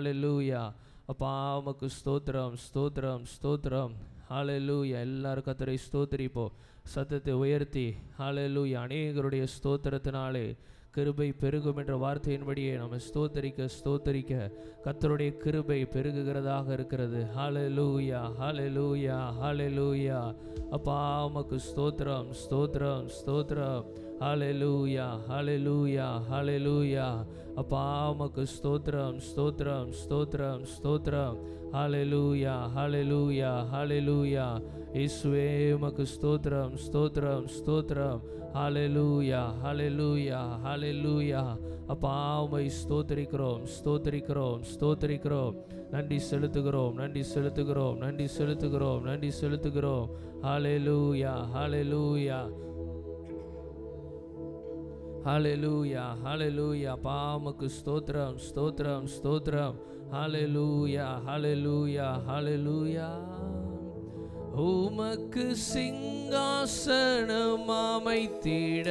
ஹல்லேலூயா. அப்பா உமக்கு ஸ்தோத்திரம் ஸ்தோத்திரம் ஸ்தோத்திரம். ஹல்லேலூயா. எல்லாரும் கர்த்தரை ஸ்தோத்திரிப்போம். சத்தத்தை உயர்த்தி ஹல்லேலூயா. அநேகருடைய ஸ்தோத்திரத்தினாலே கிருபை பெருகும் என்ற வார்த்தையின்படியே நம்ம ஸ்தோத்தரிக்க கர்த்தருடைய கிருபை பெருகுகிறதாக இருக்கிறது. ஹல்லேலூயா ஹல்லேலூயா ஹல்லேலூயா. அப்பா உமக்கு ஸ்தோத்திரம் ஸ்தோத்திரம் ஸ்தோத்திரம். ஹல்லேலூயா ஹல்லேலூயா ஹல்லேலூயா. அப்பா உமக்கு ஸ்தோத்திரம் ஸ்தோத்திரம் ஸ்தோத்திரம் ஸ்தோத்திரம். ஹல்லேலூயா ஹல்லேலூயா ஹல்லேலூயா. இயேசுவே உமக்கு ஸ்தோத்திரம் ஸ்தோத்திரம் ஸ்தோத்திரம். ஹல்லேலூயா ஹல்லேலூயா ஹல்லேலூயா. அப்பா உம்மை ஸ்தோத்திரிக்கிறோம் ஸ்தோத்திரிக்கிறோம் ஸ்தோத்திரிக்கிறோம். நன்றி செலுத்துகிறோம் நன்றி செலுத்துகிறோம் நன்றி செலுத்துகிறோம் நன்றி செலுத்துகிறோம். ஹல்லேலூயா ஹல்லேலூயா ஹல்லேலூயா ஹல்லேலூயா. அப்பா உமக்கு ஸ்தோத்திரம் ஸ்தோத்திரம் ஸ்தோத்திரம். ஹல்லேலூயா ஹல்லேலூயா ஹல்லேலூயா. உமக்கு சிங்காசனம் அமைத்திட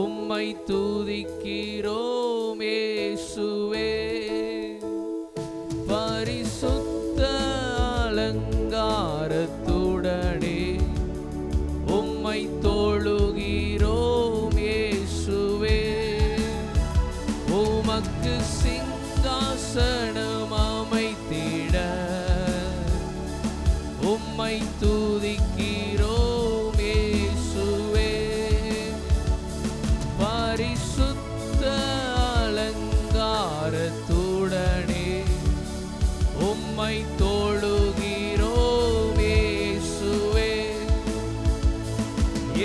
உம்மை துதிக்கிறோம் இயேசுவே. பரிசுத்த அலங்காரத்துடனே உம்மை தொழுகிறோம் இயேசுவே. உமக்கு சிங்காசனம் அமைத்திட உம்மை துதிக்கிறோம் இயேசுவே. பரிசுத்த அலங்காரத்துடனே உம்மை தொழுகிறோம் இயேசுவே.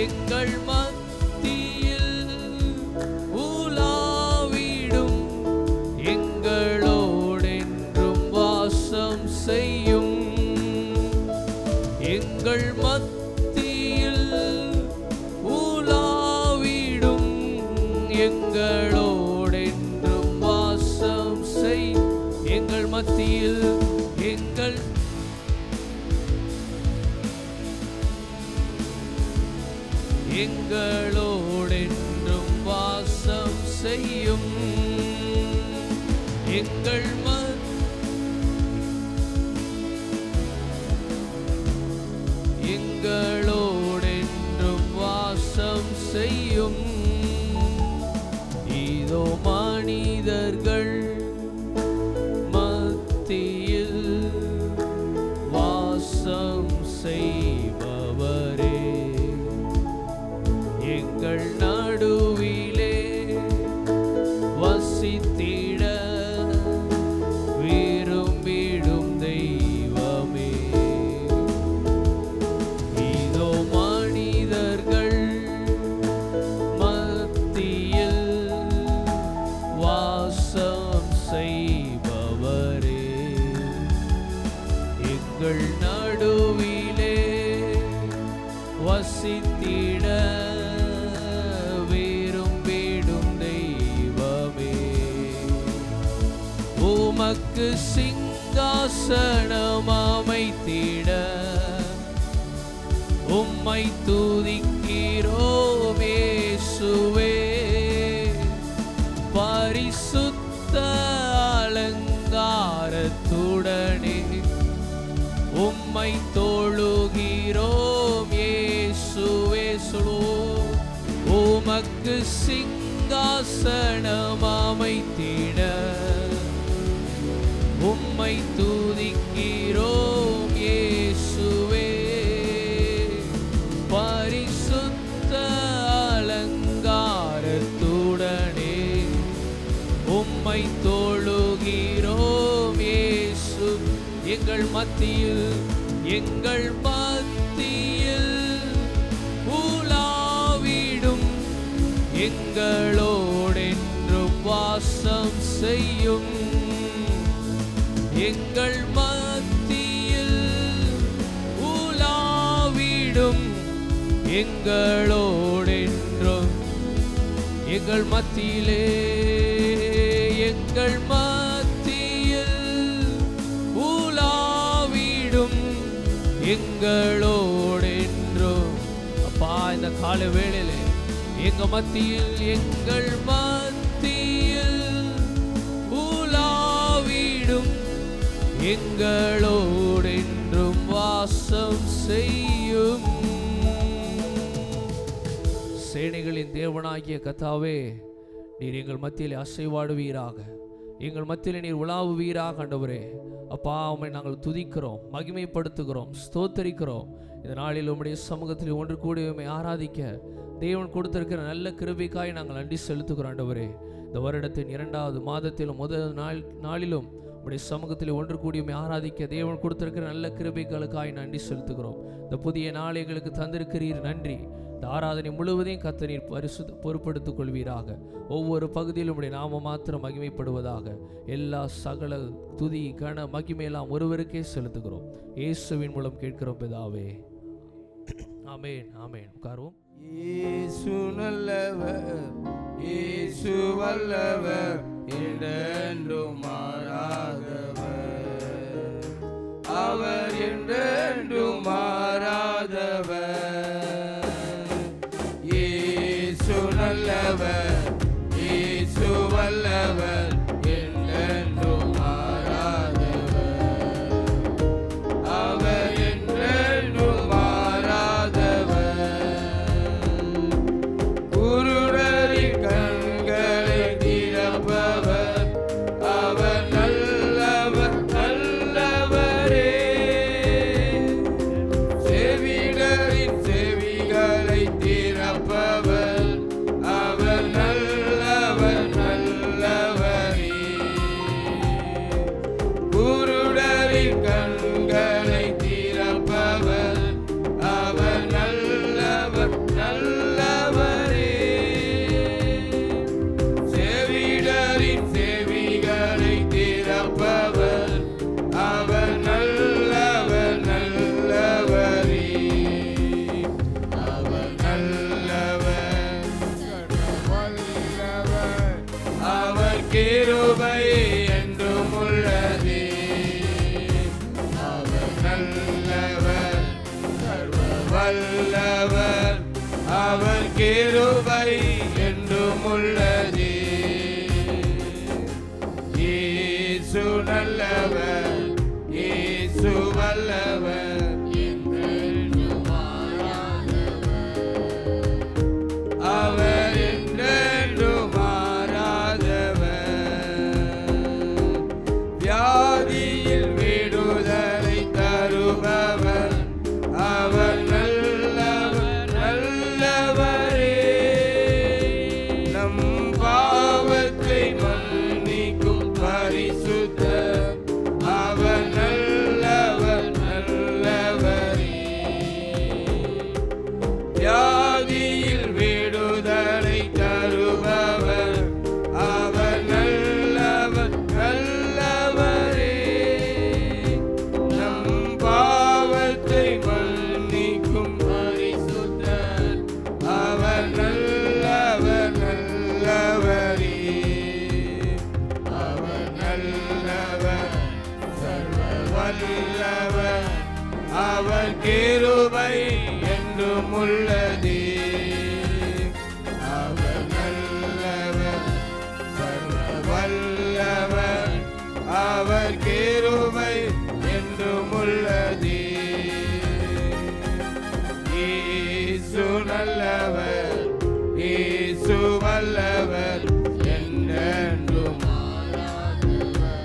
எங்கள் மத்தியில் உலாவிடும் எங்களோடென்றும் வாசம் செய்யும். எங்கள் மத்தியில் உலாவிடும் எங்களோடென்றும் வாசம் செய். எங்கள் மத்தியில் எங்களோடென்றும் வாசம் செய்யும். எங்களோடென்றும் வாசம் செய்யும். இதோ மனிதர்கள் மத்தியில் வாசம் செய்பவரே, எங்கள் நடுவிலே வசித்திட விரும்பிடும் தெய்வமே. இதோ மனிதர்கள் மத்தியில் வாசம் செய்பவரே, எங்கள் நடுவிலே வசித்திட விரும்பிடும் தெய்வமே. உமக்கு சிங்காசனம் அமைத்திட உம்மை துதிக்கிறோம் இயேசுவே. பரிசுத்த அலங்காரத்துடனே உம்மை தொழுகிறோம் இயேசுவே. சொல்லுவோம். உமக்கு சிங்காசனம் அமைத்திட உம்மை துதிக்கிறோம் இயேசுவே. பரிசுத்த அலங்காரத்துடனே உம்மை தொழுகிறோம் இயேசு. எங்கள் மத்தியில் உலாவிடும் எங்களோடென்றும் வாசம் செய்யும். எங்கள் மத்தியில் உலாவிடும் எங்களோடென்றும் எங்கள் மத்தியிலே உலாவிடும் எங்களோடென்றும். அப்பா இந்த கால வேளையிலே எங்கள் மத்தியில் உலாவிடும் எங்களோடென்றும் வாசம் செய்யும். சேனைகளின் தேவனாகிய கர்த்தாவே, நீர் எங்கள் மத்தியில் அசைவாடுவீராக, எங்கள் மத்தியில் நீர் உலாவுவீராக. ஆண்டவரே அப்பா, உம்மை நாங்கள் துதிக்கிறோம், மகிமைப்படுத்துகிறோம், ஸ்தோத்தரிக்கிறோம். இந்த நாளில் உம்முடைய சமூகத்தில் ஒன்று கூடி உம்மை ஆராதிக்க தேவன் கொடுத்திருக்கிற நல்ல கிருபைக்காய் நாங்கள் நன்றி செலுத்துகிறோம். ஆண்டவரே, இந்த வருடத்தின் 2வது மாதத்திலும் முதல் நாளிலும் உம்முடைய சமூகத்தில் ஒன்று கூடி உம்மை ஆராதிக்க தேவன் கொடுத்திருக்கிற நல்ல கிருபைகளுக்காய் நன்றி செலுத்துகிறோம். இந்த புதிய நாள் எங்களுக்கு தந்திருக்கிறீர், நன்றி. இந்த ஆராதனை முழுவதையும் கர்த்தர் நீர் பொறுப்படுத்திக் கொள்வீராக. ஒவ்வொரு பகுதியிலும் உம்முடைய நாம மாத்திரம் மகிமைப்படுவதாக. எல்லா சகல துதி கன மகிமையெல்லாம் ஒருவருக்கே செலுத்துகிறோம். இயேசுவின் மூலம் கேட்கிறோம் பிதாவே, ஆமென், ஆமென். உட்காருவோம். இயேசு நல்லவர், இயேசு வல்லவர், என்றென்றும் மாறாதவர், அவர் என்றென்றும் மாறாதவர். இயேசு நல்லவர், இயேசு வல்லவர், என்றென்றும் மாறாதவர், அவர் என்றென்றும் மாறாதவர். குருடரின் கண்களை திறப்பவர், அவர் நல்லவர், நல்லவரே. செவிடரின் செவிகளை திறப்பவர், அவர் நல்லவர், நல்லவரே. குருடரின் கண்களை திறப்பவர், அவர் நல்லவர், நல்லவரே. செவிடரின் செவிகளை திறப்பவர், அவர் நல்லவர், நல்லவரே. அவர் நல்லவர், வல்லவர், அவர் கிருபை என்றும் உள்ளதே. அவர் நல்லவர், சர்வ வல்லவர், அவர் கிருபை என்றும் உள்ளதே. இயேசு நல்லவர், இயேசு வல்லவர், என்றென்றும் மாறாதவர், அவர் என்றென்றும் மாறாதவர். வியாதியில் விடுதலை தருபவர், அவர் நல்லவர், நல்லவரே. நம் பாவத்தை மன்னிக்கும் பரிசுத்தர், அவர் நல்லவர், நல்லவரே. வியாதியில் விடுதலை தருபவர், அவர் நல்லவர், நல்லவரே. நம் பாவத்தை மன்னிக்கும் பரிசுத்தர், அவர் நல்லவர், நல்லவரே. அவர் நல்லவர், சர்வ வல்லவர், அவர் கிருபை என்றும் உள்ளதே. அவர் நல்லவர், சர்வ வல்லவர், அவர் கிருபை என்றும் உள்ளதே. இயேசு நல்லவர், இயேசு வல்லவர், என்றென்றும் மாறாதவர்,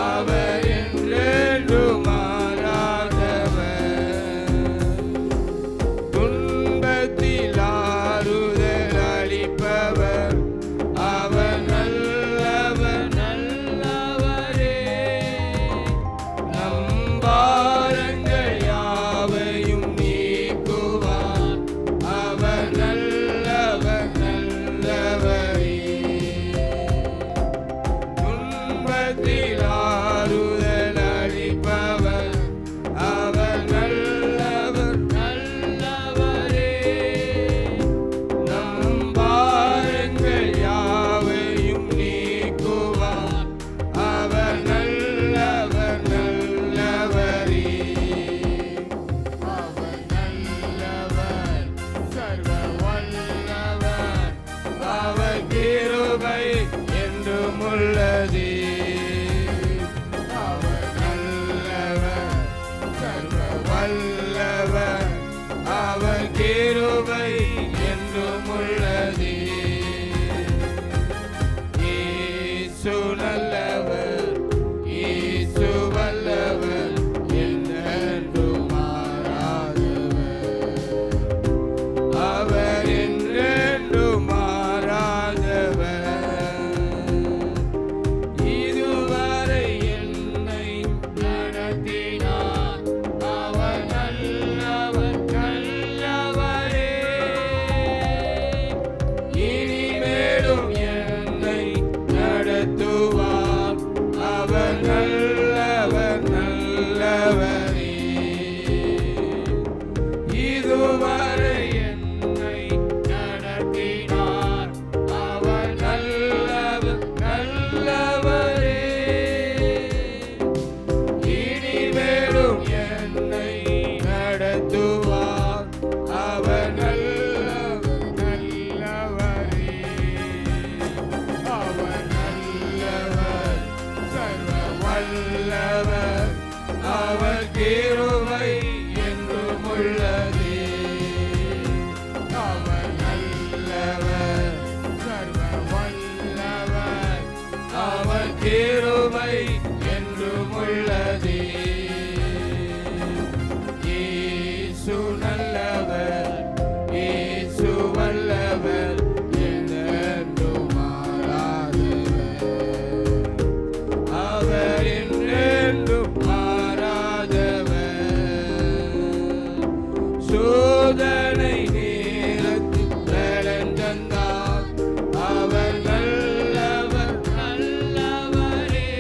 அவர் என்றென்றும் மாறாதவர். துன்பத்தில் ஆறுதல் அளிப்பவர், அவர் நல்லவர், நல்லவரே. கிருபை என்றும் உள்ளதே. அவர் நல்லவர், சர்வ வல்லவர், அவர் கிருபை என்றும் உள்ளதே. இயேசு நல்லவர், இயேசு வல்லவர், என்றென்றும் மாறாதவர். அவர் என்றென்றும் மாறாதவர். சோதனை நேரத்தில் பலன் தந்தார். அவர் நல்லவர், நல்லவரே.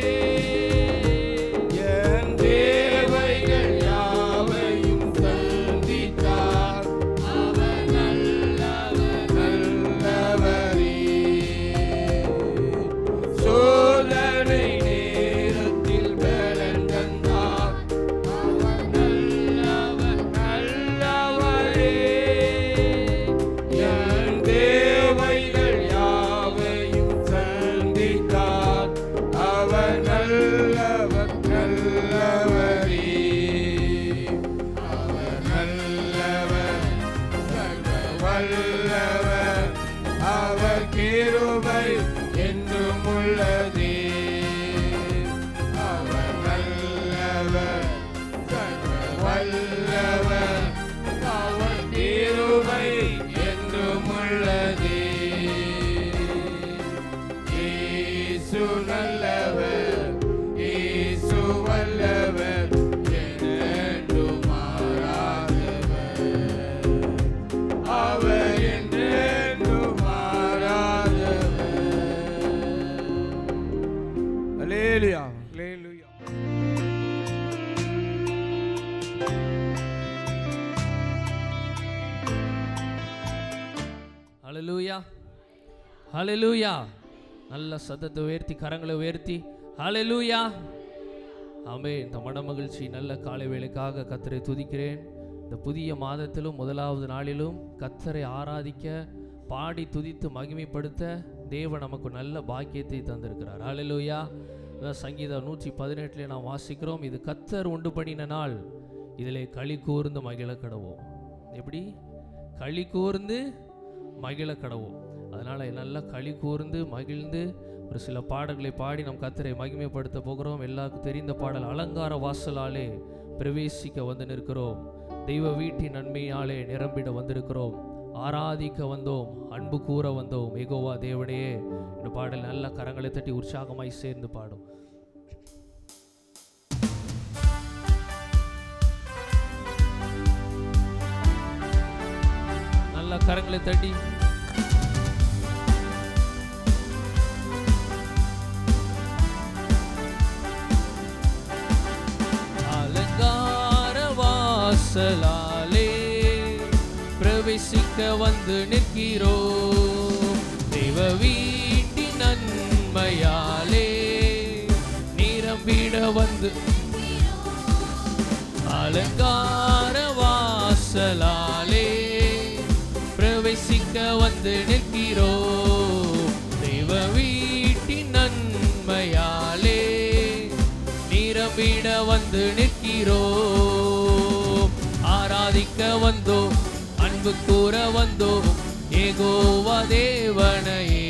என் தேவைகள் யாவையும் சந்தித்தார். அவர் நல்லவர், நல்லவரே. சோதனை நேரத்தில் பலன் தந்தார். அவர் நல்லவர், நல்லவரே. என் தேவைகள் யாவையும் சந்தித்தார். அவர் நல்லவர், நல்லவரே. அவர் நல்லவர், சர்வ வல்லவர், அவர் கிருபை என்றும் உள்ளதே. அவர் நல்லவர், சர்வ வல்லவர், அவர் கிருபை என்றும் உள்ளதே. இயேசு நல்லவர், இயேசு வல்லவர், என்றென்றும் மாறாதவர். அவர் என்றென்றும் மாறாதவர். அல்லேலூயா, அல்லேலூயா. ஹல்லேலூயா, ஹல்லேலூயா. நல்ல சத்தத்தை உயர்த்தி, கரங்களை உயர்த்தி ஹல்லேலூயா. ஆமென். இந்த மனமகிழ்ச்சி நல்ல காலை வேளைக்காக கர்த்தரை துதிக்கிறேன். இந்த புதிய மாதத்திலும் முதலாவது நாளிலும் கர்த்தரை ஆராதிக்க, பாடி துதித்து மகிமைப்படுத்த தேவன் நமக்கு நல்ல பாக்கியத்தை தந்திருக்கிறார். ஹல்லேலூயா. சங்கீதம் 118 நாம் வாசிக்கிறோம், இது கர்த்தர் உண்டு பண்ணின நாள், இதிலே களி கூர்ந்து மகிழ கடவோம். எப்படி? களி கூர்ந்து மகிழ கடவோம். அதனால் நல்லா களி கூர்ந்து மகிழ்ந்து ஒரு சில பாடல்களை பாடி நம் கர்த்தரை மகிமைப்படுத்த போகிறோம். எல்லாருக்கும் தெரிந்த பாடல், அலங்கார வாசலாலே பிரவேசிக்க வந்து நிற்கிறோம், தெய்வ வீட்டின் நன்மையாலே நிரம்பிட வந்திருக்கிறோம், ஆராதிக்க வந்தோம், அன்பு கூற வந்தோம், யெகோவா தேவனே. இந்த பாடல் நல்ல கரங்களை தட்டி உற்சாகமாய் சேர்ந்து பாடும். நல்ல கரங்களை தட்டி அலங்கார வாசலாலே பிரவேசிக்க வந்து நிற்கிறோம், தெய்வ வீட்டின் நன்மையாலே நிரம்பிட வந்து. அலங்கார வாசலாலே பிரவேசிக்க வந்து நிற்கிறோம், தெய்வ வீட்டின் நன்மையாலே நிரம்பிட வந்து நிற்கிறோம், ஆராதிக்க வந்தோம், அன்பு கூற வந்தோம், யெகோவா தேவனையே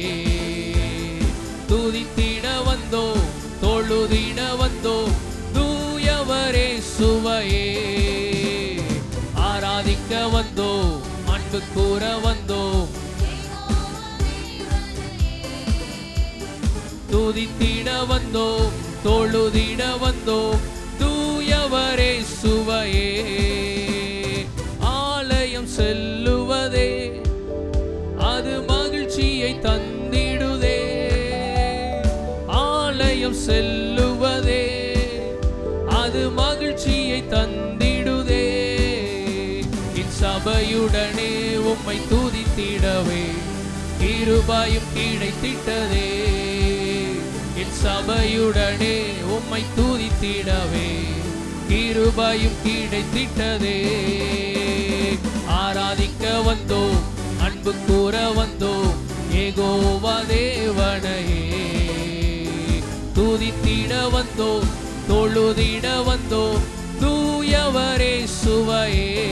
துதித்திட வந்தோம், தொழுதிட வந்தோம், தூயவரே சுவையே. ஆராதிக்க வந்தோம், அன்பு கூற வந்தோம், துதித்திட வந்தோம், தொழுதிட வந்தோம், தூயவரே சுவையே. ஆலயம் செல்லுவதே அது மகிழ்ச்சியை தந்திடுதே, ஆலயம் செல்லுவதே அது மகிழ்ச்சியை தந்திடுதே, என் சபையுடனே உம்மை துதித்திடவே கிருபையும் கிடைத்திட்டதே, என் சபையுடனே உம்மை துதித்திடவே கிருபையும் கிடைத்திட்டதே. ஆராதிக்க வந்தோம், அன்பு கூற வந்தோம், யெகோவா தேவனையே துதித்திட வந்தோம், தொழுதிட வந்தோம், தூயவரே சுவையே.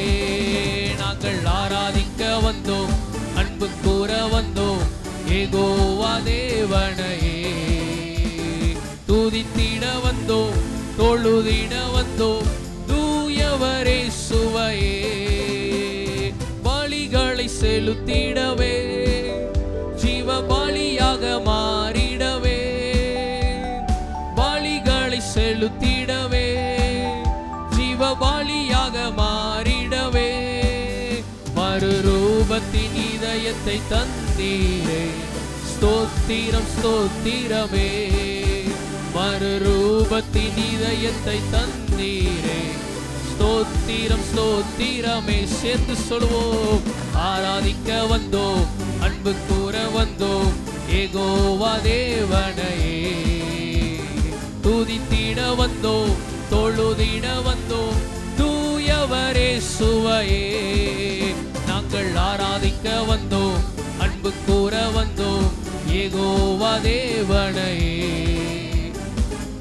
நாங்கள் ஆராதிக்க வந்தோம், அன்பு கூற வந்தோம், யெகோவா தேவனையே. துதித்திட வந்தோம், தொழுதிட வந்தோம், தூயவரே சுவையே. பலிகளை செலுத்திடவே, ஜீவ பலியாக மாறிடவே, பலிகளை செலுத்திடவே, ஜீவ பலியாக மாறிடவே, மறுரூபத்தின் இதயத்தை தந்தீரே. ஸ்தோத்திரம் ஸ்தோத்திரமே. மறுரூபத்தின் இதயத்தை தந்தீரே. ஸ்தோத்திரம் ஸ்தோத்திரமே. சேர்ந்து சொல்வோம். ஆராதிக்க வந்தோம், அன்பு கூற வந்தோம், யெகோவா தேவனையே. துதித்திட வந்தோம், தொழுதிட வந்தோம், தூயவரே சுவையே. நாங்கள் ஆராதிக்க வந்தோம், அன்பு கூற வந்தோம், யெகோவா தேவனையே.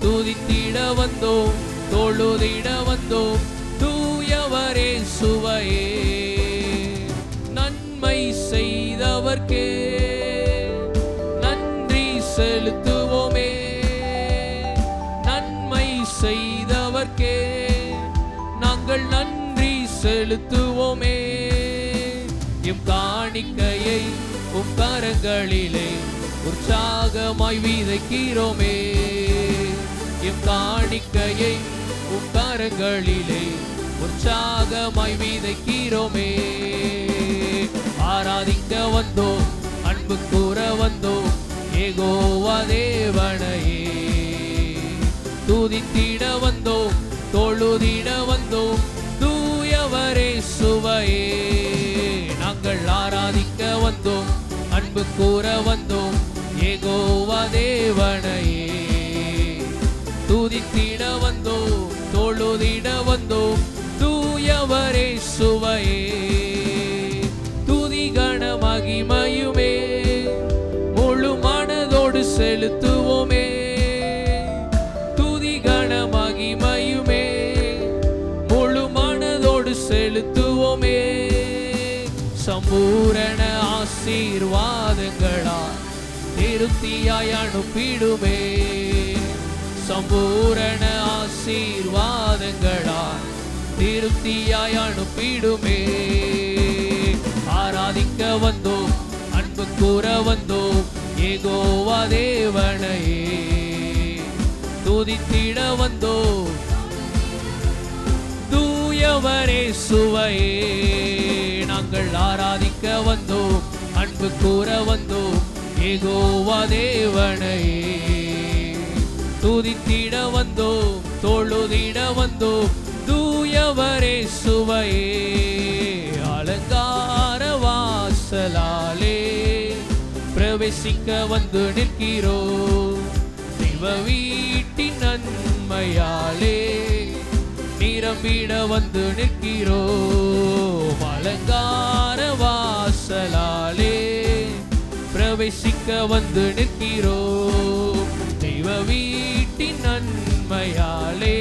துதித்திட வந்தோம், தொழுதிட வந்தோம், தூயவரே சுவையே. நன்மை செய்தவர்க்கே நன்றி செலுத்துவோமே. நன்மை செய்தவர்க்கே நாங்கள் நன்றி செலுத்துவோமே. எம் காணிக்கையை உம் கரங்களிலே உற்சாகமாய் விதைக்கிறோமே. எம் காணிக்கையை உம் கரங்களிலே உற்சாகமாய் விதைக்கிறோமே. ஆராதிக்க வந்தோம், அன்பு கூற வந்தோம், யெகோவா தேவனையே. துதித்திட வந்தோம், தொழுதிட வந்தோம், தூயவரே சுவையே. நாங்கள் ஆராதிக்க வந்தோம், அன்பு கூற வந்தோம், யெகோவா தேவனையே. துதித்திட வந்தோம், தொழுதிட வந்தோம், தூயவரே சுவையே. துதிகண மகிமையுமே முழு மனதோடு செலுத்துவோமே. துதிகண மகிமையுமே முழு மனதோடு செலுத்துவோமே. சம்பூரண ஆசீர்வாதங்களால் திருப்தியாய் அனுப்பிடுமே. சம்பூரண ஆசீர்வாதங்களால் திருப்தியாய் அனுப்பிடுமே. ஆராதிக்க வந்தோம், அன்பு கூற வந்தோம், யெகோவா தேவனையே. துதித்திட வந்தோம், தூயவரே சுவையே. நாங்கள் ஆராதிக்க வந்தோம், அன்பு கூற வந்தோம், யெகோவா தேவனையே. துதித்திட வந்தோம், தொழுதிட வந்தோம், தூயவரே சுவையே. அலங்கார வாசலாலே பிரவேசிக்க வந்து நிற்கிறோம். தேவ வீட்டின் நன்மையாலே நிரம்பிட வந்து நிற்கிறோம். அலங்கார வாசலாலே பிரவேசிக்க வந்து நிற்கிறோம். தெய்வ வீட்டின் நன்மையாலே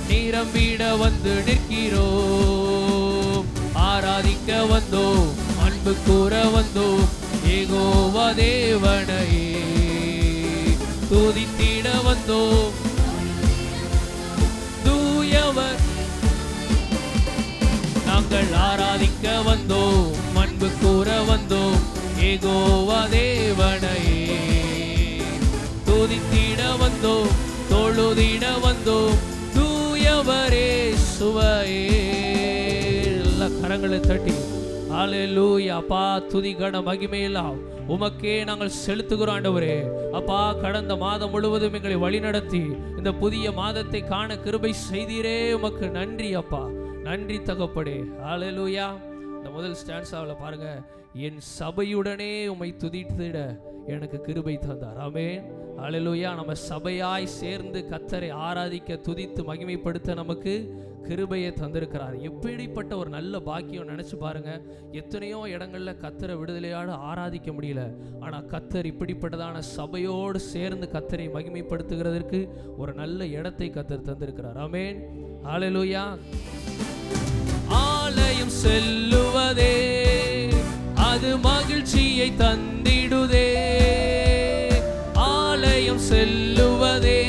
நிரம்பிட வந்து நிற்கிறோம். ஆராதிக்க வந்தோம், அன்பு கூற வந்தோம், யெகோவா தேவனையே. துதித்திட வந்தோம், தூயவர். நாங்கள் ஆராதிக்க வந்தோம், அன்பு கூற வந்தோம், யெகோவா தேவனையே. துதித்திட வந்தோம், தொழுதிட வந்தோம், தூயவரே சுவையே. எல்லா கரங்களை தட்டி ஹல்லேலூயா. அப்பா, துதி கன மகிமையெல்லாம் உமக்கே நாங்கள் செலுத்துகிறோம் ஆண்டவரே. அப்பா, கடந்த மாதம் முழுவதும் எங்களை வழிநடத்தி இந்த புதிய மாதத்தை காண கிருபை செய்தீரே, உமக்கு நன்றி அப்பா. நன்றி தகப்படே. ஹல்லேலூயா. இந்த முதல் ஸ்டான்ஸாவில் பாருங்க, என் சபையுடனே உம்மை துதித்திட எனக்கு கிருபை தந்தார். ஆமென். ஹல்லேலூயா. நம்ம சபையாய் சேர்ந்து கர்த்தரை ஆராதிக்க, துதித்து மகிமைப்படுத்த நமக்கு கிருபையை தந்திருக்கிறார். எப்படிப்பட்ட ஒரு நல்ல பாக்கியம் நினைச்சு பாருங்க. எத்தனையோ இடங்கள்ல கர்த்தரை விடுதலையோடு ஆராதிக்க முடியல. ஆனா கர்த்தர் இப்படிப்பட்டதான சபையோடு சேர்ந்து கர்த்தரை மகிமைப்படுத்துகிறதற்கு ஒரு நல்ல இடத்தை கர்த்தர் தந்திருக்கிறார். ஆமென், ஹல்லேலூயா. ஆலயம் செல்லுவதே அது மகிழ்ச்சியை தந்திடுதே. ஆலயம் செல்லுவதே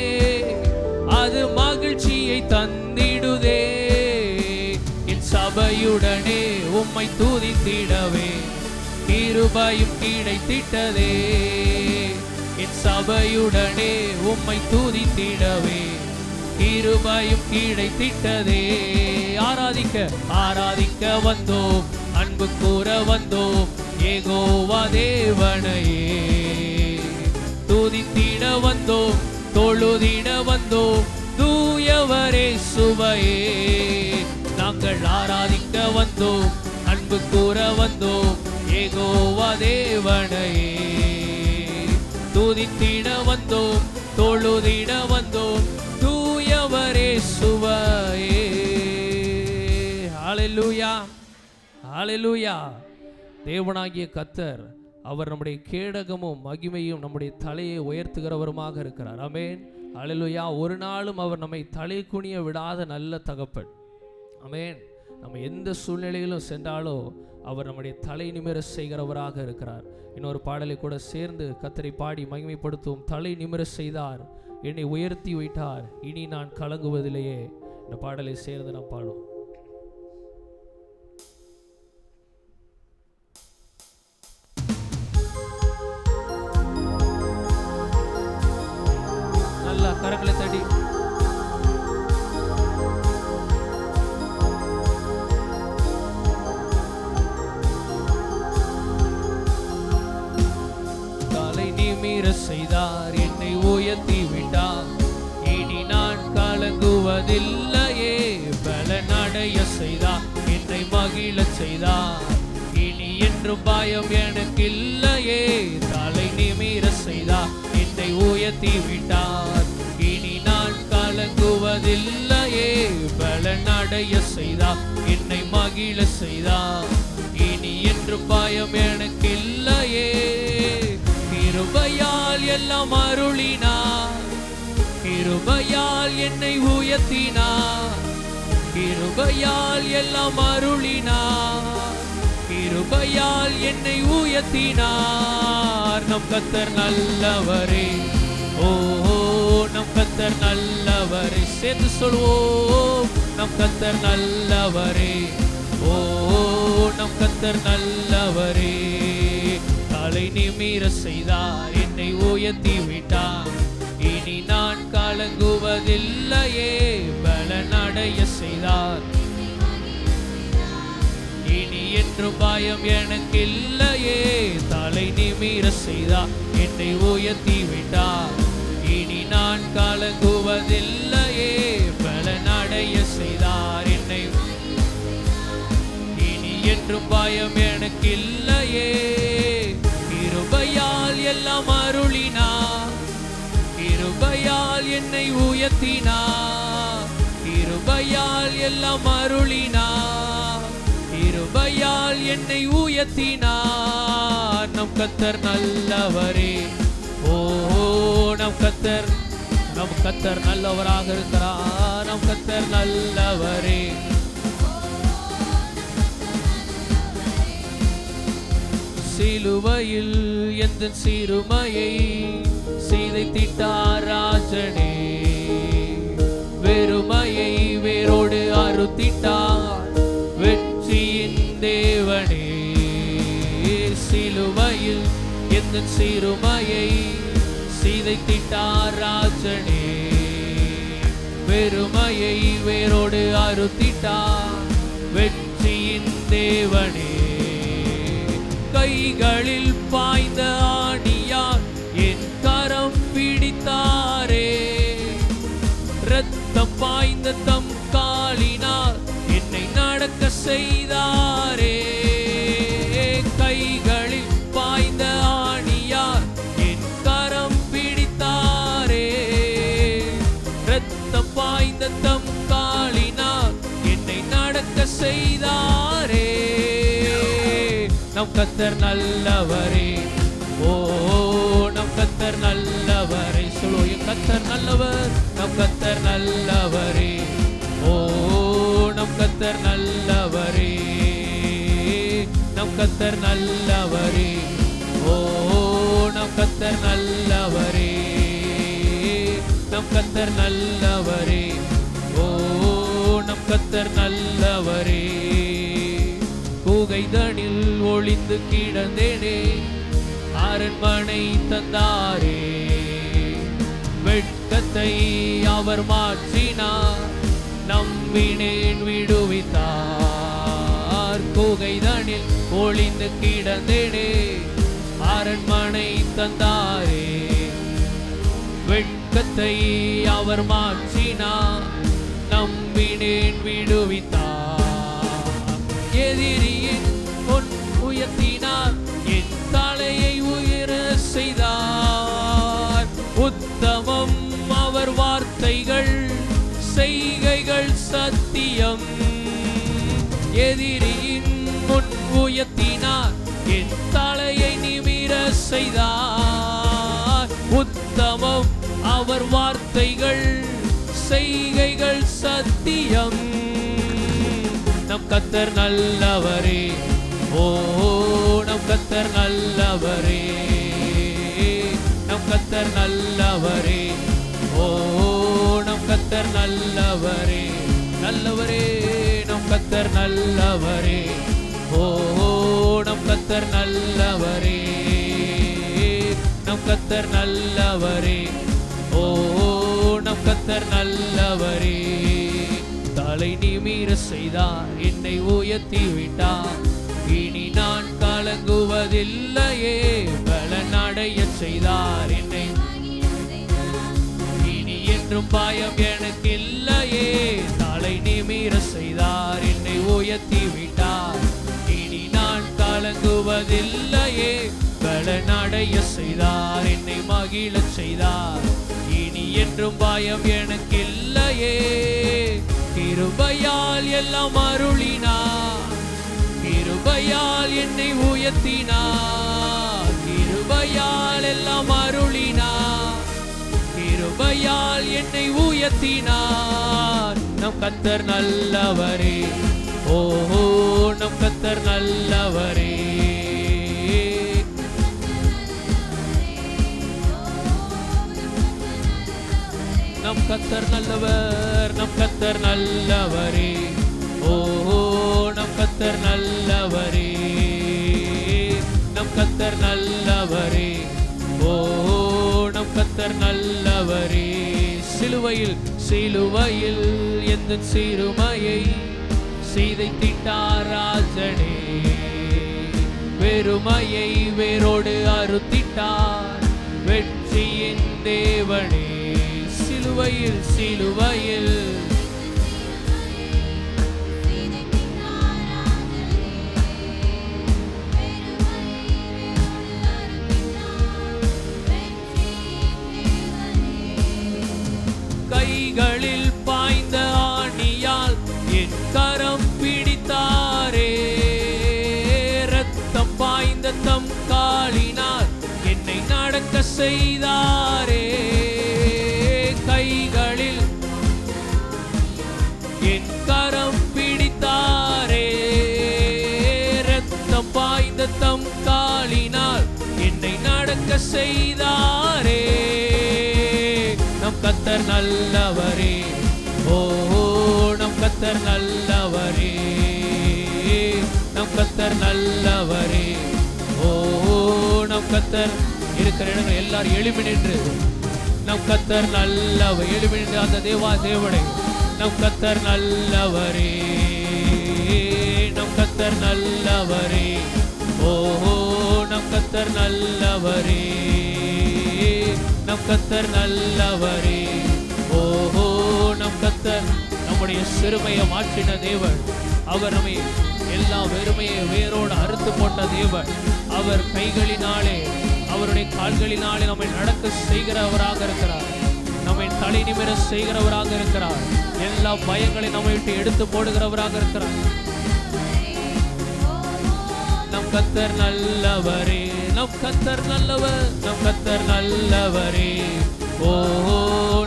அது மகிழ்ச்சியை தந்திடுதே. என் சபையுடனே உம்மை துதித்திடவே கிருபையும் கிடைத்திட்டதே. என் சபையுடனே உம்மை துதித்திடவே கிருபையும் கிடைத்திட்டதே. ஆராதிக்க ஆராதிக்க வந்தோம், அன்பு கூற வந்தோம் யெகோவா தேவனையே. துதித்திட வந்தோம், தொழுதிட வந்தோம் தூயவரே சுவையே. நாங்கள் ஆராதிக்க வந்தோம், அன்பு கூற வந்தோம் யெகோவா தேவனையே. துதித்திட வந்தோம், தொழுதிட வந்தோம் தூயவரே சுவையே. ஹல்லேலூயா, ஹல்லேலூயா. தேவனாகிய கர்த்தர் அவர் நம்முடைய கேடகமும் மகிமையும் நம்முடைய தலையை உயர்த்துகிறவருமாக இருக்கிறார். ஆமென், ஹல்லேலூயா. ஒரு நாளும் அவர் நம்மை தலை குனிய விடாத நல்ல தகப்பன். ஆமென். நம்ம எந்த சூழ்நிலையிலும் சென்றாலோ அவர் நம்முடைய தலை நிமிர செய்கிறவராக இருக்கிறார். இன்னொரு பாடலை கூட சேர்ந்து கர்த்தரை பாடி மகிமைப்படுத்துவோம். தலை நிமிர செய்தார், என்னை உயர்த்தி வைத்தார், இனி நான் கலங்குவதிலேயே. இந்த பாடலை சேர்ந்து நாம் பாடுவோம். நல்லா கரங்களை தட்டி தலை நிமிர செய்தார், என்னை உயர்த்தி விட்டார், இனி நான் கலங்குவதில்லையே. பலனடைய செய்தார், என்னை மகிழ செய்தார், இனி என்றும் பயம் எனக்கு இல்லையே. தலை நிமிர செய்தார், என்னை உயர்த்தி விட்டார், இனி நான் கலங்குவதில்லையே. பலனடைய செய்தார், என்னை மகிழ செய்தார், இனி என்றும் பயம் எனக்கு இல்லையே. கிருபையால் எல்லாம் அருளினார், கிருபையால் என்னை உயர்த்தினார், கிருபையால் எல்லாம் அருளினார், கிருபையால் என்னை உயர்த்தினார். நம் கர்த்தர் நல்லவரே, ஓ நம் கர்த்தர் நல்லவரே. சேர்ந்து சொல்வோம், நம் கர்த்தர் நல்லவரே, ஓ நம் கர்த்தர் நல்லவரே. தலை நிமிர செய்தார், என்னை உயர்த்தி விட்டார், இனி நான் கலங்குவதில்லையே. பலனடைய செய்தார், இனி என்றும் பயம் எனக்கு இல்லையே. தலை நிமிர செய்தார், என்னை உயர்த்தி விட்டார், இனி நான் கலங்குவதில்லையே. பலனடைய செய்தார், என்னை இனி என்றும் பயம் எனக்கு இல்லையே. கிருபையால் எல்லாம் அருளினார், கிருபையால் என்னை உயர்த்தினார், கிருபையால் எல்லாம் அருளினார், கிருபையால் என்னை உயர்த்தினார். நம் கர்த்தர் நல்லவரே, ஓ நம் கர்த்தர் நல்லவராக இருக்கிறார். நம் கர்த்தர் நல்லவரே. சிலுவையில் எந்த சிறுமையை சிதைத்திட்டார் ராஜனே. வெறுமையை வேரோடு அறுத்திட்டார் வெற்றியின் தேவனே. சிலுவையில் எந்த சிறுமையை சிதைத்திட்டார் ராஜனே. வெறுமையை வேரோடு அறுத்திட்டார் வெற்றியின் தேவனே. கைகளில் பாய்ந்த ஆணியார் என் கரம் பிடித்தாரே. இரத்தம் பாய்ந்த தம் காலினார் என்னை நடக்க செய்தாரே. கைகளில் பாய்ந்த ஆணியார் என் கரம் பிடித்தாரே. இரத்தம் பாய்ந்த தம் காலினார் கர்த்தர் நல்லவரே. ஓ நம் கர்த்தர் நல்லவரே. சொல்லுவோம், என் கர்த்தர் நல்லவர், நம் கர்த்தர் நல்லவரே. ஓ நம் கர்த்தர் நல்லவரே, நம் கர்த்தர் நல்லவரே. ஓ நம் கர்த்தர் நல்லவரே, நம் கர்த்தர் நல்லவரே. ஓ நம் கர்த்தர் நல்லவரே. கூகைதனில் ஒளிந்து கிடந்தேனே, அரண்மனை தந்தாரே. வெட்கத்தை அவர் மாற்றினார், நம்பினேன் விடுவித்தார். கூகைதனில் ஒளிந்து கிடந்தேனே, அரண்மனை தந்தாரே. வெட்கத்தை அவர் மாற்றினார், நம்பினேன் விடுவித்தார். எதிரியின் பொன் உயர்த்தினார், என் தலையை உயர செய்தார். உத்தமம் அவர் வார்த்தைகள், செய்கைகள் சத்தியம். எதிரியின் முன் உயர்த்தினார், என் தலையை நிமிர செய்தார். உத்தமம் அவர் வார்த்தைகள், செய்கைகள் சத்தியம். நம் கர்த்தர் நல்லவரே. ஓ நம் கர்த்தர் நல்லவரே, நம் கர்த்தர் நல்லவரே. ஓ நம் கர்த்தர் நல்லவரே, நல்லவரே. நம் கர்த்தர் நல்லவரே. ஓ நம் கர்த்தர் நல்லவரே, நம் கர்த்தர் நல்லவரே. ஓ நம் கர்த்தர் நல்லவரே. தலை நிமிர செய்தார், என்னை உயர்த்தி விட்டார். இனி நான் கலங்குவதில்லையே, பலனடைய செய்தார் என்னை. இனி என்றும் பயம் எனக்கு இல்லையே. தலை நிமிர செய்தார், என்னை உயர்த்தி விட்டார். இனி நான் கலங்குவதில்லையே, பலனடைய செய்தார் என்னை மகிழச் செய்தார். இனி என்றும் பயம் எனக்கு இல்லையே. கிருபையால் எல்லாம் அருளினார், கிருபையால் என்னை உயர்த்தினார். கிருபையால் எல்லாம் அருளினார், கிருபையால் என்னை உயர்த்தினார். நம் கர்த்தர் நல்லவரே. ஓஹோ நம் கர்த்தர் நல்லவரே. நம் கர்த்தர் நல்லவர், நம் கர்த்தர் நல்லவரே. ஓஹோ நம் கர்த்தர் நல்லவரே, நம் கர்த்தர் நல்லவரே. ஓஹோ நம் கர்த்தர் நல்லவரே. சிலுவையில் சிலுவையில் எந்த சிறுமையை சிதைத்திட்டார் ராஜனே. வெறுமையை வேரோடு அறுத்திட்டார் வெற்றியின் தேவனே. சிலுவையில் சிலுவையில் கைகளில் பாய்ந்த ஆணியால் என் கரம் பிடித்தாரே. ரத்தம் பாய்ந்த தம் காலினால் என்னை நடக்க செய்தாரே. கைகளில் என் கரம் பிடித்தாரே. ரத்தம் பாய்ந்த தம் காலினால் என்னை நடக்க செய்தாரே. நம் கர்த்தர் நல்லவரே. ஓ நம் கர்த்தர் நல்லவரே, நம் கர்த்தர் நல்லவரே. ஓ நம் கர்த்தர் இருக்கிற இடங்கள் எல்லாரும் எழுப்பி நின்று நம் கர்த்தர் நல்லவர். எழுப்பி நின்று அந்த தேவனை நம் கர்த்தர் நல்லவரே, நம் கர்த்தர் நல்லவரே. ஓஹோ நம் கர்த்தர் நல்லவரே, நம் கர்த்தர் நல்லவரே. ஓஹோ நம் கர்த்தர் நம்முடைய சிறுமையை மாற்றின தேவன். அவர் நம்மை எல்லா வெறுமையை வேரோடு அறுத்து போட்ட தேவன். அவர் கைகளினாலே அவருடைய கால்களினாலே நம்மை நடக்க செய்கிறவராக இருக்கிறார். நம்மை தலை நிமிர செய்கிறவராக இருக்கிறார். எல்லா பயங்களை நம்மை விட்டு எடுத்து போடுகிறவராக இருக்கிறார். நம் கர்த்தர் நல்லவரே, நம் கர்த்தர் நல்லவர், நம் கர்த்தர் நல்லவரே. ஓ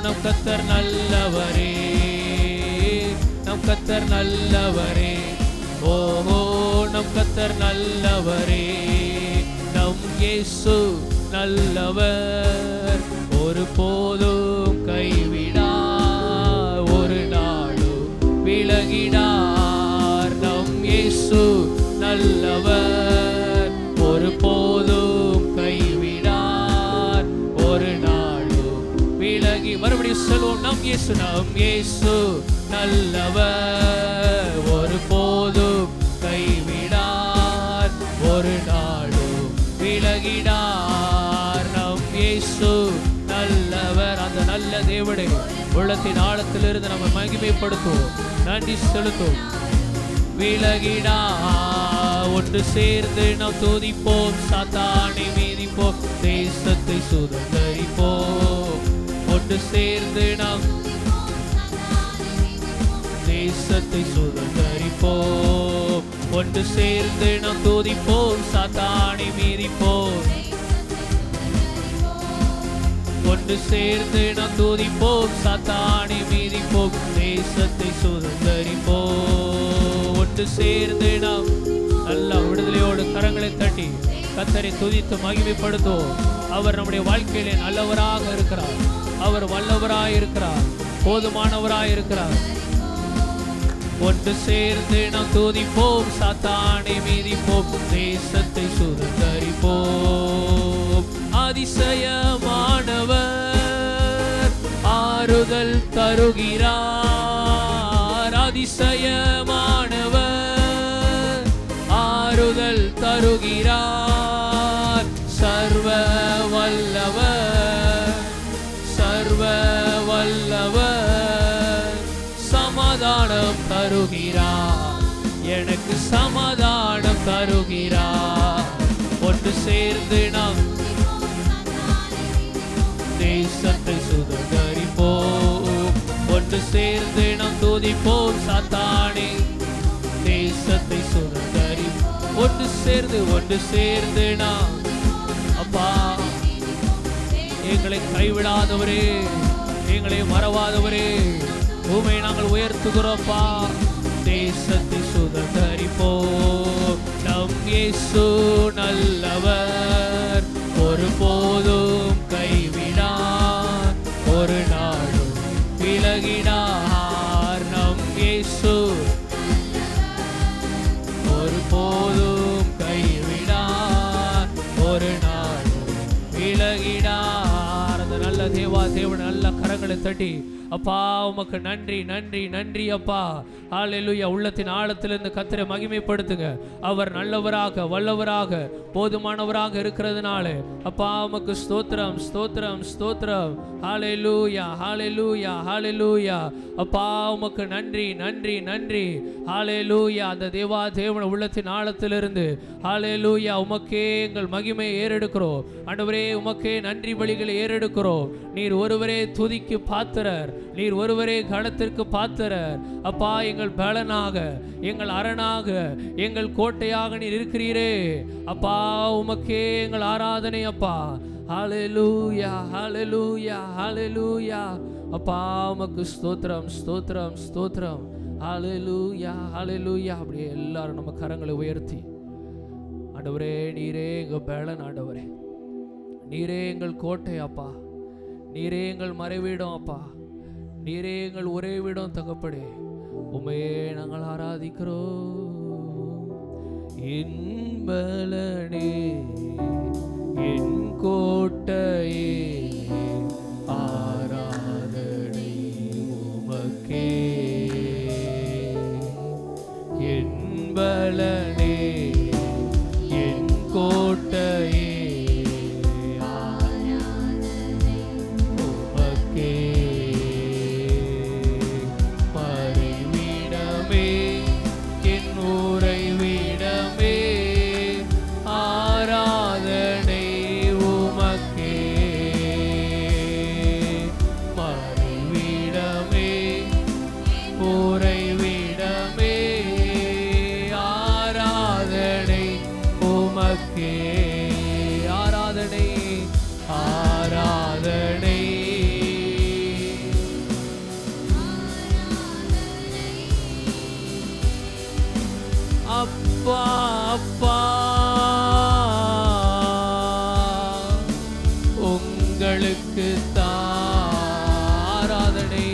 நம் கர்த்தர் நல்லவரே, நம் கர்த்தர் நல்லவரே. ஓஹோ நம் கர்த்தர் நல்லவரே. நம் இயேசு நல்லவர், ஒரு போதும் கைவிடார், ஒரு நாளும் விலகிடார். நம் இயேசு நல்லவர், ஒரு போதும் கைவிடார், ஒரு நாளும் விலகி. மறுபடியும் சொல்வோம், நம் இயேசு, நம் இயேசு நல்லவர், ஒரு போதும் கைவிடார், ஒரு நாளும் விலகிடார். நம் இயேசு நல்லவர். அந்த நல்ல தேவனை உள்ளத்தின் ஆழத்திலிருந்து நம்ம மகிமைப்படுத்துவோம், நன்றி செலுத்துவோம். விலகிடா ஒன்று சேர்ந்து நாம் துதிப்போம், சாத்தானை மீதிப்போம், தேசத்தை சுதந்தரிப்போம். ஒன்று சேர்ந்து நாம் தேசத்தை சுதந்தரிப்போம். ஒன்று சேர்ந்து நாம் துதிப்போம், சாத்தானை மீதிப்போம். ஒன்று சேர்ந்து நாம் துதிப்போம், சாத்தானை மீதிப்போம், தேசத்தை சுதந்தரிப்போம். ஒன்று சேர்ந்து நாம் நல்ல விடுதலையோடு கரங்களை தட்டி கர்த்தரை துதித்து மகிமைப்படுத்துவோம். அவர் நம்முடைய வாழ்க்கையிலே நல்லவராக இருக்கிறார், அவர் வல்லவராய் இருக்கிறார், போதுமானவராய் இருக்கிறார். ஒன்று சேர்ந்து நாம் துதிப்போம், சாத்தானை மீதிப்போம், தேசத்தை சுதந்தரிப்போம். அதிசயமானவர் ஆறுதல் தருகிறார், அதிசயமானவர் ஆறுதல் தருகிறார். சர்வ வல்லவர், சர்வ வல்லவர் சமாதானம் தருகிறார், எனக்கு சமாதானம் தருகிறார். ஒன்று சேர்ந்து நாம் தேசத்தை சுதந்தரிப்போம். ஒன்று சேர்ந்து நாம் துதிப்போம், சாத்தானை தேசத்தை சுதந்தரிப்போம். ஒன்று சேர்ந்து நாம் அப்பா எங்களை கைவிடாதவரே, எங்களை மறவாதவரே, உம்மை நாங்கள் உயர்த்துகிறோம்ப்பா. தேசத்தை சுதந்தரிப்போம். நம் இயேசு நல்லவர், ஒரு போதும் கைவிடார், ஒரு நாளும் விலகிடார். நம் இயேசு ஒரு போதும் கைவிடார், ஒரு நாளும் விலகிடார். அந்த நல்ல தேவன் நல்ல கரங்களை தட்டி அப்பா உமக்கு நன்றி நன்றி நன்றி அப்பா. ஹல்லேலூயா. உள்ளத்தின் ஆழத்திலிருந்து கர்த்தரை மகிமைப்படுத்துங்க. அவர் நல்லவராக வல்லவராக போதுமானவராக இருக்கிறதுனால அப்பா உமக்கு ஸ்தோத்திரம் ஸ்தோத்திரம் ஸ்தோத்திரம். ஹல்லேலூயா ஹல்லேலூயா ஹல்லேலூயா. அப்பா உமக்கு நன்றி நன்றி நன்றி. ஹல்லேலூயா. அந்த தேவன் உள்ளத்தின் ஆழத்திலிருந்து ஹல்லேலூயா உமக்கே எங்கள் மகிமை ஏறெடுக்கிறோம் ஆண்டவரே. உமக்கே நன்றி பலிகளை ஏறெடுக்கிறோம். நீர் ஒருவரே துதிக்கு பாத்திரர், நீர் ஒருவரே கனத்திற்கு பாத்திரர் அப்பா. எங்கள் பலனாக, எங்கள் அரணாக, எங்கள் கோட்டையாக நீர் இருக்கிறீரே அப்பா. உமக்கே எங்கள் ஆராதனை அப்பா. ஹல்லேலூயா ஹல்லேலூயா ஹல்லேலூயா. அப்பா உமக்கு ஸ்தோத்திரம் ஸ்தோத்திரம் ஸ்தோத்திரம். ஹல்லேலூயா ஹல்லேலூயா. அப்படியே எல்லாரும் நம்ம கரங்களை உயர்த்தி ஆண்டவரே நீரே எங்கள் பலன், ஆண்டவரே நீரே எங்கள் கோட்டை அப்பா, நீரே எங்கள் மறைவீடம் அப்பா, நீரே எங்கள் உறைவிடம் தகப்படே. உமையே நாங்கள் ஆராதிக்கிறோம். என் பலனே என் கோட்டையே ஆராதனை உமக்கே. என் பலனே என் கோட்டையே உமக்கே ஆராதனை ஆராதனை. அப்பா அப்பா உங்களுக்கு ஆராதனை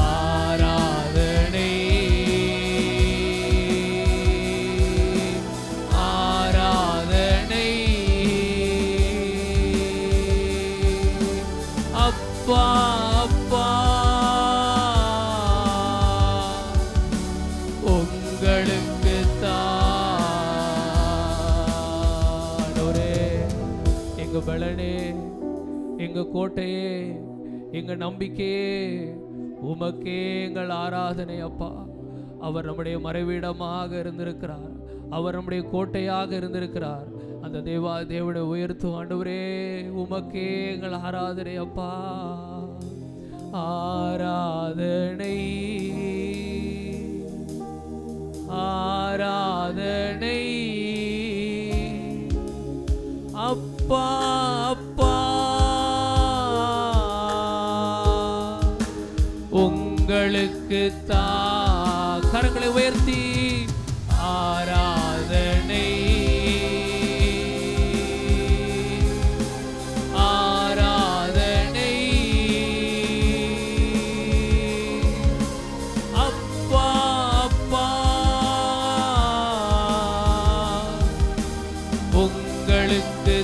ஆராதனை ஆராதனை. அப்பா அப்பா உங்களுக்கு எங்க பலனே, எங்க கோட்டையே, எங்க நம்பிக்கையே, உமக்கே எங்கள் ஆராதனை அப்பா. அவர் நம்முடைய மறைவிடமாக இருந்திருக்கிறார், அவர் நம்முடைய கோட்டையாக இருந்திருக்கிறார். அந்த தேவனை உயர்த்தும் ஆண்டவரே, உமக்கே எங்கள் ஆராதனை அப்பா. ஆராதனை ஆராதனை அப்பா அப்பா உங்களுக்கு கரங்களை உயர்த்தி ஆராதனை ஆராதனை. அப்பா அப்பா உங்களுக்கு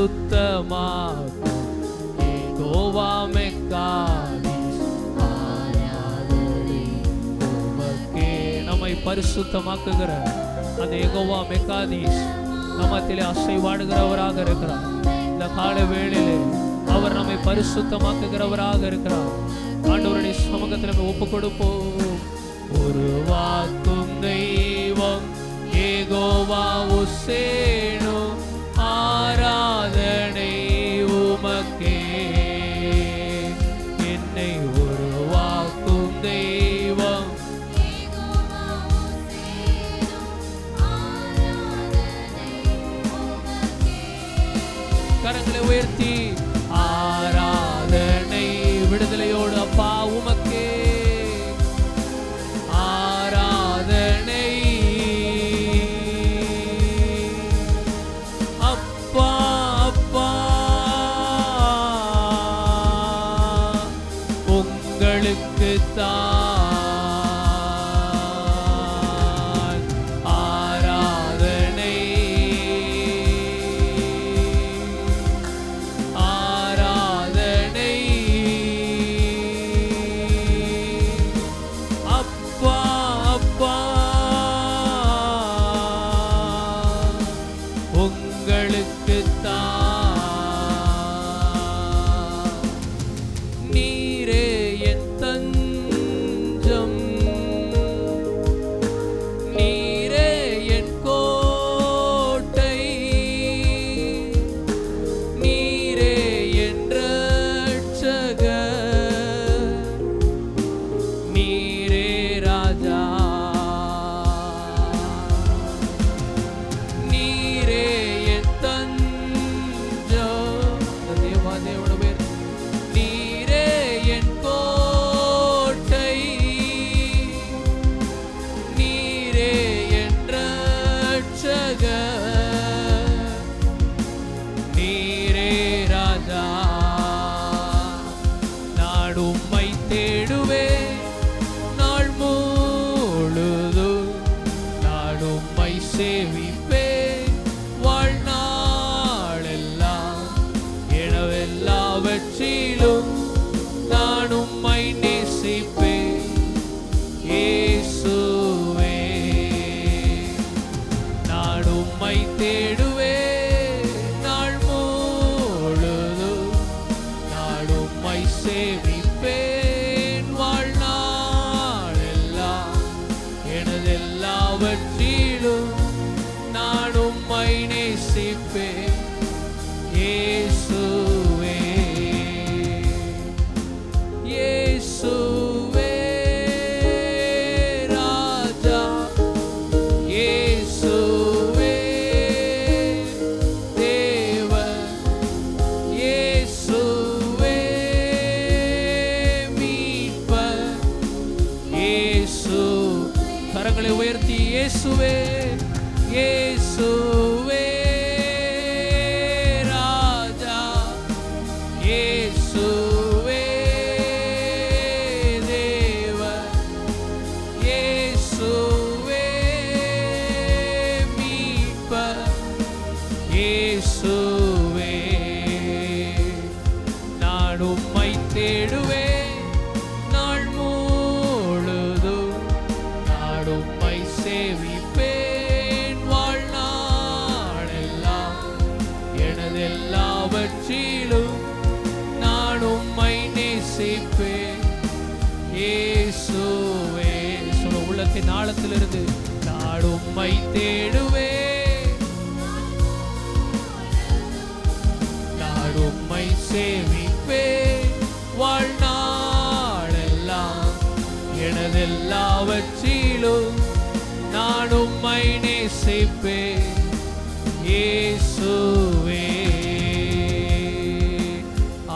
பரிசுத்தமாக்கும் யெகோவா மெக்காதீஸ் ஆராதனை உமக்கே. நம்மை பரிசுத்தமாக்குகிற அந்த யெகோவா மெக்காதீஸ் நம்மத்திலே அசைவாடுகிறவராக இருக்கிறார். இந்த கால வேளையிலே அவர் நம்மை பரிசுத்தமாக்குகிறவராக இருக்கிறார். ஆண்டவருடைய சமூகத்தில் நம்ம ஒப்பு கொடுப்போம். உருவாக்கும் தெய்வம் யெகோவா உசேனு ஆராதனை உமக்கே. என்னை உருவாக்கும் தெய்வம் கரங்களை உயர்த்தி ஆராதனை. விடுதலையோடு அப்பா உமக்கே ஆராதனை. அப்பா அப்பா உங்களுக்கு ஆராதனை இயேசுவே இயேசுவே ராஜா இயேசுவே தேவன் இயேசுவே மீட்பர் இயேசுவே நான் உம்மை தேடுவேன் நாள் முழுதும் நான் உம்மை சேவிப்பேன் வாழ்நாளெல்லாம் எனதெல்லாவற்றிலும் நான் உம்மை நேசிப்பேன் இயேசுவே. சொல்ல உள்ளத்தின் ஆழத்திலிருந்து நான் உம்மை தேடுவேன் நான் உம்மை சேவிப்பேன் வாழ்நாளெல்லாம் எனதெல்லாவற்றிலும் நான் உம்மை நேசிப்பேன் இயேசுவே.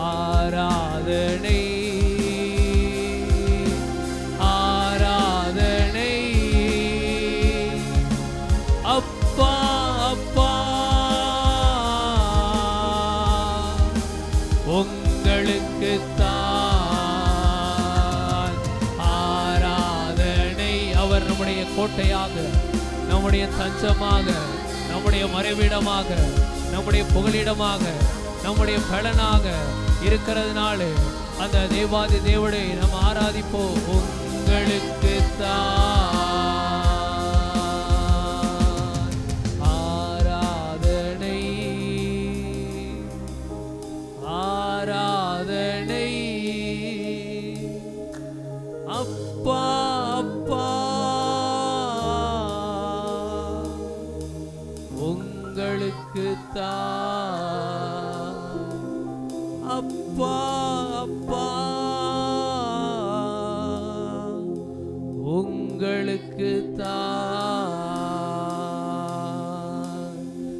ஆராதனை ஆராதனை அப்பா அப்பா உங்களுக்குத்தான் ஆராதனை. அவர் நம்முடைய கோட்டையாக நம்முடைய தஞ்சமாக நம்முடைய மறைவிடமாக நம்முடைய புகலிடமாக நம்முடைய பலனாக இருக்கிறதுனால அந்த தேவாதி தேவனை நாம் ஆராதிப்போம். உங்களுக்குத்தான் ஆராதனை ஆராதனை அப்பா அப்பா உங்களுக்குத்தான் அப்பா அப்பா உங்களுக்குத்தான்.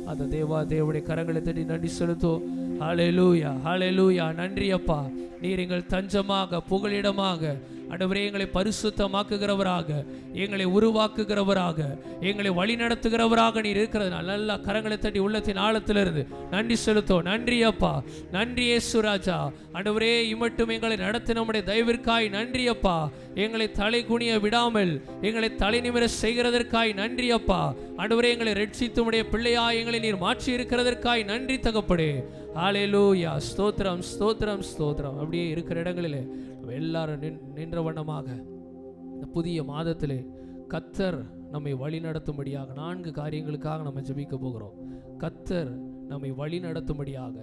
அந்த தேவா தேவனுடைய கரங்களை தட்டி நன்றி செலுத்தும். ஹல்லேலூயா ஹல்லேலூயா. நன்றி அப்பா, நீர் எங்கள் தஞ்சமாக புகலிடமாக ஆண்டவரே எங்களை பரிசுத்தமாக்குகிறவராக எங்களை உருவாக்குகிறவராக எங்களை வழி நடத்துகிறவராக நீர் இருக்கிறதுனால நல்லா கரங்களை தட்டி உள்ளத்தின் ஆழத்திலிருந்து நன்றி செலுத்தோம். நன்றி அப்பா, நன்றி இயேசு ராஜா. ஆண்டவரே இம்மட்டும் எங்களை நடத்த நம்முடைய தயவிற்காய் நன்றி அப்பா. எங்களை தலை குனிய விடாமல் எங்களை தலை நிமிர செய்கிறதற்காய் நன்றி அப்பா. ஆண்டவரே எங்களை ரட்சித்து உடைய பிள்ளையாய் எங்களை நீர் மாற்றி இருக்கிறதற்காய் நன்றி தகப்படே. ஹல்லேலூயா. ஸ்தோத்திரம் ஸ்தோத்திரம் ஸ்தோத்திரம். அப்படியே இருக்கிற இடங்களிலே எல்லாரும் நின்ற வண்ணமாக இந்த புதிய மாதத்திலே கர்த்தர் நம்மை வழி நடத்தும்படியாக 4 காரியங்களுக்காக நம்ம ஜெபிக்க போகிறோம். கர்த்தர் நம்மை வழி நடத்தும்படியாக,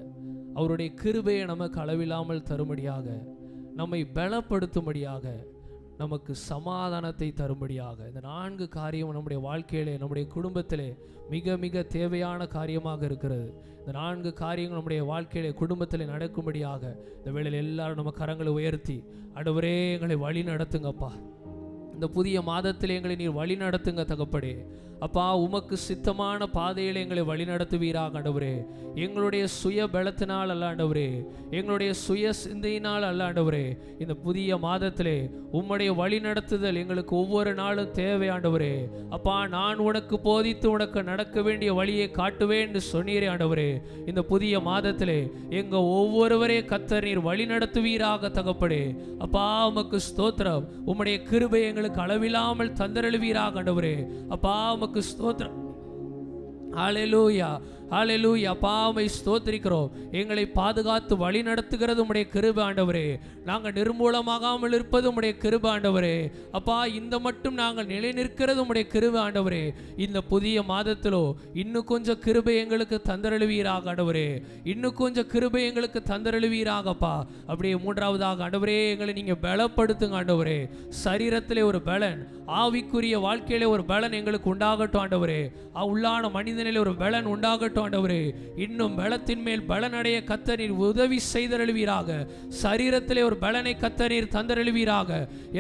அவருடைய கிருபையை நமக்கு அளவில்லாமல் தரும்படியாக, நம்மை பலப்படுத்தும்படியாக, நமக்கு சமாதானத்தை தரும்படியாக இந்த 4 காரியம் நம்முடைய வாழ்க்கையிலே நம்முடைய குடும்பத்திலே மிக மிக தேவையான காரியமாக இருக்கிறது. இந்த 4 காரியங்கள் நம்முடைய வாழ்க்கையிலே குடும்பத்திலே நடக்கும்படியாக இந்த வேளையில் எல்லாரும் நம்ம கரங்களை உயர்த்தி ஆண்டவரே எங்களை வழி நடத்துங்கப்பா. இந்த புதிய மாதத்தில் எங்களை நீர் வழி நடத்துங்க தகப்படே. அப்பா, உமக்கு சித்தமான பாதையில் எங்களை வழி நடத்துவீராக ஆண்டவரே. எங்களுடைய சுய பலத்தினால் அல்ல ஆண்டவரே, எங்களுடைய சுய சிந்தையினால் அல்ல ஆண்டவரே. இந்த புதிய மாதத்திலே உம்முடைய வழி நடத்துதல் எங்களுக்கு ஒவ்வொரு நாளும் தேவை ஆண்டவரே. அப்பா, நான் உனக்கு போதித்து உனக்கு நடக்க வேண்டிய வழியை காட்டுவேன் என்று சொன்னீரே ஆண்டவரே. இந்த புதிய மாதத்திலே எங்க ஒவ்வொருவரே கர்த்தர் நீர் வழி நடத்துவீராக தகப்படே. அப்பா, உமக்கு ஸ்தோத்திரம். உம்முடைய கிருபை எங்களுக்கு அளவில்லாமல் தந்தருளுவீராக ஆண்டவரே. அப்பா, உமக்கு ஸ்தோத்திரம். ஹல்லேலூயா ஹல்லேலூயா. பாவை ஸ்தோத்திரிக்கிறோம். எங்களை பாதுகாத்து வழி நடத்துகிறது உம்முடைய கிருபை ஆண்டவரே. நாங்கள் நிர்மூலமாகாமல் இருப்பது உம்முடைய கிருபை ஆண்டவரே. அப்பா, இந்த மட்டும் நாங்கள் நிலை நிற்கிறது உம்முடைய கிருபை ஆண்டவரே. இந்த புதிய மாதத்திலோ இன்னும் கொஞ்சம் கிருபை எங்களுக்கு தந்தருளுவீராக ஆண்டவரே. இன்னும் கொஞ்சம் கிருபை எங்களுக்கு தந்தருளுவீராகப்பா. அப்படியே 3வதாக ஆண்டவரே எங்களை நீங்க பலப்படுத்துங்க ஆண்டவரே. சரீரத்திலே ஒரு பலன், ஆவிக்குரிய வாழ்க்கையிலே ஒரு பலன் எங்களுக்கு உண்டாகட்டும் ஆண்டவரே. உள்ளான மனிதனிலே ஒரு பலன் உண்டாகட்டும் பலப்படட்டும் ஆண்டவரே. இன்னும் பலத்தின் மேல் பலனடைய கர்த்தர் நீர் உதவி செய்தருளுவீராக. சரீரத்திலே ஒரு பலனை கர்த்தர் நீர் தந்தருளுவீராக.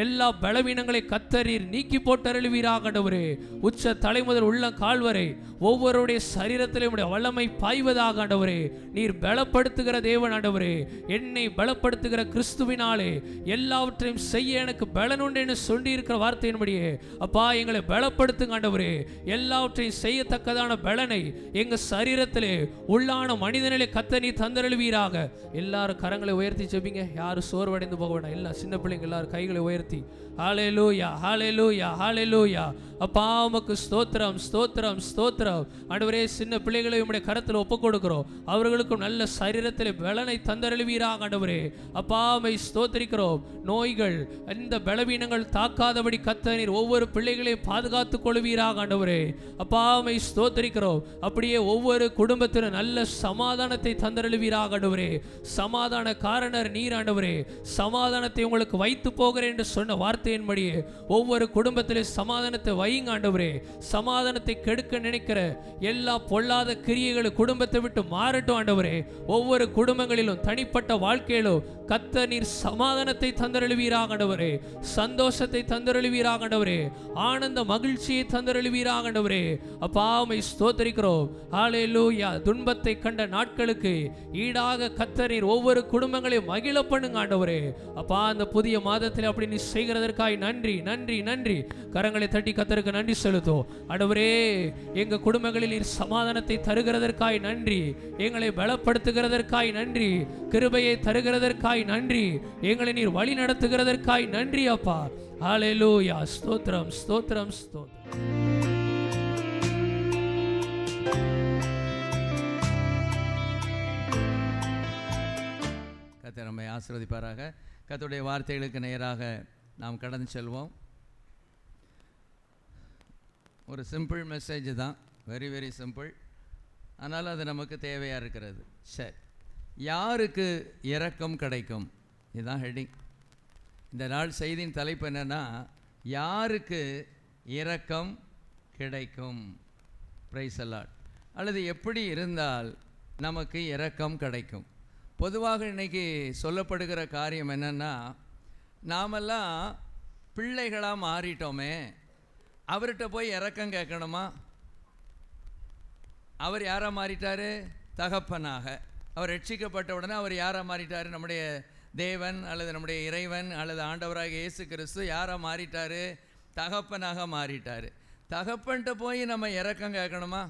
எல்லா பலவீனங்களை கர்த்தர் நீர் நீக்கி போட்டருளுவீராக ஆண்டவரே. உச்ச தலை முதல் உள்ள கால் வரை ஒவ்வொருடைய சரீரத்திலே உடைய வல்லமை பாய்வதாக ஆண்டவரே. நீர் பலப்படுத்துகிற தேவன் ஆண்டவரே. என்னை பலப்படுத்துகிற கிறிஸ்துவினாலே எல்லாவற்றையும் செய்ய எனக்கு பலன் உண்டு என்று சொல்லி இருக்கிற வார்த்தையின்படியே அப்பா எங்களை பலப்படுத்துங்க ஆண்டவரே. எல்லாவற்றையும் செய்யத்தக்கதான பலனை எங்க சரீரத்திலே உள்ளான மனிதனிலே கர்த்தர் நீர் தந்தருளுவீராக. எல்லாரும் கரங்களை உயர்த்தி ஜெபிங்க. யாரும் சோர்வடைந்து போக வேண்டாம். எல்லா சின்ன பிள்ளைங்க எல்லாரும் கைகளை உயர்த்தி ஹல்லேலூயா ஹல்லேலூயா ஹல்லேலூயா. அப்பா உமக்கு ஸ்தோத்திரம் ஸ்தோத்திரம் ஸ்தோத்திரம் ஆண்டவரே. சின்ன பிள்ளைகளை உம்முடைய கரத்தில் ஒப்புக் கொடுக்கிறோம். அவர்களுக்கும் நல்ல சரீரத்தில் பலனை தந்தருளுவீராக ஆண்டவரே. அப்பா உம்மை ஸ்தோத்திரிக்கிறோம். நோய்கள் இந்த பலவீனங்கள் தாக்காதபடி கர்த்தர் நீர் ஒவ்வொரு பிள்ளைகளையும் பாதுகாத்துக் கொள்வீராக ஆண்டவரே. அப்பா உம்மை ஸ்தோத்திரிக்கிறோம். அப்படியே ஒவ்வொரு குடும்பத்திலும் நல்ல சமாதானத்தை தந்தருளுவீராக ஆண்டவரே. சமாதான காரணர் நீர் ஆண்டவரே. சமாதானத்தை உங்களுக்கு வைத்து போகிறேன் என்று சொன்ன வார்த்தையின்படியே ஒவ்வொரு குடும்பத்திலே சமாதானத்தை வையுங்க ஆண்டவரே. சமாதானத்தை கெடுக்க நினைக்கிற எல்லா பொல்லாத கிரியைகளும் குடும்பத்தை விட்டு மாறட்டும் ஆண்டவரே. ஒவ்வொரு குடும்பங்களிலும் தனிப்பட்ட வாழ்க்கையிலும் கர்த்தர் நீர் சமாதானத்தை தந்தருளுவீராக ஆண்டவரே. சந்தோஷத்தை தந்தருளுவீராக ஆண்டவரே. ஆனந்த மகிழ்ச்சியை தந்தருளுவீராக ஆண்டவரே. அப்பா உம்மை ஸ்தோத்திரிக்கிறோம். ஹல்லேலூயா. துன்பத்தை கண்ட நாட்களுக்கு ஈடாக கர்த்தர் நீர் ஒவ்வொரு குடும்பங்களையும் மகிழ பண்ணுங்க ஆண்டவரே. அப்பா அந்த புதிய மாதத்தில் அப்படி நீ செய்கிறதற்காய் நன்றி நன்றி நன்றி. கரங்களை தட்டி கர்த்தருக்கு நன்றி செலுத்தும் ஆண்டவரே. எங்க குடும்பங்களில் நீர் சமாதானத்தை தருகிறதற்காய் நன்றி. எங்களை பலப்படுத்துகிறதற்காய் நன்றி. கிருபையை தருகிறதற்காய் நன்றி. எங்களை நீர் வழி நடத்துகிறதற்காய் நன்றி அப்பா. ஹல்லேலூயா. ஸ்தோத்திரம் ஸ்தோத்திரம் ஸ்தோத்திரம். கர்த்தர் நம்மை ஆசீர்வதிப்பாராக. கர்த்தருடைய வார்த்தைகளுக்கு நேராக நாம் கடந்து செல்வோம். ஒரு சிம்பிள் மெசேஜ் தான், வெரி வெரி சிம்பிள். ஆனால் அது நமக்கு தேவையாக இருக்கிறது. சரி, யாருக்கு இரக்கம் கிடைக்கும்? இதுதான் ஹெட்டிங். இந்த நாள் செய்தியின் தலைப்பு என்னென்னா, யாருக்கு இரக்கம் கிடைக்கும்? Price the Lord. அல்லது எப்படி இருந்தால் நமக்கு இரக்கம் கிடைக்கும்? பொதுவாக இன்றைக்கி சொல்லப்படுகிற காரியம் என்னென்னா, நாமெல்லாம் பிள்ளைகளாக மாறிட்டோமே, அவர்கிட்ட போய் இரக்கம் கேட்கணுமா? அவர் யாராக மாறிட்டார்? தகப்பனாக. அவர் ரட்சிக்கப்பட்ட உடனே அவர் யாராக மாறிட்டார்? நம்முடைய தேவன் அல்லது நம்முடைய இறைவன் அல்லது ஆண்டவராக இயேசு கிறிஸ்து யாராக மாறிட்டார்? தகப்பனாக மாறிட்டார். தகப்பன்கிட்ட போய் நம்ம இரக்கம் கேட்கணுமா?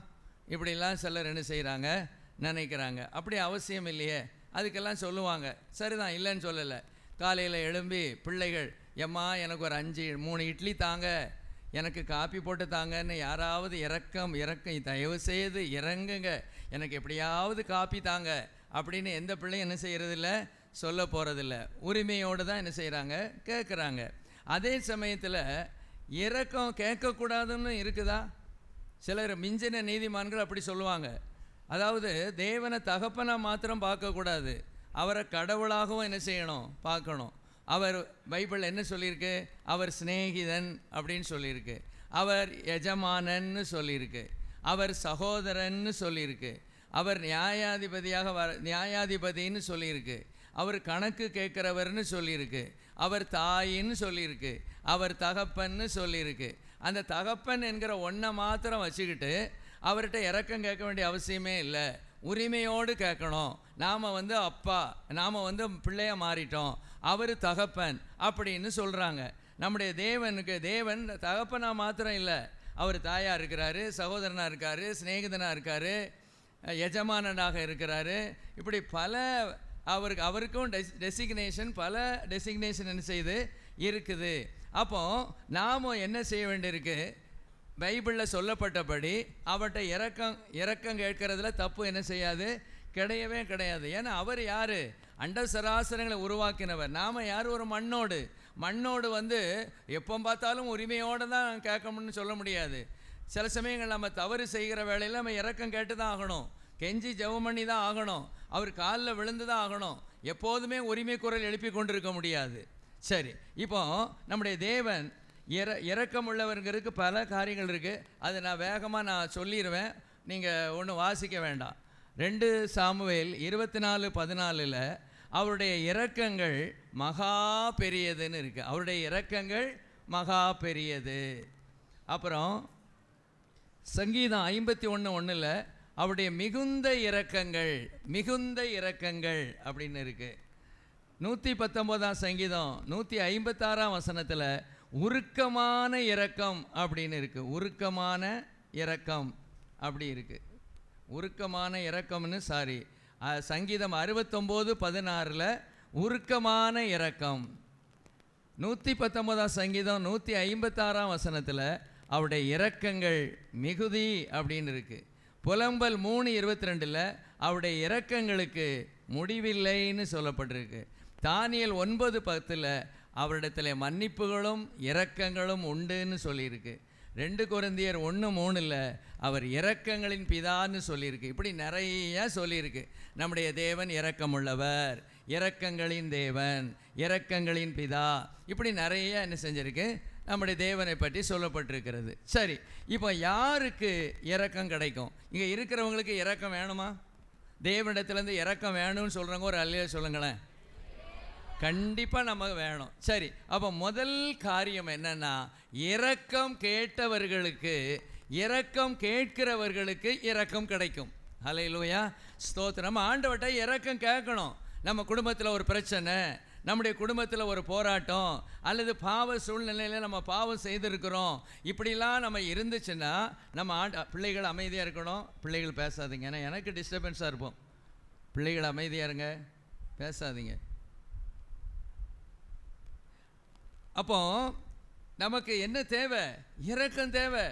இப்படிலாம் சிலர் என்ன செய்கிறாங்க, நினைக்கிறாங்க. அப்படி அவசியம் இல்லையே. அதுக்கெல்லாம் சொல்லுவாங்க, சரிதான், இல்லைன்னு சொல்லலை. காலையில் எழும்பி பிள்ளைகள், எம்மா எனக்கு ஒரு 3 இட்லி தாங்க, எனக்கு காப்பி போட்டு தாங்கன்னு யாராவது இரக்கம் தயவு செய்து இறங்குங்க, எனக்கு எப்படியாவது காப்பி தாங்க அப்படின்னு எந்த பிள்ளையும் என்ன செய்கிறதில்ல, சொல்ல போகிறதில்ல. உரிமையோடு தான் என்ன செய்கிறாங்க, கேட்குறாங்க. அதே சமயத்தில் இரக்கம் கேட்கக்கூடாதுன்னு இருக்குதா? சிலர் மிஞ்சின நீதிமான்கள் அப்படி சொல்லுவாங்க. அதாவது தேவனை தகப்பனாக மாத்திரம் பார்க்கக்கூடாது, அவரை கடவுளாகவும் என்ன செய்யணும், பார்க்கணும். அவர் பைபிள் என்ன சொல்லியிருக்கு? அவர் சிநேகிதன் அப்படின்னு சொல்லியிருக்கு. அவர் எஜமானன்னு சொல்லியிருக்கு. அவர் சகோதரன்னு சொல்லியிருக்கு. அவர் நியாயாதிபதின்னு சொல்லியிருக்கு. அவர் கணக்கு கேட்குறவர்னு சொல்லியிருக்கு. அவர் தாயின்னு சொல்லியிருக்கு. அவர் தகப்பன்னு சொல்லியிருக்கு. அந்த தகப்பன் என்கிற ஒன்றை மாத்திரம் வச்சுக்கிட்டு அவர்கிட்ட இரக்கம் கேட்க வேண்டிய அவசியமே இல்லை. உரிமையோடு கேட்கணும். நாம் அப்பா, நாம் பிள்ளையாக மாறிட்டோம், அவர் தகப்பன் அப்படின்னு சொல்கிறாங்க. நம்முடைய தேவன் தகப்பனாக மாத்திரம் இல்லை, அவர் தாயாக இருக்கிறாரு, சகோதரனாக இருக்கார், சிநேகிதனாக இருக்கார், எஜமானனாக இருக்கிறாரு. இப்படி பல அவருக்கும் பல டெசிக்னேஷன் என்ன செய்து இருக்குது. அப்போ நாம் என்ன செய்ய வேண்டியிருக்கு? பைபிளில் சொல்லப்பட்டபடி அவர்கிட்ட இரக்கம் கேட்கறதுல தப்பு என்ன செய்யாது, கிடையவே கிடையாது. ஏன்னா அவர் யார்? அண்ட சராசரங்களை உருவாக்கினவர். நாம் யார்? ஒரு மண்ணோடு எப்போ பார்த்தாலும் உரிமையோடு தான் கேட்கணும்னு சொல்ல முடியாது. சில சமயங்கள் நம்ம தவறு செய்கிற வேளையில் நம்ம இரக்கம் கேட்டு தான் ஆகணும், கெஞ்சி ஜெபம் பண்ணி தான் ஆகணும், அவர் காலில் விழுந்து தான் ஆகணும். எப்போதுமே உரிமை குரல் எழுப்பி கொண்டிருக்க முடியாது. சரி, இப்போ நம்முடைய தேவன் இரக்கம் உள்ளவர்களுக்கு பல காரியங்கள் இருக்குது. அது நான் வேகமாக சொல்லிடுவேன். நீங்கள் ஒன்றும் வாசிக்க வேண்டாம். 2 சாமுவேல் 24:14 அவருடைய இரக்கங்கள் மகா பெரியதுன்னு இருக்குது. அவருடைய இரக்கங்கள் மகா பெரியது. அப்புறம் சங்கீதம் 51:1 அவருடைய மிகுந்த இரக்கங்கள் அப்படின்னு இருக்குது. 119 சங்கீதம் 156 உருக்கமான இரக்கம் அப்படின்னு இருக்குது. உருக்கமான இரக்கம் அப்படி இருக்குது. உருக்கமான இரக்கம்னு சங்கீதம் 69:16 உருக்கமான இரக்கம். 119 சங்கீதம் 156 அவருடைய இரக்கங்கள் மிகுதி அப்படின்னு இருக்குது. புலம்பல் 3:22 அவருடைய இரக்கங்களுக்கு முடிவில்லைன்னு சொல்லப்பட்டிருக்கு. தானியேல் 9:10 அவரிடத்தில் மன்னிப்புகளும் இரக்கங்களும் உண்டுன்னு சொல்லியிருக்கு. 2 கொரிந்தியர் 1:3 அவர் இரக்கங்களின் பிதான்னு சொல்லியிருக்கு. இப்படி நிறைய சொல்லியிருக்கு. நம்முடைய தேவன் இரக்கமுள்ளவர், இரக்கங்களின் தேவன், இரக்கங்களின் பிதா, இப்படி நிறைய என்ன செஞ்சிருக்கு நம்முடைய தேவனை பற்றி சொல்லப்பட்டிருக்கிறது. சரி, இப்போ யாருக்கு இரக்கம் கிடைக்கும்? இங்கே இருக்கிறவங்களுக்கு இரக்கம் வேணுமா? தேவனிடத்துலேருந்து இரக்கம் வேணும்னு சொல்கிறவங்க ஒரு அல்லையா சொல்லுங்களேன். கண்டிப்பாக நமக்கு வேணும். சரி, அப்போ முதல் காரியம் என்னன்னா, இரக்கம் கேட்டவர்களுக்கு, இரக்கம் கேட்கிறவர்களுக்கு இரக்கம் கிடைக்கும். ஹல்லேலூயா, ஸ்தோத்திரம். ஆண்டவர்கிட்ட இரக்கம் கேட்கணும். நம்ம குடும்பத்தில் ஒரு பிரச்சனை, நம்முடைய குடும்பத்தில் ஒரு போராட்டம், அல்லது பாவ சூழ்நிலையில் நம்ம பாவம் செய்திருக்கிறோம், இப்படிலாம் நம்ம இருந்துச்சுன்னா நம்ம பிள்ளைகள் அமைதியாக இருக்கணும். பிள்ளைகள் பேசாதீங்க, ஏன்னா எனக்கு டிஸ்டர்பன்ஸாக இருப்போம். பிள்ளைகள் அமைதியாக இருங்க, பேசாதீங்க. அப்போ நமக்கு என்ன தேவை? இரக்கம் தேவை.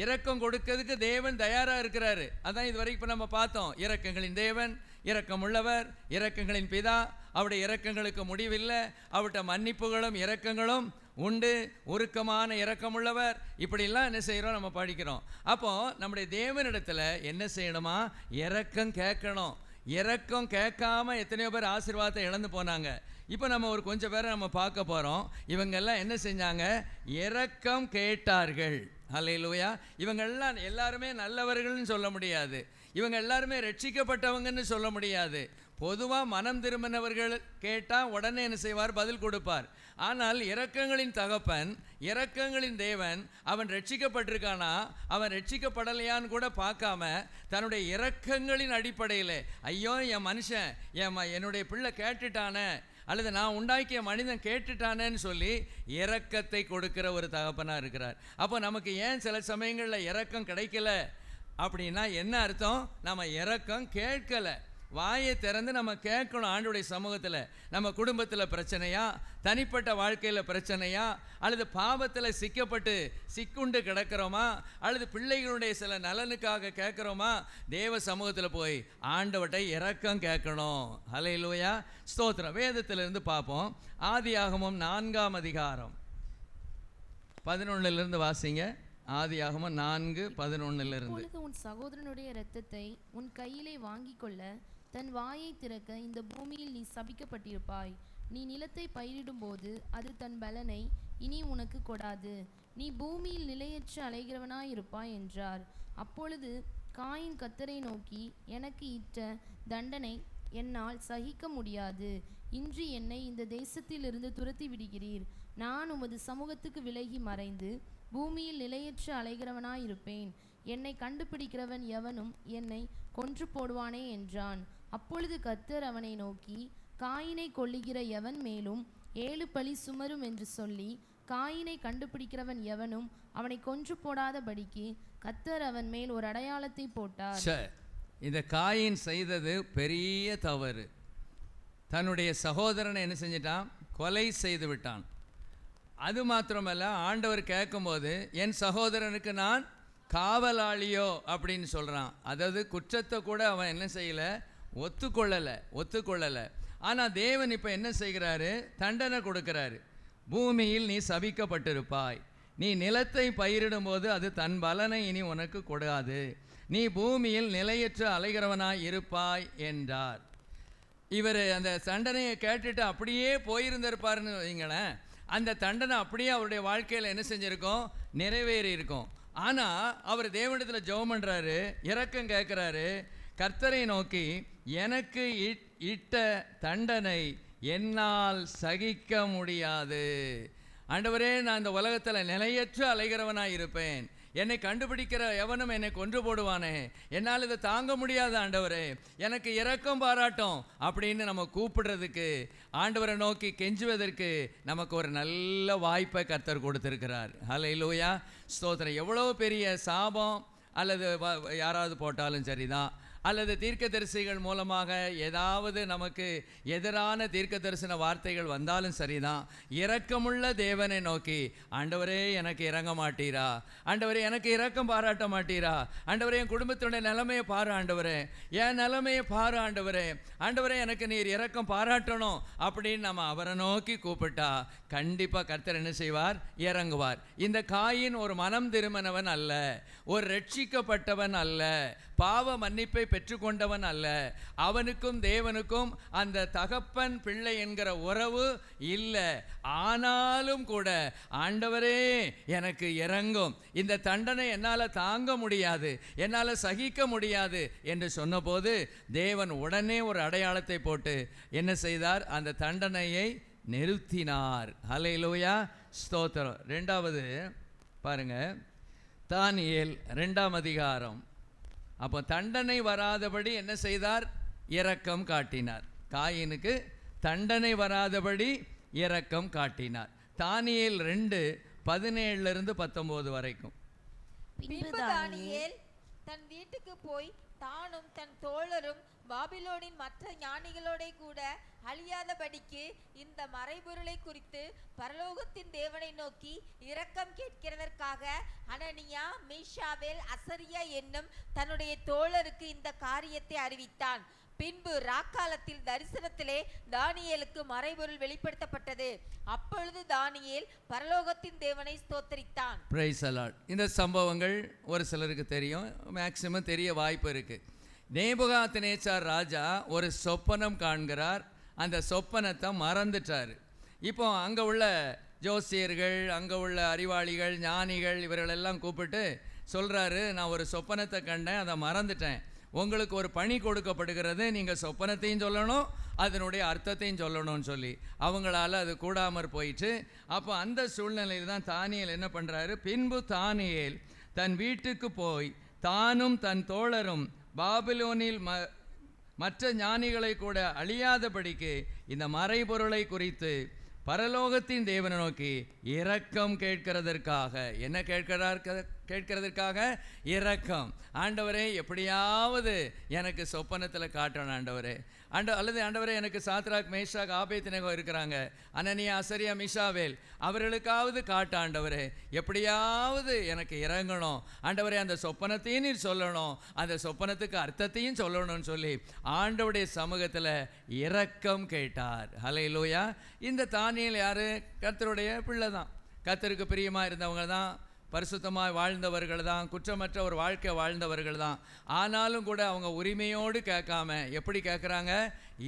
இரக்கம் கொடுக்கிறதுக்கு தேவன் தயாராக இருக்கிறாரு. அதான் இது வரைக்கும் இப்போ நம்ம பார்த்தோம். இரக்கங்களின் தேவன், இரக்கம் உள்ளவர், இரக்கங்களின் பிதா, அவருடைய இரக்கங்களுக்கு முடிவில்லை, அவர்கிட்ட மன்னிப்புகளும் இரக்கங்களும் உண்டு, உருக்கமான இரக்கமுள்ளவர், இப்படிலாம் என்ன செய்கிறோம், நம்ம படிக்கிறோம். அப்போது நம்முடைய தேவனிடத்தில் என்ன செய்யணுமா? இரக்கம் கேட்கணும். இரக்கம் கேட்காம எத்தனையோ பேர் ஆசீர்வாதத்தை இழந்து போனாங்க. இப்போ நம்ம ஒரு கொஞ்சம் பேரை நம்ம பார்க்க போகிறோம். இவங்கெல்லாம் என்ன செஞ்சாங்க? இரக்கம் கேட்டார்கள். ஹல்லேலூயா. இவங்கெல்லாம் எல்லாருமே நல்லவர்கள்னு சொல்ல முடியாது, இவங்க எல்லாருமே ரட்சிக்கப்பட்டவங்கன்னு சொல்ல முடியாது. பொதுவாக மனம் திரும்பினவர்கள் கேட்டால் உடனே என்ன செய்வார்? பதில் கொடுப்பார். ஆனால் இரக்கங்களின் தகப்பன், இரக்கங்களின் தேவன், அவன் ரட்சிக்கப்பட்டிருக்கானா, அவன் ரட்சிக்கப்படலையான்னு கூட பார்க்காம தன்னுடைய இரக்கங்களின் அடிப்படையில், ஐயோ என் மனுஷன், என்னுடைய பிள்ளை கேட்டுட்டானே, அல்லது நான் உண்டாக்கிய மனிதன் கேட்டுட்டானேன்னு சொல்லி இரக்கத்தை கொடுக்கிற ஒரு தகப்பனாக இருக்கிறார். அப்போ நமக்கு ஏன் சில சமயங்களில் இரக்கம் கிடைக்கல அப்படின்னா என்ன அர்த்தம்? நம்ம இரக்கம் கேட்கலை. வாயை திறந்து நம்ம கேட்கணும். ஆண்டவருடைய சமூகத்தில் நம்ம குடும்பத்தில் பிரச்சனையா, தனிப்பட்ட வாழ்க்கையில் பிரச்சனையா, அல்லது பாவத்தில் சிக்குண்டு கிடக்கிறோமா, அல்லது பிள்ளைகளுடைய சில நலனுக்காக கேட்குறோமா, தேவ சமூகத்தில் போய் ஆண்டவர்கிட்ட இரக்கம் கேட்கணும். ஹல்லேலூயா, ஸ்தோத்திரம். வேதத்திலிருந்து பார்ப்போம். ஆதியாகமம் 4ஆம் அதிகாரம் 11 வாசிங்க. ஆதியாகமம் 4:11. உன் சகோதரனுடைய இரத்தத்தை உன் கையிலே வாங்கிக் கொள்ள தன் வாயை திறக்க இந்த பூமியில் நீ சபிக்கப்பட்டிருப்பாய். நீ நிலத்தை பயிரிடும் போது அது தன் பலனை இனி உனக்கு கொடாது. நீ பூமியில் நிலையற்று அலைகிறவனாயிருப்பாய் என்றார். அப்பொழுது காயின் கர்த்தரை நோக்கி, எனக்கு இட்ட தண்டனை என்னால் சகிக்க முடியாது. இன்று என்னை இந்த தேசத்திலிருந்து துரத்தி விடுகிறீர். நான் உமது சமூகத்துக்கு விலகி மறைந்து பூமியில் நிலையற்று அலைகிறவனாயிருப்பேன். என்னை கண்டுபிடிக்கிறவன் எவனும் என்னை கொன்று போடுவானே என்றான். அப்பொழுது கர்த்தர் அவனை நோக்கி, காயினை கொல்லுகிற எவன் மேலும் 7 பழி சுமரும் என்று சொல்லி, காயினை கண்டுபிடிக்கிறவன் எவனும் அவனை கொன்று போடாதபடிக்கு கர்த்தர் அவன் மேல் ஒரு அடையாளத்தை போட்டார். இந்த காயின் செய்தது பெரிய தவறு. தன்னுடைய சகோதரனை என்ன செஞ்சிட்டான்? கொலை செய்து விட்டான். அது மாத்திரமல்ல, ஆண்டவர் கேட்கும்போது என் சகோதரனுக்கு நான் காவலாளியோ அப்படின்னு சொல்கிறான். அதாவது குற்றத்தை கூட அவன் என்ன செய்யலை? ஒத்துக்கொள்ளலை. ஆனால் தேவன் இப்போ என்ன செய்கிறாரு? தண்டனை கொடுக்கிறாரு. பூமியில் நீ சபிக்கப்பட்டிருப்பாய். நீ நிலத்தை பயிரிடும்போது அது தன் பலனை இனி உனக்கு கொடாது. நீ பூமியில் நிலையற்று அலைகிறவனாய் இருப்பாய் என்றார். இவர் அந்த தண்டனையை கேட்டுட்டு அப்படியே போயிருந்திருப்பாருன்னு வைங்களேன், அந்த தண்டனை அப்படியே அவருடைய வாழ்க்கையில் என்ன செஞ்சுருக்கோம்? நிறைவேறி இருக்கும். ஆனால் அவர் தேவனிடத்தில் ஜெபம் பண்ணுறாரு, இரக்கம் கேட்குறாரு. கர்த்தரை நோக்கி, எனக்கு இட்ட தண்டனை என்னால் சகிக்க முடியாது. ஆண்டவரே, நான் இந்த உலகத்தில் நிலையற்று அலைகிறவனாக இருப்பேன். என்னை கண்டுபிடிக்கிற எவனும் என்னை கொன்று போடுவானே. என்னால் இதை தாங்க முடியாது ஆண்டவரே, எனக்கு இரக்கம் பாராட்டும் அப்படின்னு நம்ம கூப்பிடுறதுக்கு, ஆண்டவரை நோக்கி கெஞ்சுவதற்கு நமக்கு ஒரு நல்ல வாய்ப்பை கர்த்தர் கொடுத்துருக்கிறார். ஹல்லேலூயா, ஸ்தோத்திரம். எவ்வளோ பெரிய சாபம் அல்லது யாராவது போட்டாலும் சரிதான், அல்லது தீர்க்கதரிசிகள் மூலமாக ஏதாவது நமக்கு எதிரான தீர்க்க தரிசன வார்த்தைகள் வந்தாலும் சரிதான், இரக்கமுள்ள தேவனை நோக்கி, ஆண்டவரே எனக்கு இறங்க மாட்டீரா, ஆண்டவரே எனக்கு இரக்கம் பாராட்ட மாட்டீரா, ஆண்டவரே என் குடும்பத்துடைய நிலைமையை பாரு, ஆண்டவரே என் நிலைமையை பாரு, ஆண்டவரே ஆண்டவரே எனக்கு நீர் இரக்கம் பாராட்டணும் அப்படின்னு நம்ம அவரை நோக்கி கூப்பிட்டா கண்டிப்பாக கர்த்தர் என்ன செய்வார்? இறங்குவார். இந்த காயின் ஒரு மனம் திரும்பினவன் அல்ல, ஒரு ரட்சிக்கப்பட்டவன் அல்ல, பாவ மன்னிப்பை பெற்றுக்கொண்டவன் அல்ல. அவனுக்கும் தேவனுக்கும் அந்த தகப்பன் பிள்ளை என்கிற உறவு இல்லை. ஆனாலும் கூட ஆண்டவரே எனக்கு இறங்கும், இந்த தண்டனை என்னால் தாங்க முடியாது, என்னால் சகிக்க முடியாது என்று சொன்னபோது தேவன் உடனே ஒரு அடையாளத்தை போட்டு என்ன செய்தார்? அந்த தண்டனையை நிறுத்தினார். ஹல்லேலூயா, ஸ்தோத்திரம். ரெண்டாவது பாருங்க, தானியேல் 2ஆம் அதிகாரம். அப்போ தண்டனை வராதபடி என்ன செய்தார்? இரக்கம் காட்டினார். காயினுக்கு தண்டனை வராதபடி இரக்கம் காட்டினார். தானியேல் 2:17-19 வரைக்கும். பின்பு தானியேல் தன் வீட்டுக்கு போய் தானும் தன் தோழரும் பாபிலோனின் மற்ற ஞானிகளோட கூட அழியாதபடிக்கு இந்த மறைபொருளை குறித்து பரலோகத்தின் தேவனை நோக்கி இரக்கம் கேட்கிறதற்காக அனனியா, மீஷாவேல், அசரியா என்னும் தன்னுடைய தோழருக்கு இந்த காரியத்தை அறிவித்தான். பின்பு ராக்காலத்தில் தரிசனத்திலே தானியேலுக்கு மறைபொருள் வெளிப்படுத்தப்பட்டது. அப்பொழுது தானியேல் பரலோகத்தின் தேவனை ஸ்தோத்தரித்தான். Price the Lord. இந்த சம்பவங்கள் ஒரு சிலருக்கு தெரியும், மேக்சிமம் தெரிய வாய்ப்பு இருக்கு. நேபுகாத்நேச்சார் ராஜா ஒரு சொப்பனம் காண்கிறார். அந்த சொப்பனத்தை மறந்துட்டார். இப்போ அங்கே உள்ள ஜோசியர்கள், அங்கே உள்ள அறிவாளிகள், ஞானிகள் இவர்களெல்லாம் கூப்பிட்டு சொல்கிறாரு, நான் ஒரு சொப்பனத்தை கண்டேன், அதை மறந்துட்டேன். உங்களுக்கு ஒரு பணி கொடுக்கப்படுகிறது, நீங்கள் சொப்பனத்தையும் சொல்லணும், அதனுடைய அர்த்தத்தையும் சொல்லணும்னு சொல்லி அவங்களால அது கூடாமற் போயிட்டு, அப்போ அந்த சூழ்நிலையில் தான் தானியேல் என்ன பண்ணுறாரு? பின்பு தானியேல் தன் வீட்டுக்கு போய் தானும் தன் தோழரும் பாபிலோனில் மற்ற ஞானிகளை கூட அழியாதபடிக்கு இந்த மறைபொருளை குறித்து பரலோகத்தின் தேவனை நோக்கி இரக்கம் கேட்கிறதற்காக, என்ன கேட்கிறதற்காக? இரக்கம். ஆண்டவரே எப்படியாவது எனக்கு சொப்பனத்தில் காட்டணும் ஆண்டவரே, அல்லது ஆண்டவரே எனக்கு சாத்ராக், மேஷாக், ஆபேத்நேகோ இருக்கிறாங்க, அனனியா, அசரியா, மீஷாவேல், அவர்களுக்காவது காட்ட ஆண்டவரே, எப்படியாவது எனக்கு இறங்கணும் ஆண்டவரே, அந்த சொப்பனத்தையும் நீர் சொல்லணும், அந்த சொப்பனத்துக்கு அர்த்தத்தையும் சொல்லணும்னு சொல்லி ஆண்டவருடைய சமூகத்தில் இரக்கம் கேட்டார். ஹல்லேலூயா. இந்த தானியேல் யாரு? கர்த்தருடைய பிள்ளை தான், கர்த்தருக்கு பிரியமாக இருந்தவங்க தான், பரிசுத்தமாக வாழ்ந்தவர்கள் தான், குற்றமற்ற ஒரு வாழ்க்கை வாழ்ந்தவர்கள் தான். ஆனாலும் கூட அவங்க உரிமையோடு கேட்காம எப்படி கேட்குறாங்க?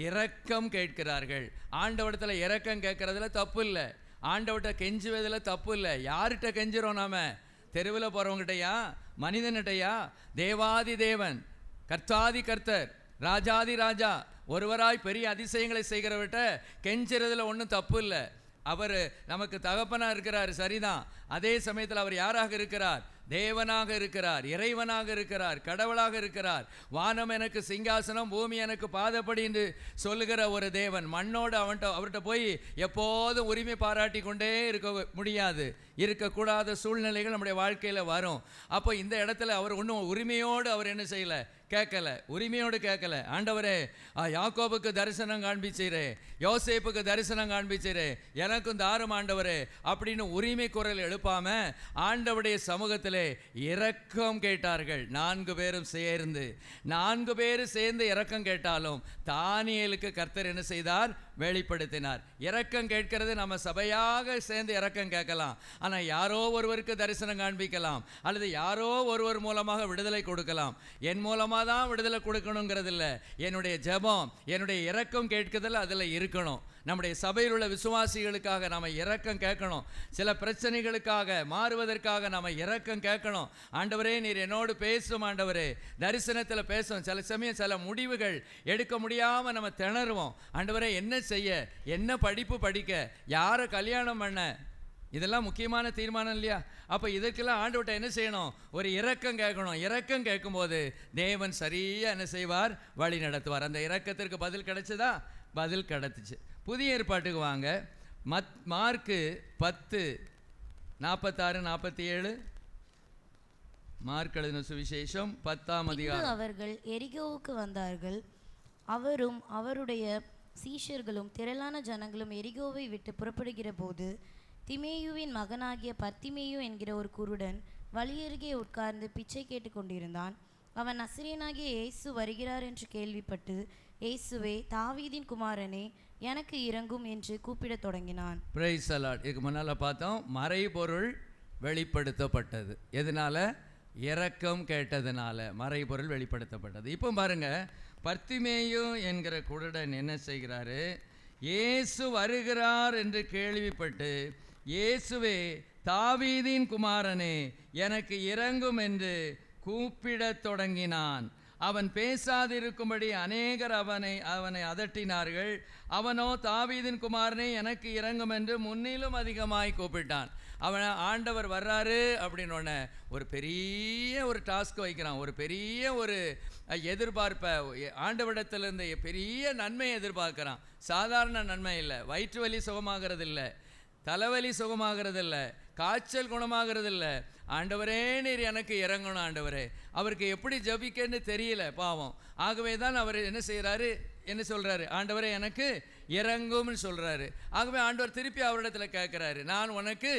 இரக்கம் கேட்கிறார்கள். ஆண்டவடத்தில் இரக்கம் கேட்கறதுல தப்பு இல்லை, ஆண்டவர்கிட்ட கெஞ்சுவதில் தப்பு இல்லை. யார்கிட்ட கெஞ்சுறோம்? நாம தெருவில் போகிறவங்ககிட்டயா? மனிதன்கிட்டயா? தேவாதி தேவன், கர்த்தாதி கர்த்தர், ராஜாதி ராஜா, ஒருவராய் பெரிய அதிசயங்களை செய்கிறவர்கிட்ட கெஞ்சுறதுல ஒன்றும் தப்பு இல்லை. அவர் நமக்கு தகப்பனாக இருக்கிறார், சரிதான். அதே சமயத்தில் அவர் யாராக இருக்கிறார்? தேவனாக இருக்கிறார், இறைவனாக இருக்கிறார், கடவுளாக இருக்கிறார். வானம் எனக்கு சிங்காசனம், பூமி எனக்கு பாதப்படி என்று சொல்லுகிற ஒரு தேவன். மண்ணோடு அவர்கிட்ட போய் எப்போதும் உரிமை பாராட்டி கொண்டே இருக்க முடியாது, இருக்கக்கூடாத சூழ்நிலைகள் நம்முடைய வாழ்க்கையில் வரும். அப்போ இந்த இடத்துல அவர் ஒன்றும் உரிமையோடு அவர் என்ன செய்யலை? கேட்கல, உரிமையோடு கேட்கல. ஆண்டவரே, யாக்கோபுக்கு தரிசனம் காண்பிச்சீரே, யோசேப்புக்கு தரிசனம் காண்பிச்சீரே, எனக்கும் தாரும் ஆண்டவரே அப்படின்னு உரிமை குரல் எழுப்பாம ஆண்டவருடைய சமூகத்திலே இரக்கம் கேட்டார்கள். 4 பேரும் சேர்ந்து இரக்கம் கேட்டாலும் தானியேலுக்கு கர்த்தர் என்ன செய்தார்? வெளிப்படுத்தினார். இரக்கம் கேட்கிறது நம்ம சபையாக சேர்ந்து இரக்கம் கேட்கலாம், ஆனால் யாரோ ஒருவருக்கு தரிசனம் காண்பிக்கலாம், அல்லது யாரோ ஒருவர் மூலமாக விடுதலை கொடுக்கலாம். என் மூலமாக தான் விடுதலை கொடுக்கணுங்கிறது இல்லை. என்னுடைய ஜெபம், என்னுடைய இரக்கம் கேட்குதல் அதில் இருக்கணும். நம்முடைய சபையில் உள்ள விசுவாசிகளுக்காக நாம் இரக்கம் கேட்கணும். சில பிரச்சனைகளுக்காக மாறுவதற்காக நாம் இரக்கம் கேட்கணும். ஆண்டவரே, நீர் என்னோடு பேசும் ஆண்டவரே, தரிசனத்தில் பேசும். சில சமயம் சில முடிவுகள் எடுக்க முடியாமல் நம்ம திணறுவோம். ஆண்டவரே, என்ன செய்ய, என்ன படிப்பு படிக்க, யாரை கல்யாணம் பண்ண, இதெல்லாம் முக்கியமான தீர்மானம் இல்லையா? அப்போ இதற்கெல்லாம் ஆண்டவர்கிட்ட என்ன செய்யணும்? ஒரு இரக்கம் கேட்கணும். இரக்கம் கேட்கும்போது தேவன் சரியாக என்ன செய்வார்? வழி நடத்துவார். அந்த இரக்கத்திற்கு பதில் கிடைச்சதா? பதில் கிடைச்சிச்சு. புதிய ஏற்பாட்டுக்கு வாங்க. மார்க்கு 10:46-47. மார்க் எழுதின சுவிசேஷம் 10ஆம் அதிகாரம். அவர்கள் எரிகோவுக்கு வந்தார்கள். அவரும் அவருடைய சீஷர்களும் திரளான ஜனங்களும் எரிகோவை விட்டு புறப்படுகிற போது திமேயுவின் மகனாகிய பர்த்திமேயு என்கிற ஒரு குருடன் வழியருகே உட்கார்ந்து பிச்சை கேட்டு கொண்டிருந்தான். அவன் நசரேயனாகிய இயேசு வருகிறார் என்று கேள்விப்பட்டு, இயேசுவே, தாவீதின் குமாரனே, எனக்கு இரங்கும் என்று கூப்பிடத் தொடங்கினான். Price the Lord. இதுக்கு முன்னால் பார்த்தோம், மறைபொருள் வெளிப்படுத்தப்பட்டது. எதனால? இரக்கம் கேட்டதுனால மறைபொருள் வெளிப்படுத்தப்பட்டது. இப்போ பாருங்க, பர்த்திமேயு என்கிற குருடன் என்ன செய்கிறாரு? இயேசு வருகிறார் என்று கேள்விப்பட்டு, இயேசுவே, தாவீதின் குமாரனே, எனக்கு இரங்கும் என்று கூப்பிடத் தொடங்கினான். அவன் பேசாதிருக்கும்படி அநேகர் அவனை அதட்டினார்கள். அவனோ, தாவீதின் குமாரனே, எனக்கு இரங்கும் என்று முன்னிலும் அதிகமாய் கூப்பிட்டான். அவன் ஆண்டவர் வர்றாரு அப்படின்னோடனே ஒரு பெரிய ஒரு டாஸ்க் வைக்கிறான். ஒரு பெரிய ஒரு எதிர்பார்ப்பை ஆண்டவரிடத்திலிருந்து பெரிய நன்மையை எதிர்பார்க்குறான். சாதாரண நன்மை இல்லை. வயிற்று வலி சுகமாகிறது இல்லை, தலைவலி சுகமாகிறது இல்லை, காய்ச்சல் குணமாகிறது இல்லை. ஆண்டவரே, நீர் எனக்கு இறங்கணும் ஆண்டவரே. அவருக்கு எப்படி ஜபிக்கன்னு தெரியல பாவம். ஆகவே தான் அவர் என்ன செய்கிறாரு? என்ன சொல்கிறாரு? ஆண்டவரே, எனக்கு இறங்கும்னு சொல்கிறாரு. ஆகவே ஆண்டவர் திருப்பி அவரிடத்தில் கேட்குறாரு, நான் உனக்கு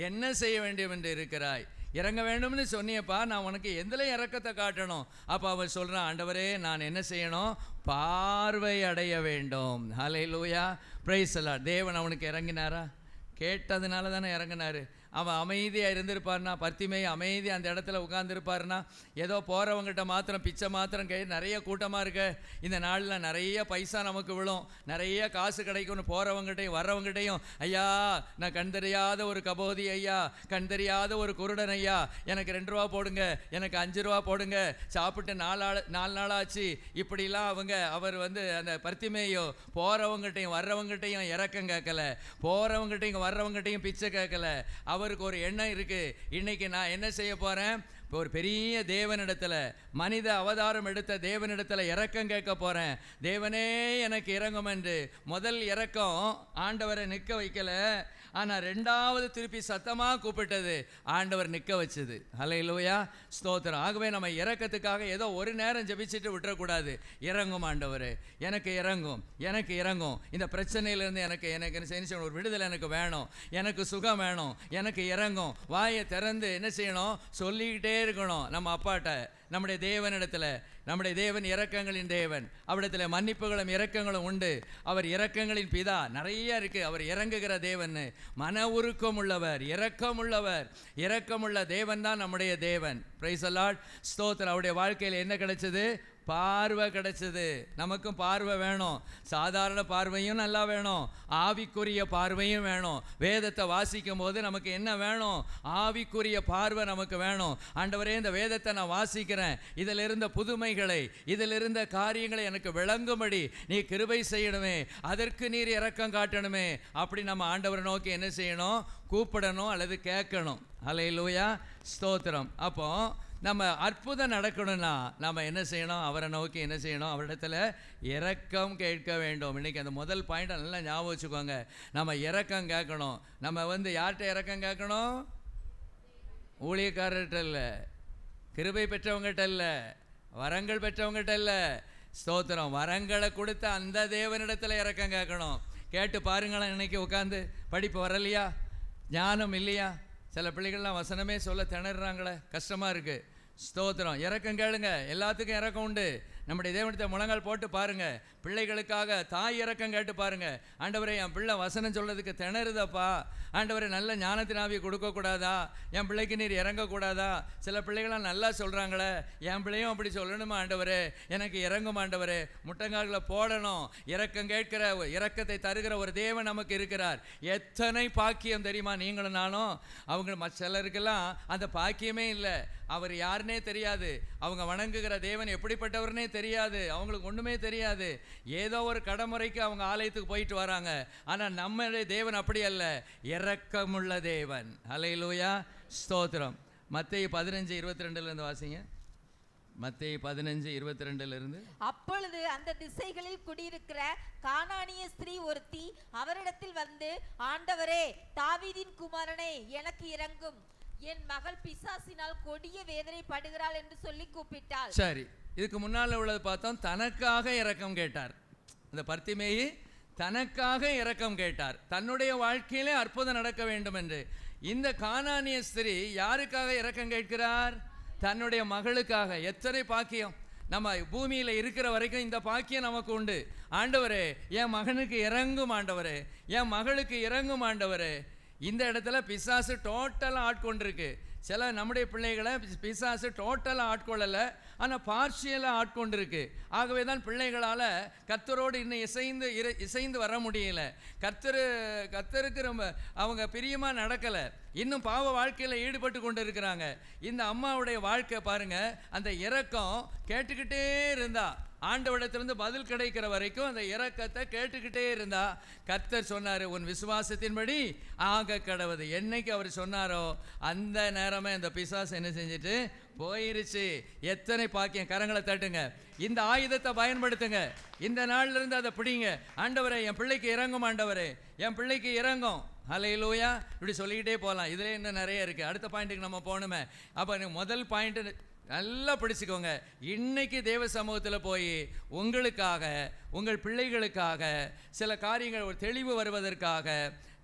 என்ன செய்ய வேண்டும் என்று இருக்கிறாய்? இறங்க வேண்டும்னு சொன்னியப்பா, நான் உனக்கு எந்தில் இறக்கத்தை காட்டணும்? அப்போ அவர் சொல்கிறான், ஆண்டவரே, நான் என்ன செய்யணும்? பார்வை அடைய வேண்டும். ஹல்லேலூயா, பிரைஸ் தி லார்ட். தேவன் அவனுக்கு இறங்கினாரா? கேட்டதுனால தானே இறங்கினாரு. அவன் அமைதியாக இருந்திருப்பார்னா, பர்த்திமேயு அமைதியாக அந்த இடத்துல உட்கார்ந்துருப்பாருனா, ஏதோ போகிறவங்ககிட்ட மாத்திரம் பிச்சை மாத்திரம் நிறைய கூட்டமாக இருக்க இந்த நாளில் நிறைய பைசா நமக்கு விழும், நிறைய காசு கிடைக்கும்னு போகிறவங்ககிட்டையும் வர்றவங்ககிட்டையும், ஐயா, நான் கண் தெரியாத ஒரு கபோதி ஐயா, கண் தெரியாத ஒரு குருடன் ஐயா, எனக்கு 2 ரூபா போடுங்க, எனக்கு 5 ரூபா போடுங்க, சாப்பிட்டு 4 நாளாச்சு, இப்படிலாம் அவர் அந்த பர்த்திமேயு போகிறவங்ககிட்டையும் வர்றவங்ககிட்டையும் இறக்கம் கேட்கல, போகிறவங்ககிட்டையும் வர்றவங்ககிட்டையும் பிச்சை கேட்கல. அவருக்கு ஒரு எண்ணம் இருக்கு, இன்னைக்கு நான் என்ன செய்ய போறேன்? இப்போ ஒரு பெரிய தேவனிடத்துல, மனித அவதாரம் எடுத்த தேவனிடத்துல இரக்கம் கேட்க போறேன். தேவனே, எனக்கு இரங்கும் என்று. முதல் இரக்கம் ஆண்டவரை நிற்க வைக்கல, ஆனால் 2வது திருப்பி சத்தமாக கூப்பிட்டது ஆண்டவர் நிற்க வச்சது. ஹல்லேலூயா, ஸ்தோத்திரம். ஆகவே நம்ம இரக்கத்துக்காக ஏதோ ஒரு நேரம் ஜெபிச்சுட்டு விட்டுறக்கூடாது. இறங்கும் ஆண்டவர், எனக்கு இறங்கும், எனக்கு இறங்கும். இந்த பிரச்சனையிலேருந்து எனக்கு ஒரு விடுதலை எனக்கு வேணும், எனக்கு சுகம் வேணும், எனக்கு இறங்கும். வாயை திறந்து என்ன செய்யணும்? சொல்லிக்கிட்டே இருக்கணும் நம்ம அப்பாட்ட, நம்முடைய தேவனிடத்தில். நம்முடைய தேவன் இரக்கங்களின் தேவன். அவரிடத்தில் மன்னிப்புகளும் இரக்கங்களும் உண்டு. அவர் இரக்கங்களின் பிதா. நிறைய இருக்கு. அவர் இறங்குகிற தேவன், மன உருக்கம் உள்ளவர், இரக்கமுள்ள தேவன் தான் நம்முடைய தேவன். பிரைஸ் தி லார்ட், ஸ்தோத்திரம். அவருடைய வாழ்க்கையில் என்ன கிடைச்சது? பார்வை கிடைச்சது. நமக்கும் பார்வை வேணும். சாதாரண பார்வையும் நல்லா வேணும், ஆவிக்குரிய பார்வையும் வேணும். வேதத்தை வாசிக்கும் போது நமக்கு என்ன வேணும்? ஆவிக்குரிய பார்வை நமக்கு வேணும். ஆண்டவரே, இந்த வேதத்தை நான் வாசிக்கிறேன், இதில் இருந்த புதுமைகளை, இதில் இருந்த காரியங்களை எனக்கு விளங்கும்படி நீ கிருபை செய்யணுமே, அதற்கு நீர் இரக்கம் காட்டணுமே. அப்படி நம்ம ஆண்டவரை நோக்கி என்ன செய்யணும்? கூப்பிடணும் அல்லது கேட்கணும். ஹல்லேலூயா, ஸ்தோத்திரம். அப்போ நம்ம அற்புதம் நடக்கணும்னா நம்ம என்ன செய்யணும்? அவரை நோக்கி என்ன செய்யணும்? அவரிடத்துல இரக்கம் கேட்க வேண்டும். இன்னைக்கு அந்த முதல் பாயிண்டை நல்லா ஞாபகம் வச்சுக்கோங்க. நம்ம இரக்கம் கேட்கணும். நம்ம யார்கிட்ட இரக்கம் கேட்கணும்? ஊழியக்காரர்கிட்ட இல்லை, கிருபை பெற்றவங்ககிட்ட இல்லை, வரங்கள் பெற்றவங்ககிட்ட இல்லை. ஸ்தோத்திரம். வரங்களை கொடுத்த அந்த தேவனிடத்தில் இரக்கம் கேட்கணும். கேட்டு பாருங்களேன். இன்னைக்கு உட்காந்து படிப்பு வரலையா, ஞானம் இல்லையா, சில பிள்ளைகள்லாம் வசனமே சொல்ல திணறாங்களே, கஷ்டமாக இருக்குது. ஸ்தோத்திரம். இரக்கம் கேளுங்க. எல்லாத்துக்கும் இரக்கம் உண்டு. நம்முடைய தேவனத்தை முழங்கால் போட்டு பாருங்க. பிள்ளைகளுக்காக தாய் இறக்கம் கேட்டு பாருங்க. ஆண்டவரே, என் பிள்ளை வசனம் சொல்றதுக்கு திணறுதப்பா, ஆண்டவரே நல்ல ஞானத்தின் ஆவியை கொடுக்கக்கூடாதா, என் பிள்ளைக்கு நீர் இறங்கக்கூடாதா? சில பிள்ளைகளாம் நல்லா சொல்கிறாங்களே, என் பிள்ளையும் அப்படி சொல்லணுமா ஆண்டவரே, எனக்கு இறங்கும் ஆண்டவரே. முட்டங்கால்களை போடணும். இரக்கம் கேட்கிற, இரக்கத்தை தருகிற ஒரு தேவன் நமக்கு இருக்கிறார். எத்தனை பாக்கியம் தெரியுமா? நீங்களும் நானும். அவங்க சிலருக்கெல்லாம் அந்த பாக்கியமே இல்லை. அவர் யாருன்னே தெரியாது, அவங்க வணங்குகிற தேவன் எப்படிப்பட்டவர்னே தெரியாது, அவங்களுக்கு ஒன்றுமே தெரியாது. ஏதோ ஒரு கடமுறைக்கு அவங்க ஆலயத்துக்கு போயிட்டு வராங்க. ஆனால் நம்முடைய தேவன் அப்படி அல்ல, இரக்கமுள்ள தேவன். ஹல்லேலூயா, ஸ்தோத்திரம். மத்தேயு 15:22 வாசிங்க. மத்தேயு 15:22. அப்பொழுது அந்த திசைகளில் குடியிருக்கிற கானானிய ஸ்திரீ ஒருத்தி அவரிடத்தில் வந்து, ஆண்டவரே, தாவீதின் குமாரனே, எனக்கு இறங்கும், என் மகள் பிசாசினால் கொடிய வேதனை படுகிறாள் என்று சொல்லி கூப்பிட்டாள். சரி, இதுக்கு முன்னால் உள்ளது பார்த்தோம். தனக்காக இரக்கம் கேட்டார். அந்த பர்த்திமேயு தனக்காக இரக்கம் கேட்டார், தன்னுடைய வாழ்க்கையிலே அற்புதம் நடக்க வேண்டும் என்று. இந்த கானானிய ஸ்திரீ யாருக்காக இரக்கம் கேட்கிறார்? தன்னுடைய மகளுக்காக. எத்தனை பாக்கியம்! நம்ம பூமியில் இருக்கிற வரைக்கும் இந்த பாக்கியம் நமக்கு உண்டு. ஆண்டவரே, என் மகனுக்கு இறங்கும் ஆண்டவரே, என் மகளுக்கு இறங்கும் ஆண்டவரே. இந்த இடத்துல பிசாசு டோட்டலாக ஆட்கொண்டிருக்கு. சில நம்முடைய பிள்ளைகளை பிசாசு டோட்டலாக ஆட்கொள்ளலை, ஆனால் பார்ஷியலாக ஆட்கொண்டிருக்கு. ஆகவே தான் பிள்ளைகளால் கர்த்தரோடு இன்னும் இசைந்து வர முடியல. கர்த்தருக்கு ரொம்ப அவங்க பிரியமாக நடக்கலை, இன்னும் பாவ வாழ்க்கையில் ஈடுபட்டு கொண்டு இருக்கிறாங்க. இந்த அம்மாவுடைய வாழ்க்கை பாருங்கள், அந்த இரக்கம் கேட்டுக்கிட்டே இருந்தா, ஆண்டவரிடத்திலிருந்து பதில் கிடைக்கிற வரைக்கும் அந்த இரக்கத்தை கேட்டுக்கிட்டே இருந்தா. கர்த்தர் சொன்னார், உன் விசுவாசத்தின்படி ஆக கடவுது. என்னைக்கு அவர் சொன்னாரோ அந்த நேரமே அந்த பிசாசு என்ன செஞ்சுட்டு போயிருச்சு. எத்தனை பாக்கியம்! கரங்களை தட்டுங்க, இந்த ஆயுதத்தை பயன்படுத்துங்க. இந்த நாள்ல இருந்து அதை பிடிங்க. ஆண்டவரே, என் பிள்ளைக்கு இறங்கும் ஆண்டவரே, என் பிள்ளைக்கு இறங்கும். ஹல்லேலூயா. இப்படி சொல்லிக்கிட்டே போகலாம். இதில் இன்னும் நிறைய இருக்குது. அடுத்த பாயிண்ட்டுக்கு நம்ம போகணுமே. அப்போ முதல் பாயிண்ட்டு நல்லா பிடிச்சிக்கோங்க. இன்னைக்கு தேவ சமூகத்தில் போய் உங்களுக்காக, உங்கள் பிள்ளைகளுக்காக சில காரியங்கள் ஒரு தெளிவு வருவதற்காக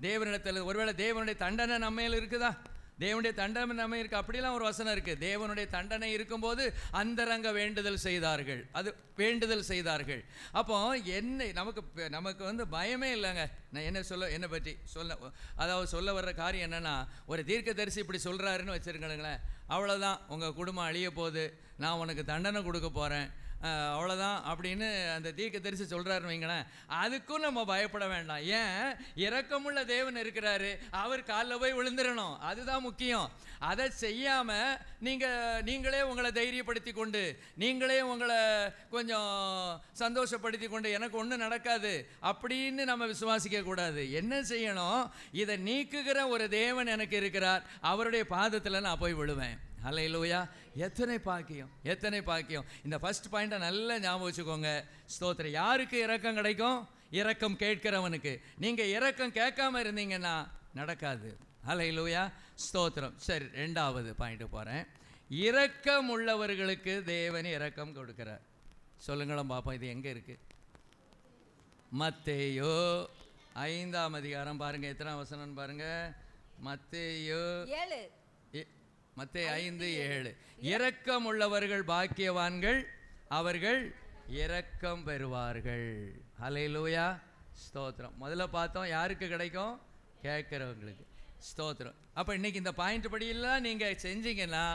தேவனிடத்தில், ஒருவேளை தேவனுடைய தண்டனை நம்ம மேல் இருக்குதா? தேவனுடைய தண்டனை நம்ம இருக்கு. அப்படிலாம் ஒரு வசனம் இருக்குது. தேவனுடைய தண்டனை இருக்கும்போது அந்தரங்க வேண்டுதல் செய்தார்கள், அது வேண்டுதல் செய்தார்கள். அப்போ நமக்கு வந்து பயமே இல்லைங்க. நான் என்னை பற்றி சொல்ல வர்ற காரியம் என்னென்னா, ஒரு தீர்க்கதரிசி இப்படி சொல்கிறாருன்னு வச்சுருக்கணுங்களேன், அவ்வளோதான், உங்கள் குடும்பம் அழிய போகுது, நான் உனக்கு தண்டனை கொடுக்க போகிறேன், அவ்வளோதான் அப்படின்னு அந்த தீர்க்கதரிசி சொல்கிறாருன்னு வைங்களேன். அதுக்கும் நம்ம பயப்பட வேண்டாம். ஏன்? இரக்கமுள்ள தேவன் இருக்கிறாரு, அவர் காலில் போய் விழுந்துடணும், அதுதான் முக்கியம். அதை செய்யாமல் நீங்களே உங்களை தைரியப்படுத்தி கொண்டு, நீங்களே உங்களை கொஞ்சம் சந்தோஷப்படுத்தி கொண்டு, எனக்கு ஒன்றும் நடக்காது அப்படின்னு நம்ம விசுவாசிக்க கூடாது. என்ன செய்யணும்? இதை நீக்குகிற ஒரு தேவன் எனக்கு இருக்கிறார், அவருடைய பாதத்தில் நான் போய் விழுவேன். ஹல்லேலூயா. எத்தனை பாக்கியம், எத்தனை பாக்கியம்! இந்த ஃபர்ஸ்ட் பாயிண்ட்டை நல்லா ஞாபகம் வச்சுக்கோங்க. ஸ்தோத்திரம். யாருக்கு இரக்கம் கிடைக்கும்? இரக்கம் கேட்கிறவனுக்கு. நீங்கள் இரக்கம் கேட்காம இருந்தீங்கன்னா நடக்காது. ஹல்லேலூயா, ஸ்தோத்திரம். சரி, ரெண்டாவது பாயிண்ட்டு போகிறேன். இரக்கம் உள்ளவர்களுக்கு தேவன் இரக்கம் கொடுக்கிறார். சொல்லுங்களும் பார்ப்போம், இது எங்கே இருக்குது? மத்தேயு 5 பாருங்கள், எத்தனை வசனம் பாருங்கள். மத்தேயு 5:7. இரக்கம் உள்ளவர்கள் பாக்கியவான்கள், அவர்கள் இரக்கம் பெறுவார்கள். ஹல்லேலூயா, ஸ்தோத்திரம். முதல்ல பார்த்தோம், யாருக்கு கிடைக்கும்? கேட்குறவங்களுக்கு. ஸ்தோத்திரம். அப்போ இன்னைக்கு இந்த பாயிண்ட் படியெல்லாம் நீங்கள் செஞ்சீங்கன்னா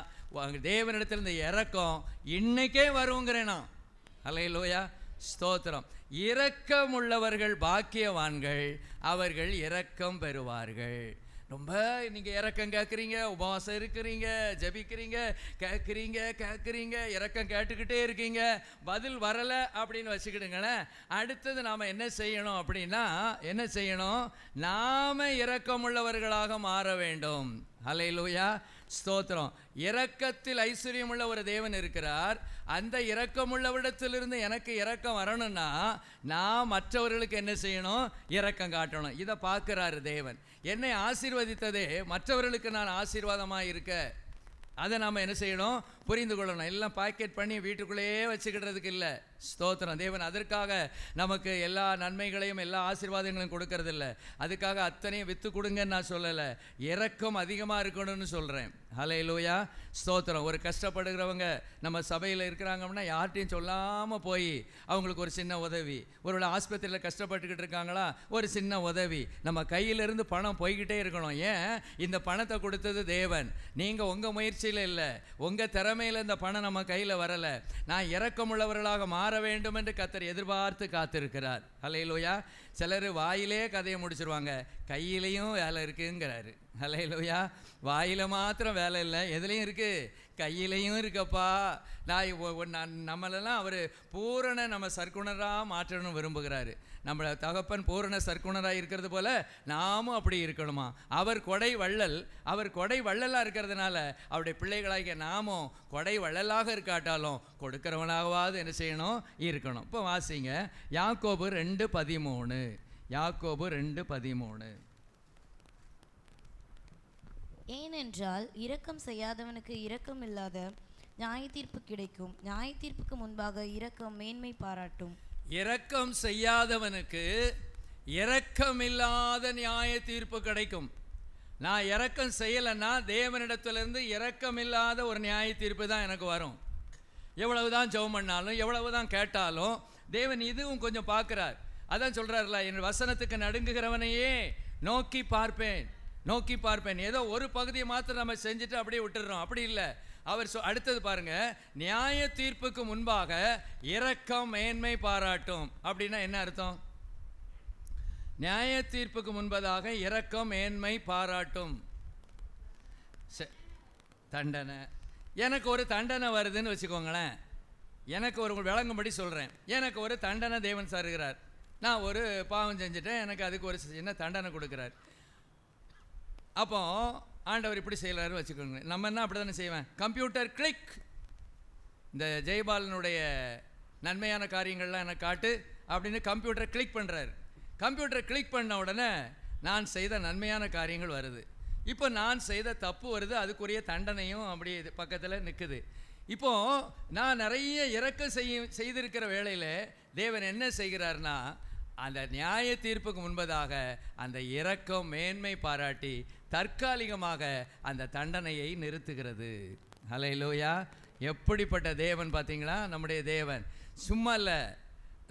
தேவனிடத்தில் இந்த இரக்கம் இன்னைக்கே வருங்கிறேனா. ஹல்லேலூயா, ஸ்தோத்திரம். இரக்கம் உள்ளவர்கள் பாக்கியவான்கள், அவர்கள் இரக்கம் பெறுவார்கள். ரொம்ப நீங்கள் இரக்கம் கேட்குறீங்க, உபவாசம் இருக்கிறீங்க, ஜபிக்கிறீங்க, கேட்குறீங்க, இரக்கம் கேட்டுக்கிட்டே இருக்கீங்க, பதில் வரலை அப்படின்னு வச்சுக்கிடுங்களேன். அடுத்தது நாம் என்ன செய்யணும் அப்படின்னா, என்ன செய்யணும்? நாம் இரக்கமுள்ளவர்களாக மாற வேண்டும். ஹல்லேலூயா, ஸ்தோத்திரம். இரக்கத்தில் ஐஸ்வர்யமுள்ள ஒரு தேவன் இருக்கிறார். அந்த இரக்கமுள்ளவரிடத்திலிருந்து எனக்கு இரக்கம் வரணும்னா நான் மற்றவர்களுக்கு என்ன செய்யணும்? இரக்கம் காட்டணும். இதை பார்க்குறாரு தேவன். என்னை ஆசீர்வதித்ததே மற்றவர்களுக்கு நான் ஆசீர்வாதமாக இருக்க, அதை நாம் என்ன செய்யணும்? புரிந்து கொள்ளணும். எல்லாம் பாக்கெட் பண்ணி வீட்டுக்குள்ளேயே வச்சுக்கிடுறதுக்கு இல்லை. ஸ்தோத்திரம். தேவன் அதற்காக நமக்கு எல்லா நன்மைகளையும் எல்லா ஆசீர்வாதங்களையும் கொடுக்கறதில்ல. அதுக்காக அத்தனையும் விற்று கொடுங்கன்னு நான் சொல்லலை. இரக்கம் அதிகமாக இருக்கணும்னு சொல்கிறேன். ஹல்லேலூயா, ஸ்தோத்திரம். ஒரு கஷ்டப்படுகிறவங்க நம்ம சபையில் இருக்கிறாங்கன்னா யார்ட்டையும் சொல்லாமல் போய் அவங்களுக்கு ஒரு சின்ன உதவி, ஒரு ஆஸ்பத்திரியில் கஷ்டப்பட்டுக்கிட்டு இருக்காங்களா, ஒரு சின்ன உதவி. நம்ம கையிலிருந்து பணம் போய்கிட்டே இருக்கணும். ஏன்? இந்த பணத்தை கொடுத்தது தேவன். நீங்கள் உங்கள் முயற்சியில் இல்லை, உங்கள் திறமையில் இந்த பணம் நம்ம கையில் வரலை. நான் இரக்கமுள்ளவர்களாக மாற வேண்டும் என்று கர்த்தர் எதிர்பார்த்து காத்திருக்கிறார். ஹல்லேலூயா. சிலர் வாயிலே கதையை முடிச்சிருவாங்க, கையிலையும் வேலை இருக்குங்கிறாரு. ஹல்லேலூயா. வாயில் மாத்திரம் வேலை இல்லை, எதுலேயும் இருக்குது, கையிலையும் இருக்கப்பா. நம்மளெல்லாம் அவர் பூரண நம்ம சர்க்குணராக மாற்றணும் விரும்புகிறாரு. நம்ம தகப்பன் பூரண சர்க்குணராக இருக்கிறது போல நாமும் அப்படி இருக்கணுமா. அவர் கொடை வள்ளல். அவர் கொடை வள்ளலாக இருக்கிறதுனால அவருடைய பிள்ளைகளாகிய நாமும் கொடை வள்ளலாக இருக்காட்டாலும் கொடுக்கிறவனாகவாது என்ன செய்யணும், இருக்கணும். இப்போ வாசிங்க யாக்கோபு 2:13. யாக்கோபு 2:13. ஏனென்றால் இரக்கம் செய்யாதவனுக்கு இரக்கம் இல்லாத நியாய தீர்ப்பு கிடைக்கும், நியாய தீர்ப்புக்கு முன்பாக இரக்கம் மேன்மை பாராட்டும். இரக்கம் செய்யாதவனுக்கு இரக்கமில்லாத நியாய தீர்ப்பு கிடைக்கும். நான் இரக்கம் செய்யலைன்னா தேவனிடத்திலிருந்து இரக்கமில்லாத ஒரு நியாய தீர்ப்பு தான் எனக்கு வரும். எவ்வளவுதான் ஜெபம் பண்ணாலும் எவ்வளவுதான் கேட்டாலும் தேவன் இதுவும் கொஞ்சம் பார்க்குறார். அதான் சொல்கிறார்ல, என் வசனத்துக்கு நடுங்குகிறவனையே நோக்கி பார்ப்பேன், நோக்கி பார்ப்பேன். ஏதோ ஒரு பகுதியை மாத்திரம் நம்ம செஞ்சுட்டு அப்படியே விட்டுடுறோம். அப்படி இல்லை. அவர் அடுத்தது பாருங்க, நியாய தீர்ப்புக்கு முன்பாக இரக்கம் மேன்மை பாராட்டும். அப்படின்னா என்ன அர்த்தம்? நியாய தீர்ப்புக்கு முன்பதாக இரக்கம் மேன்மை பாராட்டும். தண்டனை, எனக்கு ஒரு தண்டனை வருதுன்னு வச்சுக்கோங்களேன். எனக்கு ஒரு விளங்கும்படி சொல்கிறேன். எனக்கு ஒரு தண்டனை தேவன் தருகிறார். நான் ஒரு பாவம் செஞ்சுட்டேன், எனக்கு அதுக்கு ஒரு சின்ன தண்டனை கொடுக்குறார். அப்போ ஆண்டவர் இப்படி செய்யலாரு வச்சுக்கோங்க. நம்ம என்ன அப்படி தானே செய்வேன், கம்ப்யூட்டர் கிளிக், இந்த ஜெயபாலனுடைய நன்மையான காரியங்கள்லாம் எனக்கு காட்டு அப்படின்னு கம்ப்யூட்டர் கிளிக் பண்ணுறாரு. கம்ப்யூட்டர் கிளிக் பண்ண உடனே நான் செய்த நன்மையான காரியங்கள் வருது. இப்போ நான் செய்த தப்பு வருது, அதுக்குரிய தண்டனையும் அப்படி பக்கத்தில் நிற்குது. இப்போது நான் நிறைய இரக்கம் செய்திருக்கிற வேளையில் தேவன் என்ன செய்கிறார்னா, அந்த நியாய தீர்ப்புக்கு முன்பதாக அந்த இரக்கம் மேன்மை பாராட்டி தற்காலிகமாக அந்த தண்டனையை நிறுத்துகிறது. ஹல்லேலூயா. எப்படிப்பட்ட தேவன் பார்த்தீங்களா? நம்முடைய தேவன் சும்மா இல்லை,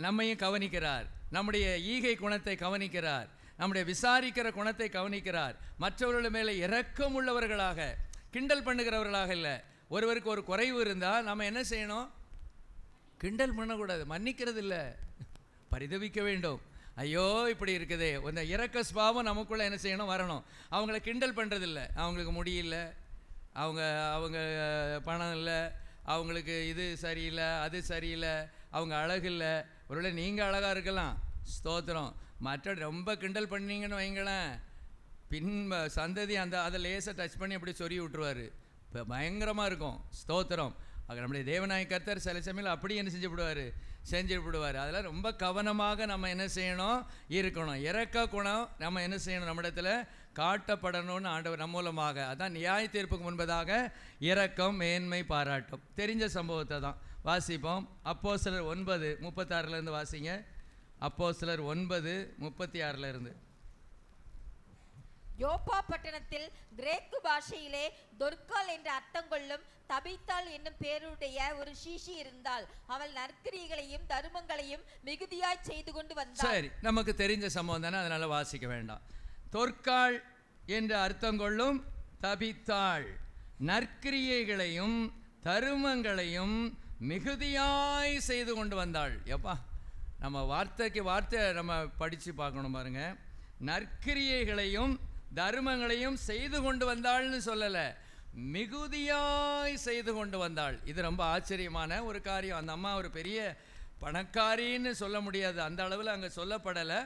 நம்மையும் கவனிக்கிறார். நம்முடைய ஈகை குணத்தை கவனிக்கிறார், நம்முடைய விசாரிக்கிற குணத்தை கவனிக்கிறார். மற்றவர்கள் மேலே இரக்கம் உள்ளவர்களாக, கிண்டல் பண்ணுகிறவர்களாக இல்லை. ஒருவருக்கு ஒரு குறைவு இருந்தால் நம்ம என்ன செய்யணும்? கிண்டல் பண்ணக்கூடாது, மன்னிக்கிறது இல்லை, பரிதவிக்க வேண்டும். ஐயோ இப்படி இருக்குதே, இந்த இரக்க சுபாவம் நமக்குள்ளே என்ன செய்யணும், வரணும். அவங்கள கிண்டல் பண்ணுறதில்ல. அவங்களுக்கு முடியல, அவங்க பணம் இல்லை, அவங்களுக்கு இது சரியில்லை, அது சரியில்லை, அவங்க அழகு இல்லை. ஒருவேளை நீங்கள் அழகாக இருக்கலாம், ஸ்தோத்திரம். மற்ற ரொம்ப கிண்டல் பண்ணீங்கன்னு வைங்களேன், பின் சந்ததி அதை லேசாக டச் பண்ணி அப்படி சொறி விட்டுருவார். இப்போ பயங்கரமாக இருக்கும். ஸ்தோத்திரம். அது நம்முடைய தேவநாய கர்த்தர் சில சமயம் அப்படி என்ன செஞ்சு விடுவார். அதெல்லாம் ரொம்ப கவனமாக நம்ம என்ன செய்யணும், இருக்கணும். இரக்க குணம் நம்ம என்ன செய்யணும், நம்மிடத்தில் காட்டப்படணும்னு ஆண்டவர் நம்ம மூலமாக. அதான் நியாய தீர்ப்புக்கு முன்பதாக இரக்கம் மேன்மை பாராட்டும். தெரிஞ்ச சம்பவத்தை தான் வாசிப்போம். அப்போஸ்தலர் 9:36 வாசிங்க. அப்போஸ்தலர் 9:36. யோப்பா பட்டணத்தில் கிரேக்கு பாஷையிலே தொர்க்கால் என்ற அர்த்தம் கொள்ளும் தபித்தாள் என்னும் பேருடைய ஒரு சீஷி இருந்தாள். அவள் நற்கிரியைகளையும் தருமங்களையும் மிகுதியாய் செய்து கொண்டு வந்தாள். சரி, நமக்கு தெரிஞ்ச சம்பவம் தானே, அதனால வாசிக்க வேண்டாம். தொர்க்காள் என்ற அர்த்தம் கொள்ளும் தபித்தாள் நற்கிரியைகளையும் தருமங்களையும் மிகுதியாய் செய்து கொண்டு வந்தாள். எப்பா, நம்ம வார்த்தைக்கு வார்த்தை நம்ம படித்து பார்க்கணும் பாருங்க. நற்கிரியைகளையும் தர்மங்களையும் செய்து கொண்டு வந்தாள்னு சொல்லலை, மிகுதியாய் செய்து கொண்டு வந்தாள். இது ரொம்ப ஆச்சரியமான ஒரு காரியம். அந்த அம்மா ஒரு பெரிய பணக்காரின்னு சொல்ல முடியாது, அந்த அளவில் அங்கே சொல்லப்படலை.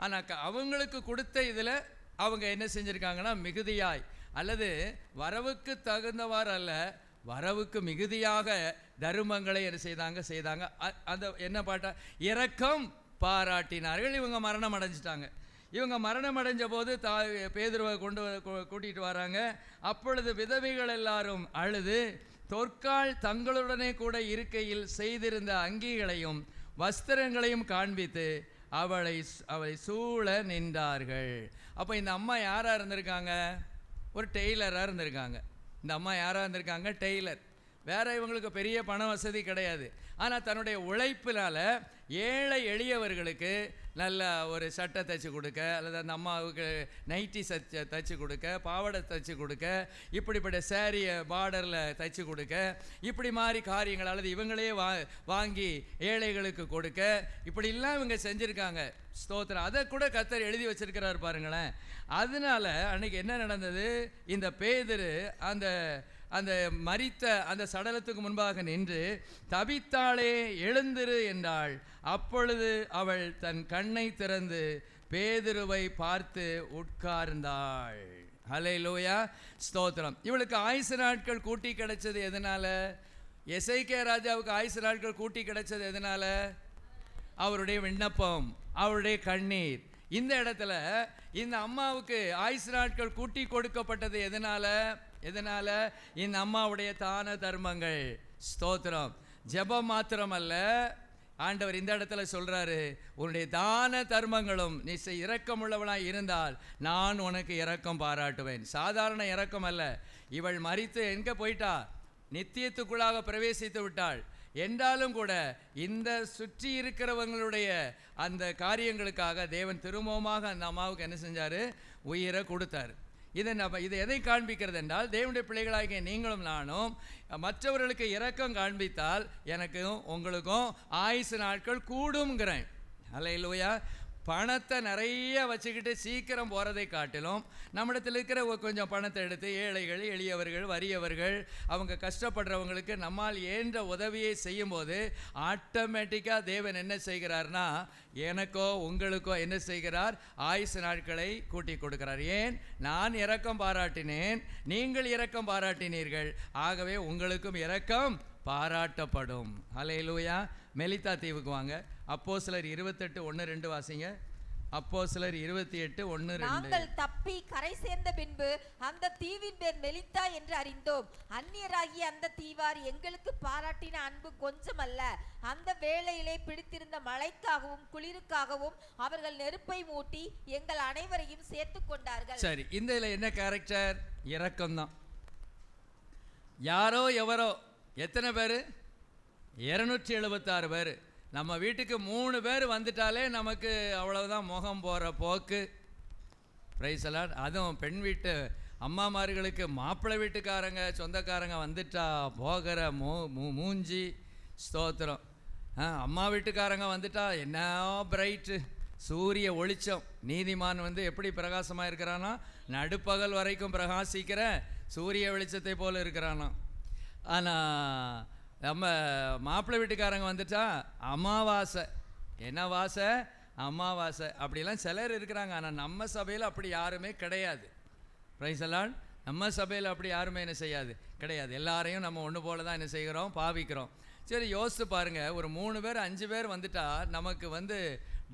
ஆனால் அவங்களுக்கு கொடுத்த இதில் அவங்க என்ன செஞ்சுருக்காங்கன்னா, மிகுதியாய், அல்லது வரவுக்கு தகுந்தவாறு அல்ல, வரவுக்கு மிகுதியாக தருமங்களை என்ன செய்தாங்க. அந்த என்ன பாட்டா, இரக்கம் பாராட்டினார்கள். இவங்க மரணம் அடைஞ்சிட்டாங்க. இவங்க மரணம் அடைஞ்ச போது பேதுருவை கூட்டிகிட்டு வராங்க. அப்பொழுது விதவைகள் எல்லாரும் அழுது தொற்கால் தங்களுடனே கூட இருக்கையில் செய்திருந்த அங்கிகளையும் வஸ்திரங்களையும் காண்பித்து அவளை சூழ நின்றார்கள். அப்போ இந்த அம்மா யாராக இருந்திருக்காங்க? ஒரு டெய்லராக இருந்திருக்காங்க. இந்த அம்மா யாராக இருந்திருக்காங்க? டெய்லர். வேற இவங்களுக்கு பெரிய பண வசதி கிடையாது. ஆனால் தன்னுடைய உழைப்பினால் ஏழை எளியவர்களுக்கு நல்ல ஒரு சட்டை தைச்சி கொடுக்க, அல்லது அந்த அம்மாவுக்கு நைட்டி தைச்சி கொடுக்க, பாவாடை தைச்சி கொடுக்க, இப்படிப்பட்ட சேரீயை பார்டரில் தைச்சி கொடுக்க, இப்படி மாதிரி காரியங்கள், அல்லது இவங்களே வாங்கி ஏழைகளுக்கு கொடுக்க, இப்படிலாம் இவங்க செஞ்சுருக்காங்க. ஸ்தோத்திரம். அதை கூட கர்த்தர் எழுதி வச்சிருக்கிறார் பாருங்களேன். அதனால அன்னைக்கு என்ன நடந்தது? இந்த பேதுரு அந்த மரித்த அந்த சடலத்துக்கு முன்பாக நின்று, தபித்தாளே எழுந்திரு என்றாள். அப்பொழுது அவள் தன் கண்ணை திறந்து பேதுருவை பார்த்து உட்கார்ந்தாள். ஹல்லேலூயா, ஸ்தோத்திரம். இவளுக்கு ஆயுசு நாட்கள் கூட்டி கிடைச்சது எதனால? எசேக்கியா ராஜாவுக்கு ஆயுசு நாட்கள் கூட்டி கிடைச்சது எதனால? அவருடைய விண்ணப்பம், அவருடைய கண்ணீர். இந்த இடத்துல இந்த அம்மாவுக்கு ஆயுசு நாட்கள் கூட்டி கொடுக்கப்பட்டது எதனால? இந்த அம்மாவுடைய தான தர்மங்கள். ஸ்தோத்திரம். ஜெபம் மாத்திரம் அல்ல, ஆண்டவர் இந்த இடத்துல சொல்றாரு, உன்னுடைய தான தர்மங்களும் நீ இரக்கமுள்ளவனாய் இருந்தால் நான் உனக்கு இரக்கம் பாராட்டுவேன். சாதாரண இரக்கம் அல்ல. இவள் மரித்து எங்க போயிட்டா? நித்தியத்துக்குள்ளாக பிரவேசித்து விட்டாள். என்றாலும் கூட இந்த சுற்றி இருக்கிறவங்களுடைய அந்த காரியங்களுக்காக தேவன் திரும்பவுமாக அந்த அம்மாவுக்கு என்ன செஞ்சாரு? உயிரை கொடுத்தாரு. இது எதை காண்பிக்கிறது என்றால், தேவனுடைய பிள்ளைகளாகிய நீங்களும் நானும் மற்றவர்களுக்கு இரக்கம் காண்பித்தால் எனக்கும் உங்களுக்கும் ஆயுசு நாட்கள் கூடும்ங்கிறேன். ஹல்லேலூயா. பணத்தை நிறைய வச்சுக்கிட்டு சீக்கிரம் போகிறதை காட்டிலும் நம்மிடத்தில் இருக்கிற கொஞ்சம் பணத்தை எடுத்து ஏழைகள், எளியவர்கள், வறியவர்கள், அவங்க கஷ்டப்படுறவங்களுக்கு நம்மால் ஏன்ற உதவியை செய்யும்போது ஆட்டோமேட்டிக்காக தேவன் என்ன செய்கிறார்னா, எனக்கோ உங்களுக்கோ என்ன செய்கிறார்? ஆயுசு நாட்களை கூட்டி கொடுக்கிறார். ஏன்? நான் இரக்கம் பாராட்டினேன், நீங்கள் இரக்கம் பாராட்டினீர்கள், ஆகவே உங்களுக்கும் இரக்கம் பாராட்டப்படும். ஹல்லேலூயா. மெலிதா தீவுக்கு வாங்க. அப்போஸ்தலர் 28:1-2 வாசிங்க. அப்போஸ்தலர் 28:1-2. நாங்கள் தப்பி கரை சேர்ந்த பின்பு அந்த தீவின் பேர் மெலிதா என்று அறிந்தோம். அந்நியராகிய அந்த தீவார் எங்களுக்கு பாராட்டின அன்பு கொஞ்சமல்ல. அந்த வேளையிலே பிடித்திருந்த மழைக்காகவும் குளிருக்காகவும் அவர்கள் நெருப்பை மூட்டி எங்கள் அனைவரையும் சேர்த்து கொண்டார்கள். சரி, இந்த என்ன கேரக்டர்? இரக்கம்தான். யாரோ எவரோ, எத்தனை பேர்? 276 பேர். நம்ம வீட்டுக்கு 3 பேர் வந்துட்டாலே நமக்கு அவ்வளவுதான், முகம் போகிற போக்கு. பிரைஸ் எல்லாம். அதுவும் பெண் வீட்டு அம்மாமார்களுக்கு மாப்பிள்ளை வீட்டுக்காரங்க சொந்தக்காரங்க வந்துட்டா போகிற மூஞ்சி. ஸ்தோத்திரம். அம்மா வீட்டுக்காரங்க வந்துட்டா என்ன பிரைட்டு, சூரிய ஒளிச்சம். நீதிமான் எப்படி பிரகாசமாக இருக்கிறானா? நடுப்பகல் வரைக்கும் பிரகாசிக்கிற சூரிய வெளிச்சத்தை போல இருக்கிறானா. ஆனால் நம்ம மாப்பிள்ளை வீட்டுக்காரங்க வந்துட்டா அமாவாசை. என்ன வாசை? அமாவாசை. அப்படிலாம் சிலர் இருக்கிறாங்க. ஆனால் நம்ம சபையில் அப்படி யாருமே கிடையாது. பிரைஸ் எல்லாம். நம்ம சபையில் அப்படி யாருமே என்ன செய்யாது, கிடையாது. எல்லாரையும் நம்ம ஒன்று போல தான் என்ன செய்கிறோம்? பாவிக்கிறோம். சரி, யோசித்து பாருங்கள். ஒரு 3 பேர் 5 பேர் வந்துட்டா நமக்கு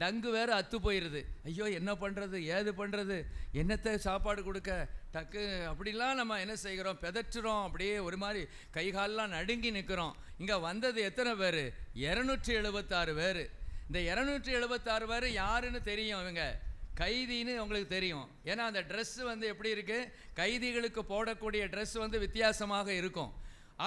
டங்கு வேறு அத்து போயிடுது. ஐயோ, என்ன பண்ணுறது, ஏது பண்ணுறது, என்னத்தை சாப்பாடு கொடுக்க, டக்கு அப்படிலாம் நம்ம என்ன செய்கிறோம்? பெதற்றுறோம். அப்படியே ஒரு மாதிரி கைகாலெலாம் நடுங்கி நிற்கிறோம். இங்கே வந்தது எத்தனை பேர்? 276 பேர். இந்த 276 பேர் யாருன்னு தெரியும்? இவங்க கைதின்னு உங்களுக்கு தெரியும். ஏன்னா அந்த ட்ரெஸ்ஸு எப்படி இருக்குது? கைதிகளுக்கு போடக்கூடிய ட்ரெஸ் வித்தியாசமாக இருக்கும்.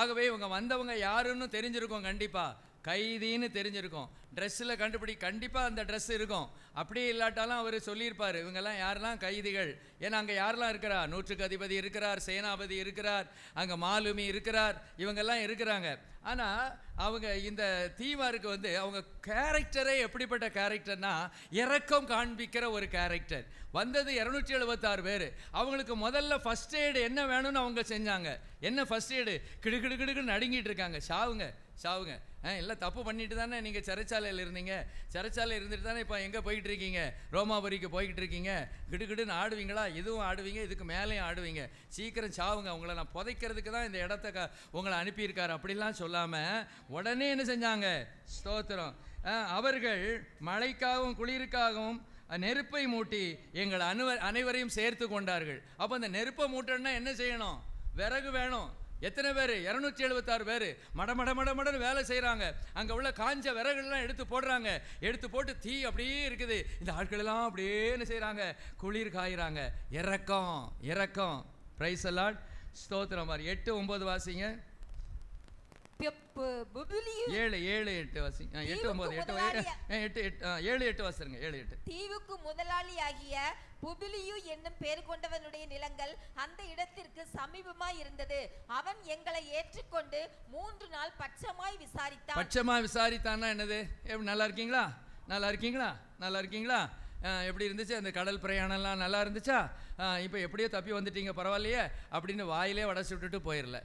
ஆகவே இவங்க வந்தவங்க யாருன்னு தெரிஞ்சிருக்கும். கண்டிப்பாக கைதின்னு தெரிஞ்சிருக்கும். ட்ரெஸ்ஸில் கண்டிப்பாக அந்த ட்ரெஸ் இருக்கும். அப்படியே இல்லாட்டாலும் அவர் சொல்லியிருப்பார், இவங்கெல்லாம் யாரெல்லாம் கைதிகள். ஏன்னா அங்கே யாரெல்லாம் இருக்கிறார்? 100க்கு அதிபதி இருக்கிறார், சேனாபதி இருக்கிறார், அங்கே மாலுமி இருக்கிறார், இவங்கெல்லாம் இருக்கிறாங்க. ஆனால் அவங்க இந்த தீவாருக்கு அவங்க கேரக்டரே எப்படிப்பட்ட கேரக்டர்னா, இரக்கம் காண்பிக்கிற ஒரு கேரக்டர். வந்தது 276 பேர். அவங்களுக்கு முதல்ல ஃபஸ்ட் எய்டு என்ன வேணும்னு அவங்க செஞ்சாங்க. என்ன ஃபஸ்ட் எய்டு? கிடுக்கிடுன்னு நடுங்கிட்டு இருக்காங்க. சாவுங்க. எல்லாம் தப்பு பண்ணிட்டு தானே நீங்கள் சிறைச்சாலையில் இருந்தீங்க. சிறைச்சாலையில் இருந்துட்டு தானே இப்போ எங்கே போய்கிட்டு இருக்கீங்க? ரோமாபுரிக்கு போய்கிட்டு இருக்கீங்க. கிடுக்கிடுன்னு ஆடுவீங்களா? இதுவும் ஆடுவீங்க, இதுக்கு மேலேயும் ஆடுவீங்க. சீக்கிரம் சாவுங்க. உங்களை நான் புதைக்கிறதுக்கு தான் இந்த இடத்த உங்களை அனுப்பியிருக்காரு. அப்படிலாம் சொல்லாமல் உடனே என்ன செஞ்சாங்க? ஸ்தோத்திரம். அவர்கள் மழைக்காகவும் குளிருக்காகவும் நெருப்பை மூட்டி எங்கள் அனைவரையும் சேர்த்து கொண்டார்கள். அப்போ அந்த நெருப்பை மூட்டணும்னா என்ன செய்யணும்? விறகு வேணும். எத்தனை பேர்? 276 பேர் மட மட மட மடன்னு வேலை செய்கிறாங்க. அங்கே உள்ள காஞ்ச விறகுலாம் எடுத்து போடுறாங்க. எடுத்து போட்டு தீ அப்படியே இருக்குது. இந்த ஆட்களெல்லாம் அப்படியே என்ன செய்கிறாங்க? குளிர் காயிறாங்க. இறக்கம் இறக்கம். Price the Lord. ஸ்தோத்திரம். 8, 9 வாசிங்க. 7, 8 வாசிங்க. 8, 9, 7, 8 வாசிங்க. 7, 8. தீவுக்கு முதலாளியாகிய புபிலியு என்னும் பேர் கொண்டவனுடைய நிலங்கள் அந்த இடத்திற்கு சமீபமாய் இருந்தது. அவன் எங்களை ஏற்றுக்கொண்டு 3 நாள் பட்சமாய் விசாரித்தான். பட்சமாய் விசாரித்தான்னா என்னது? நல்லா இருக்கீங்களா? நல்லா இருக்கீங்களா? நல்லா இருக்கீங்களா? எப்படி இருந்துச்சு அந்த கடல் பிரயாணம்லாம்? நல்லா இருந்துச்சா? இப்போ எப்படியோ தப்பி வந்துட்டீங்க, பரவாயில்லையே அப்படின்னு வாயிலே வடைச்சு விட்டுட்டு போயிடல.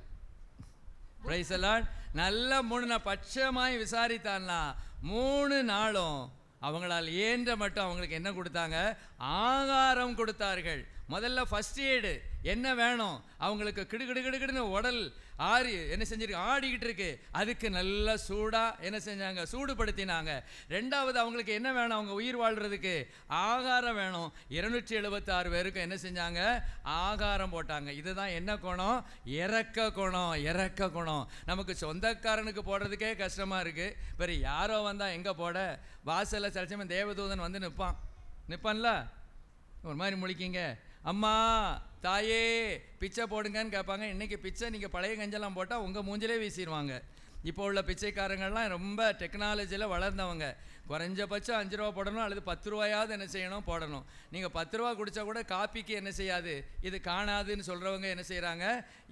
Price the Lord. நல்ல 3 நாள் பட்சமாய் விசாரித்தான்னா 3 நாளும் அவங்களால் ஏன்ற மட்டும் அவங்களுக்கு என்ன கொடுத்தாங்க? ஆகாரம் கொடுத்தார்கள். முதல்ல ஃபர்ஸ்ட் எய்டு என்ன வேணும் அவங்களுக்கு? கிடுகிடுன்னு உடல் ஆறி என்ன செஞ்சிருக்கு? ஆடிக்கிட்டு இருக்கு. அதுக்கு நல்லா சூடாக என்ன செஞ்சாங்க? சூடுபடுத்தினாங்க. ரெண்டாவது அவங்களுக்கு என்ன வேணும்? அவங்க உயிர் வாழ்கிறதுக்கு ஆகாரம் வேணும். 276 பேருக்கு என்ன செஞ்சாங்க? ஆகாரம் போட்டாங்க. இதுதான் என்ன குணம்? இறக்க குணம். இறக்க குணம். நமக்கு சொந்தக்காரனுக்கு போடுறதுக்கே கஷ்டமாக இருக்குது. வேறு யாரோ வந்தால் எங்கே போட? வாசலில் சில சமயம் தேவதூதன் வந்து நிற்பான்ல, ஒரு மாதிரி முழிக்கிங்க, அம்மா தாயே பிச்சை போடுங்கன்னு கேட்பாங்க. இன்றைக்கி பிச்சை நீங்கள் பழைய கஞ்செல்லாம் போட்டால் உங்கள் மூஞ்சிலே வீசிடுவாங்க. இப்போ உள்ள பிச்சைக்காரங்கள்லாம் ரொம்ப டெக்னாலஜியில் வளர்ந்தவங்க. குறைஞ்சபட்சம் 5 ரூபா போடணும், அல்லது 10 ரூபாயாவது என்ன செய்யணும்? போடணும். நீங்கள் 10 ரூபா குடித்தா கூட காப்பிக்கு என்ன செய்யாது, இது காணாதுன்னு சொல்கிறவங்க என்ன செய்கிறாங்க?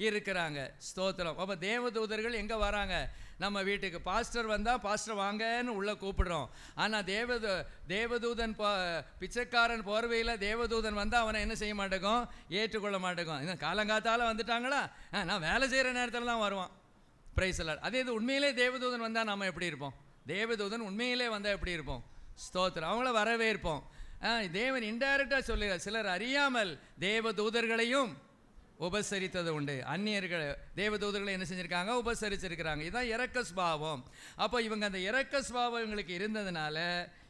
இருக்கிறாங்க. ஸ்தோத்திரம். அப்போ தேவதூதர்கள் எங்கே வராங்க? நம்ம வீட்டுக்கு. பாஸ்டர் வந்தால் பாஸ்டர் வாங்கன்னு உள்ளே கூப்பிடுறோம். ஆனால் தேவதூதன் பிச்சைக்காரன் போர்வையில் தேவதூதன் வந்தால் அவனை என்ன செய்ய மாட்டேங்கும்? ஏற்றுக்கொள்ள மாட்டேங்கும். இன்னும் காலங்காத்தால் வந்துட்டாங்களா? நான் வேலை செய்கிற நேரத்தில் தான் வருவான். Price the Lord. அதே இது உண்மையிலே தேவதூதன் வந்தால் நம்ம எப்படி இருப்போம்? தேவதூதன் உண்மையிலே வந்தால் எப்படி இருப்போம்? ஸ்தோத்திரம். அவங்கள வரவேற்போம். தேவன் இன்டைரக்டாக சொல்லுகிறார். சிலர் அறியாமல் தேவதூதர்களையும் உபசரித்தது உண்டு. அந்நியர்கள் தேவதூதர்களை என்ன செஞ்சுருக்காங்க? உபசரிச்சிருக்கிறாங்க. இதுதான் இரக்க சுபாவம். அப்போ இவங்க அந்த இரக்க சுபாவம் இவங்களுக்கு இருந்ததுனால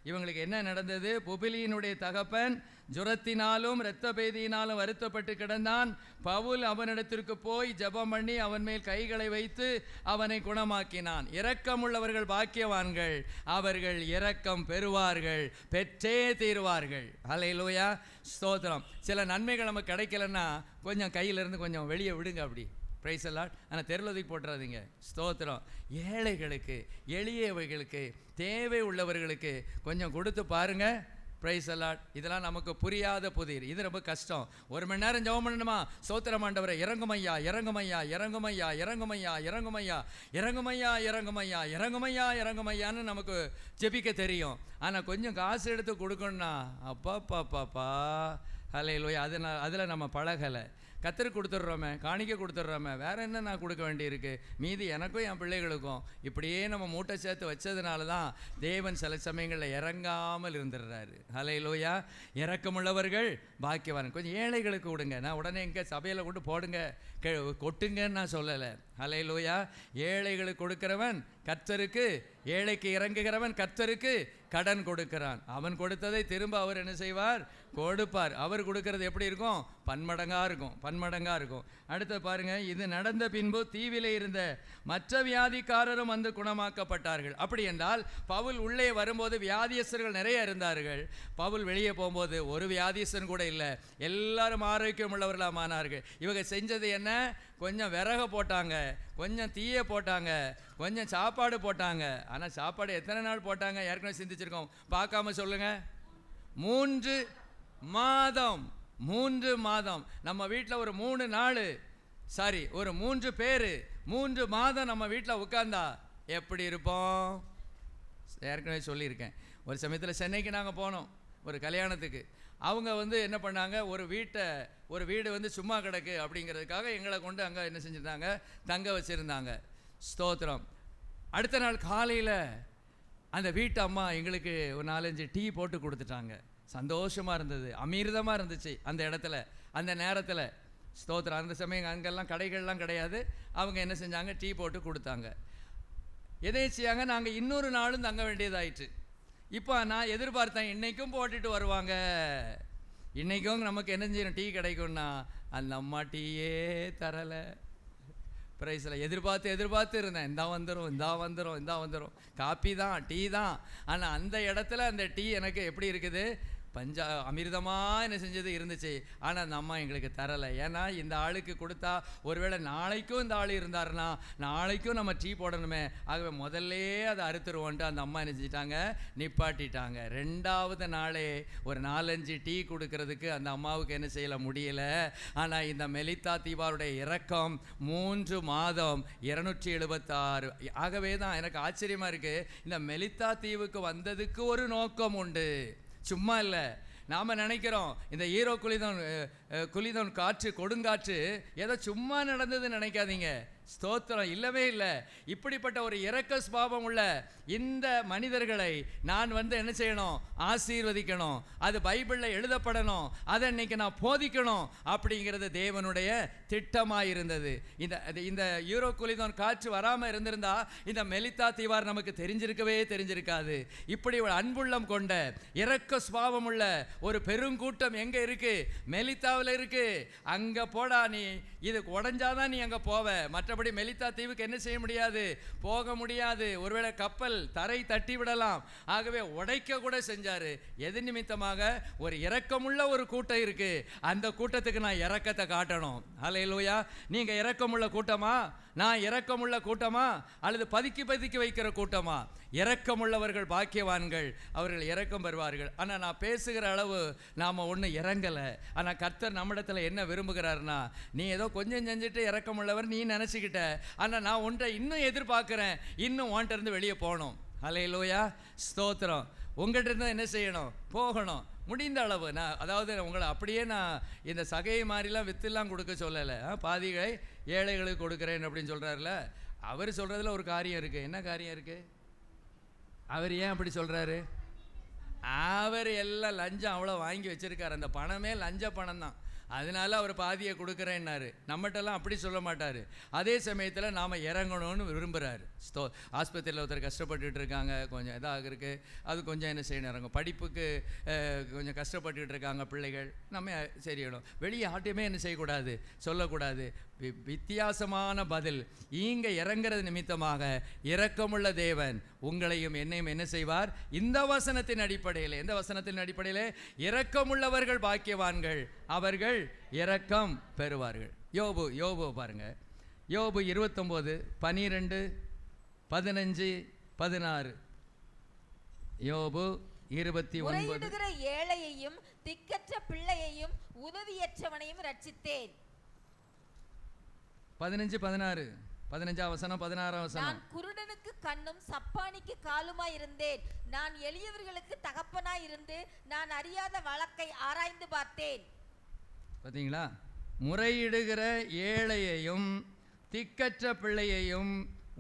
இவங்களுக்கு என்ன நடந்தது? புபிலியினுடைய தகப்பன் ஜுரத்தினாலும் இரத்த பேதியினாலும் வருத்தப்பட்டு கிடந்தான். பவுல் அவனிடத்திற்கு போய் ஜெபம் பண்ணி அவன் மேல் கைகளை வைத்து அவனை குணமாக்கினான். இரக்கமுள்ளவர்கள் பாக்கியவான்கள், அவர்கள் இரக்கம் பெறுவார்கள், பெற்றே தீருவார்கள். அல்லேலூயா. ஸ்தோத்திரம். சில நன்மைகள் நமக்கு கிடைக்கலன்னா கொஞ்சம் கையிலேருந்து கொஞ்சம் வெளியே விடுங்க. அப்படி பிரைஸ் தி லார்ட். ஆனால் தெருளதுக்கு போட்டுறாதீங்க. ஸ்தோத்திரம். ஏழைகளுக்கு, எளியவைகளுக்கு, தேவை உள்ளவர்களுக்கு கொஞ்சம் கொடுத்து பாருங்க. Price the Lord. இதெல்லாம் நமக்கு புரியாத புதிர். இது ரொம்ப கஷ்டம். 1 மணி நேரம் ஜெபம் பண்ணணுமா? ஸ்தோத்திரம் ஆண்டவரே, இறங்குமையா இறங்குமையா இறங்குமையா இறங்குமையா இறங்குமையா இறங்குமையா இறங்குமையா இறங்குமையா இறங்குமையான்னு நமக்கு ஜெபிக்க தெரியும். ஆனால் கொஞ்சம் காசு எடுத்து கொடுக்கணும்னா அப்பா ஹல்லேலூயா. அதில் நம்ம பழகலை. கத்தருக்கு கொடுத்துட்றோமே, காணிக்க கொடுத்துட்றோமே, வேற என்ன நான் கொடுக்க வேண்டியிருக்கு? மீதி எனக்கும் என் பிள்ளைகளுக்கும். இப்படியே நம்ம மூட்டை சேர்த்து வச்சதுனால தான் தேவன் சில சமயங்களில் இறங்காமல் இருந்துடுறாரு. ஹல்லேலூயா. இரக்கமுள்ளவர்கள் பாக்கியவான். கொஞ்சம் ஏழைகளுக்கு கொடுங்க. நான் உடனே எங்கே சபையில் கொண்டு போடுங்க கொட்டுங்கன்னு நான் சொல்லலை. ஹல்லேலூயா. ஏழைகளுக்கு கொடுக்கிறவன் கர்த்தருக்கு, ஏழைக்கு இறங்குகிறவன் கர்த்தருக்கு கடன் கொடுக்கிறான். அவன் கொடுத்ததை திரும்ப அவர் என்ன செய்வார்? கொடுப்பார். அவர் கொடுக்கறது எப்படி இருக்கும்? பன்மடங்காக இருக்கும். பன்மடங்காக இருக்கும். அடுத்து பாருங்க. இது நடந்த பின்பு தீவிலே இருந்த மற்ற வியாதிக்காரரும் வந்து குணமாக்கப்பட்டார்கள். அப்படி என்றால் பவுல் உள்ளே வரும்போது வியாதியஸ்தர்கள் நிறைய இருந்தார்கள். பவுல் வெளியே போகும்போது ஒரு வியாதியஸ்தன் கூட இல்லை. எல்லாரும் ஆரோக்கியம் உள்ளவர்களாக ஆனார்கள். இவங்க செஞ்சது என்ன? கொஞ்சம் விறக போட்டாங்க, கொஞ்சம் தீயை போட்டாங்க, கொஞ்சம் சாப்பாடு போட்டாங்க. ஆனால் சாப்பாடு எத்தனை நாள் போட்டாங்க? ஏற்கனவே சிந்திச்சிருக்கோம். பார்க்காம சொல்லுங்க. 3 மாதம். 3 மாதம். நம்ம வீட்டில் ஒரு 3 நாள், சாரி ஒரு 3 பேர் 3 மாதம் நம்ம வீட்டில் உட்கார்ந்தா எப்படி இருப்போம்? ஏற்கனவே சொல்லியிருக்கேன். ஒரு சமயத்தில் சென்னைக்கு நாங்கள் போனோம் ஒரு கல்யாணத்துக்கு. அவங்க வந்து என்ன பண்ணாங்க? ஒரு வீடு வந்து சும்மா கிடக்கு அப்படிங்கிறதுக்காக எங்களை கொண்டு அங்கே என்ன செஞ்சுருந்தாங்க? தங்க வச்சுருந்தாங்க. ஸ்தோத்திரம். அடுத்த நாள் காலையில் அந்த வீட்டு அம்மா எங்களுக்கு ஒரு 4-5 டீ போட்டு கொடுத்துட்டாங்க. சந்தோஷமாக இருந்தது, அமிர்தமாக இருந்துச்சு அந்த இடத்துல, அந்த நேரத்தில். ஸ்தோத்திரம். அந்த சமயம் அங்கெல்லாம் கடைகள்லாம் கிடையாது. அவங்க என்ன செஞ்சாங்க? டீ போட்டு கொடுத்தாங்க. எதேச்சியாங்க நாங்கள் இன்னொரு நாளும் தங்க வேண்டியதாயிற்று. இப்போ நான் எதிர்பார்த்தேன் இன்றைக்கும் போட்டுட்டு வருவாங்க, இன்றைக்கும் நமக்கு என்ன செய்யணும்? டீ கிடைக்கும்னா அந்த அம்மா டீயே தரலை. பிரைஸில் எதிர்பார்த்து இருந்தேன், இந்தா வந்துடும், காப்பி தான், டீ தான். ஆனால் அந்த இடத்துல அந்த டீ எனக்கு எப்படி இருக்குது, அமிர்தமாக என்ன செஞ்சது இருந்துச்சு. ஆனால் அந்த அம்மா எங்களுக்கு தரலை. ஏன்னா இந்த ஆளுக்கு கொடுத்தா ஒருவேளை நாளைக்கும் இந்த ஆள் இருந்தாருன்னா நாளைக்கும் நம்ம டீ போடணுமே, ஆகவே முதல்ல அதை அறுத்துருவோன்ட்டு அந்த அம்மா என்ன செஞ்சிட்டாங்க, நிப்பாட்டிட்டாங்க. 2வது நாளே ஒரு 4-5 டீ கொடுக்கறதுக்கு அந்த அம்மாவுக்கு என்ன செய்யல முடியலை. ஆனால் இந்த மெலித்தா தீவாருடைய இரக்கம் 3 மாதம் 276. ஆகவே தான் எனக்கு ஆச்சரியமாக இருக்குது, இந்த மெலித்தா தீவுக்கு வந்ததுக்கு ஒரு நோக்கம் உண்டு, சும்மா இல்லை. நாம் நினைக்கிறோம் இந்த ஈரோ குளிதோன் காற்று, கொடுங்காற்று ஏதோ சும்மா நடந்ததுன்னு நினைக்காதீங்க. ஸ்தோத்திரம், இல்லவே இல்லை. இப்படிப்பட்ட ஒரு இரக்க சுபாவம் உள்ள இந்த மனிதர்களை நான் என்ன செய்யணும், ஆசீர்வதிக்கணும். அது பைபிளில் எழுதப்படணும், அதை இன்னைக்கு நான் போதிக்கணும் அப்படிங்கிறது தேவனுடைய திட்டமாக இருந்தது. இந்த ஈரோ குளிதோன் காற்று வராமல் இருந்திருந்தா இந்த மெலித்தா தீவார் நமக்கு தெரிஞ்சிருக்காது. இப்படி ஒரு அன்புள்ளம் கொண்ட இரக்க சுபாவம் உள்ள ஒரு பெருங்கூட்டம் எங்கே இருக்கு, மெலித்தாவில் இருக்கு. அங்கே போடா, நீ இது உடஞ்சாதான் நீ அங்கே போவ, மற்றபடி மெலித்தா தீவுக்கு என்ன செய்ய முடியாது, போக முடியாது. ஒருவேளை கப்பல் தரை தட்டி விடலாம். ஆகவே உடைக்க கூட செஞ்சாரு. எது நிமித்தமாக, ஒரு இரக்கமுள்ள ஒரு கூட்டம் இருக்கு, அந்த கூட்டத்துக்கு நான் இரக்கத்தை காட்டணும். ஹல்லேலூயா. நீங்க இரக்கமுள்ள கூட்டமா, நான் இரக்கமுள்ள கூட்டமா, அல்லது பதுக்கி வைக்கிற கூட்டமா? இரக்கமுள்ளவர்கள் பாக்கியவான்கள், அவர்கள் இரக்கம் பெறுவார்கள். ஆனால் நான் பேசுகிற அளவு நாம் ஒன்றும் இறங்கலை. ஆனால் கர்த்தர் நம்மிடத்தில் என்ன விரும்புகிறார்னா, நீ ஏதோ கொஞ்சம் செஞ்சுட்டு இரக்கமுள்ளவர் நீ நினச்சிக்கிட்ட, ஆனால் நான் ஒன்றை இன்னும் எதிர்பார்க்குறேன், இன்னும் உன்கிட்ட இருந்து வெளியே போகணும். ஹல்லேலூயா, ஸ்தோத்திரம். உங்கள்கிட்ட இருந்து என்ன செய்யணும், போகணும். முடிந்த அளவு அதாவது உங்களை அப்படியே நான் இந்த சகையை மாதிரிலாம் வித்துலாம் கொடுக்க சொல்லலை. பாதிகளை ஏழைகளுக்கு கொடுக்குறேன் அப்படின்னு சொல்கிறாருல, அவர் சொல்கிறதுல ஒரு காரியம் இருக்குது. என்ன காரியம் இருக்குது? அவர் ஏன் அப்படி சொல்கிறாரு? அவர் எல்லாம் லஞ்சம் அவ்வளோ வாங்கி வச்சுருக்கார், அந்த பணமே லஞ்ச பணம் தான், அதனால அவர் பாதியை கொடுக்குறேன்னாரு. நம்மகிட்டலாம் அப்படி சொல்ல மாட்டார். அதே சமயத்தில் நாம் இறங்கணும்னு விரும்புகிறாரு. ஆஸ்பத்திரியில் ஒருத்தர் கஷ்டப்பட்டுட்டு இருக்காங்க, கொஞ்சம் இதாக இருக்குது, அது கொஞ்சம் என்ன செய்யணும், இறங்கும். படிப்புக்கு கொஞ்சம் கஷ்டப்பட்டுட்டு இருக்காங்க பிள்ளைகள், நம்ம சரியணும். வெளியே ஆட்டையுமே என்ன செய்யக்கூடாது, சொல்லக்கூடாது. வித்தியாசமான பதில். இங்கே இறங்கிறது நிமித்தமாக இரக்கமுள்ள தேவன் உங்களையும் என்னையும் என்ன செய்வார், இந்த வசனத்தின் அடிப்படையில். எந்த வசனத்தின் அடிப்படையில்? இரக்கமுள்ளவர்கள் பாக்கியவான்கள், அவர்கள் இரக்கம் பெறுவார்கள். யோபு பாருங்க, யோபு 29, 12, 15, 16. யோபு 29. ஏழையையும் திக்கற்ற பிள்ளையையும் உதவியற்றவனையும் ரட்சித்தேன். 15, 16. 15ஆம் வசனம், 16ஆம் வசனம். நான் குருடனுக்கு கண்ணும் சப்பானிக்கு காலுமாய் இருந்தேன், நான் எளியவர்களுக்கு தகப்பனாய் இருந்து நான் அறியாத வழக்கை ஆராய்ந்து பார்த்தேன். பார்த்தீங்களா? முறையிடுகிற ஏழையையும் திக்கற்ற பிள்ளையையும்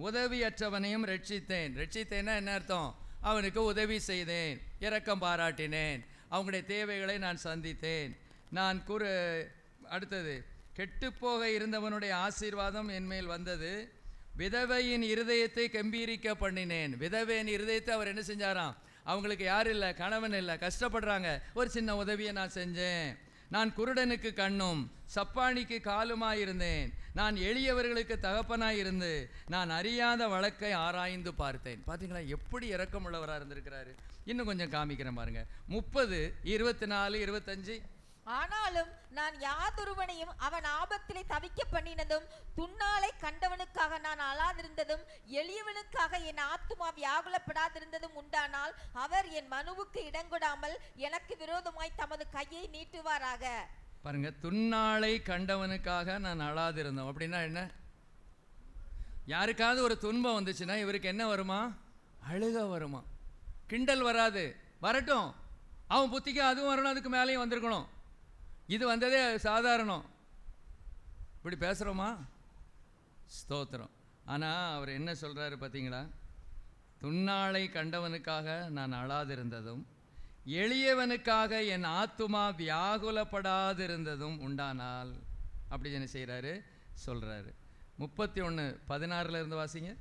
உதவியற்றவனையும் ரட்சித்தேன். ரட்சித்தேன்னா என்ன அர்த்தம்? அவனுக்கு உதவி செய்தேன், இரக்கம் பாராட்டினேன், அவங்களுடைய தேவைகளை நான் சந்தித்தேன். நான் அடுத்தது, கெட்டுப்போக இருந்தவனுடைய ஆசீர்வாதம் என்மேல் வந்தது, விதவையின் இருதயத்தை கம்பீரிக்க பண்ணினேன். விதவையின் இருதயத்தை அவர் என்ன செஞ்சாராம்? அவங்களுக்கு யாரும் இல்லை, கணவன் இல்லை, கஷ்டப்படுறாங்க, ஒரு சின்ன உதவியை நான் செஞ்சேன். நான் குருடனுக்கு கண்ணும் சப்பானிக்கு காலுமாயிருந்தேன், நான் எளியவர்களுக்கு தகப்பனாயிருந்து நான் அறியாத வழக்கை ஆராய்ந்து பார்த்தேன். பார்த்தீங்களா எப்படி இரக்கமுள்ளவராக இருந்திருக்கிறாரு? இன்னும் கொஞ்சம் காமிக்கிறேன் பாருங்க. 30, 24, 25. ஆனாலும் நான் யாதொருவனையும் அவன் ஆபத்திலே தவிக்க பண்ணினதும், துன்னாலை கண்டவனுக்காக நான் அழாதிருந்ததும், எளியவனுக்காக என் ஆத்துமா வியாகுலப்படாதிருந்ததும் உண்டானால், அவர் என் மனுவுக்கு இடங்கொடாமல் எனக்கு விரோதமாய் தமது கையை நீட்டுவாராக. பாருங்க, துன்னாலை கண்டவனுக்காக நான் அழாதிருந்தோம் அப்படின்னா என்ன? யாருக்காவது ஒரு துன்பம் வந்துச்சுன்னா இவருக்கு என்ன வருமா? அழுக வருமா? கிண்டல் வராது, வரட்டும், அவன் புத்திக்கு அதுவும் வரணும், அதுக்கு மேலேயும் வந்திருக்கணும். இது வந்ததே சாதாரணம். இப்படி பேசுகிறோமா? ஸ்தோத்திரம். ஆனால் அவர் என்ன சொல்கிறாரு பார்த்தீங்களா? துன்னாளை கண்டவனுக்காக நான் அழாதிருந்ததும், எளியவனுக்காக என் ஆத்துமா வியாகுலப்படாதிருந்ததும் உண்டானால், அப்படி என்ன செய்கிறாரு, சொல்கிறாரு. 31, 16 வாசிங்க.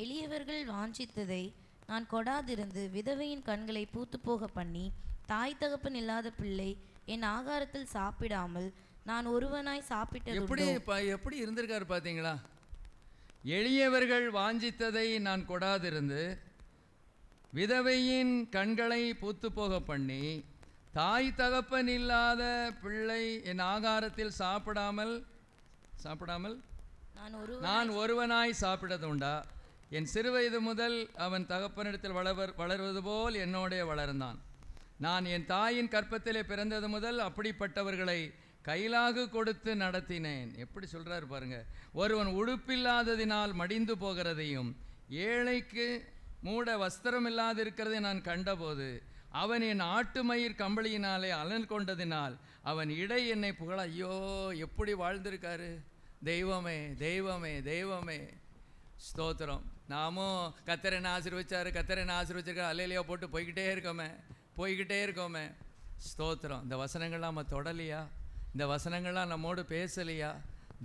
எளியவர்கள் வாஞ்சித்ததை நான் கொடாதிருந்து விதவையின் கண்களை பூத்து போக பண்ணி, தாய் தகப்பன் இல்லாத பிள்ளை என் ஆகாரத்தில் சாப்பிடாமல் நான் ஒருவனாய் சாப்பிட்டது. எப்படி இருந்திருக்காரு பார்த்தீங்களா? எளியவர்கள் வாஞ்சித்ததை நான் கொடாதிருந்து விதவையின் கண்களை பூத்து போக பண்ணி தாய் தகப்பன் இல்லாத பிள்ளை என் ஆகாரத்தில் சாப்பிடாமல் நான் ஒருவனாய் சாப்பிட்டது உண்டா? என் சிறுவயது முதல் அவன் தகப்பனிடத்தில் வளர்வது போல் என்னோடே வளர்ந்தான். நான் என் தாயின் கற்பத்திலே பிறந்தது முதல் அப்படிப்பட்டவர்களை கைலாகு கொடுத்து நடத்தினேன். எப்படி சொல்றாரு பாருங்க. ஒருவன் உடுப்பில்லாததினால் மடிந்து போகிறதையும் ஏழைக்கு மூட வஸ்திரம் இல்லாதிருக்கிறதை நான் கண்டபோது அவன் என் ஆட்டு மயிர் கம்பளியினாலே அலன் கொண்டதினால் அவன் இடை என்னை புகழ. ஐயோ, எப்படி வாழ்ந்திருக்காரு! தெய்வமே தெய்வமே தெய்வமே, ஸ்தோத்திரம். நாமும் கத்தரனை ஆசீர்வச்சாரு, கத்தரனை ஆசீர்வச்சிருக்காரு, அல்லேலியா போட்டு போய்கிட்டே இருக்கோமே. ஸ்தோத்திரம். இந்த வசனங்கள்லாம் நம்ம தொடலையா? இந்த வசனங்கள்லாம் நம்மோடு பேசலையா?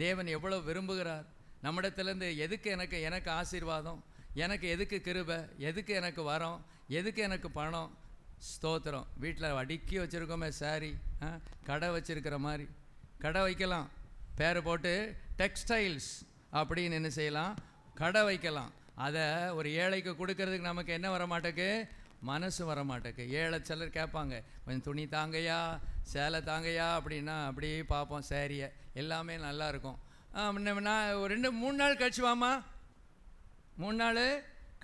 தேவன் எவ்வளோ விரும்புகிறார் நம்மிடத்துலேருந்து. எதுக்கு எனக்கு ஆசீர்வாதம், எனக்கு எதுக்கு கிருபை, எதுக்கு எனக்கு வரம், எதுக்கு எனக்கு பணம்? ஸ்தோத்திரம். வீட்டில் அடுக்கி வச்சுருக்கோமே சாரி, கடை வச்சுருக்கிற மாதிரி கடை வைக்கலாம், பேரை போட்டு டெக்ஸ்டைல்ஸ் அப்படின்னு என்ன செய்யலாம், கடை வைக்கலாம். அதை ஒரு ஏழைக்கு கொடுக்கறதுக்கு நமக்கு என்ன வர மாட்டேக்கு, மனசு வர மாட்டேக்கு. ஏழை சிலர் கேட்பாங்க, கொஞ்சம் துணி தாங்கையா, சேலை தாங்கையா அப்படின்னா அப்படியே பார்ப்போம். சேரியை எல்லாமே நல்லா இருக்கும். நான் ஒரு 2-3 நாள் கழிச்சு வாமா, 3 நாள்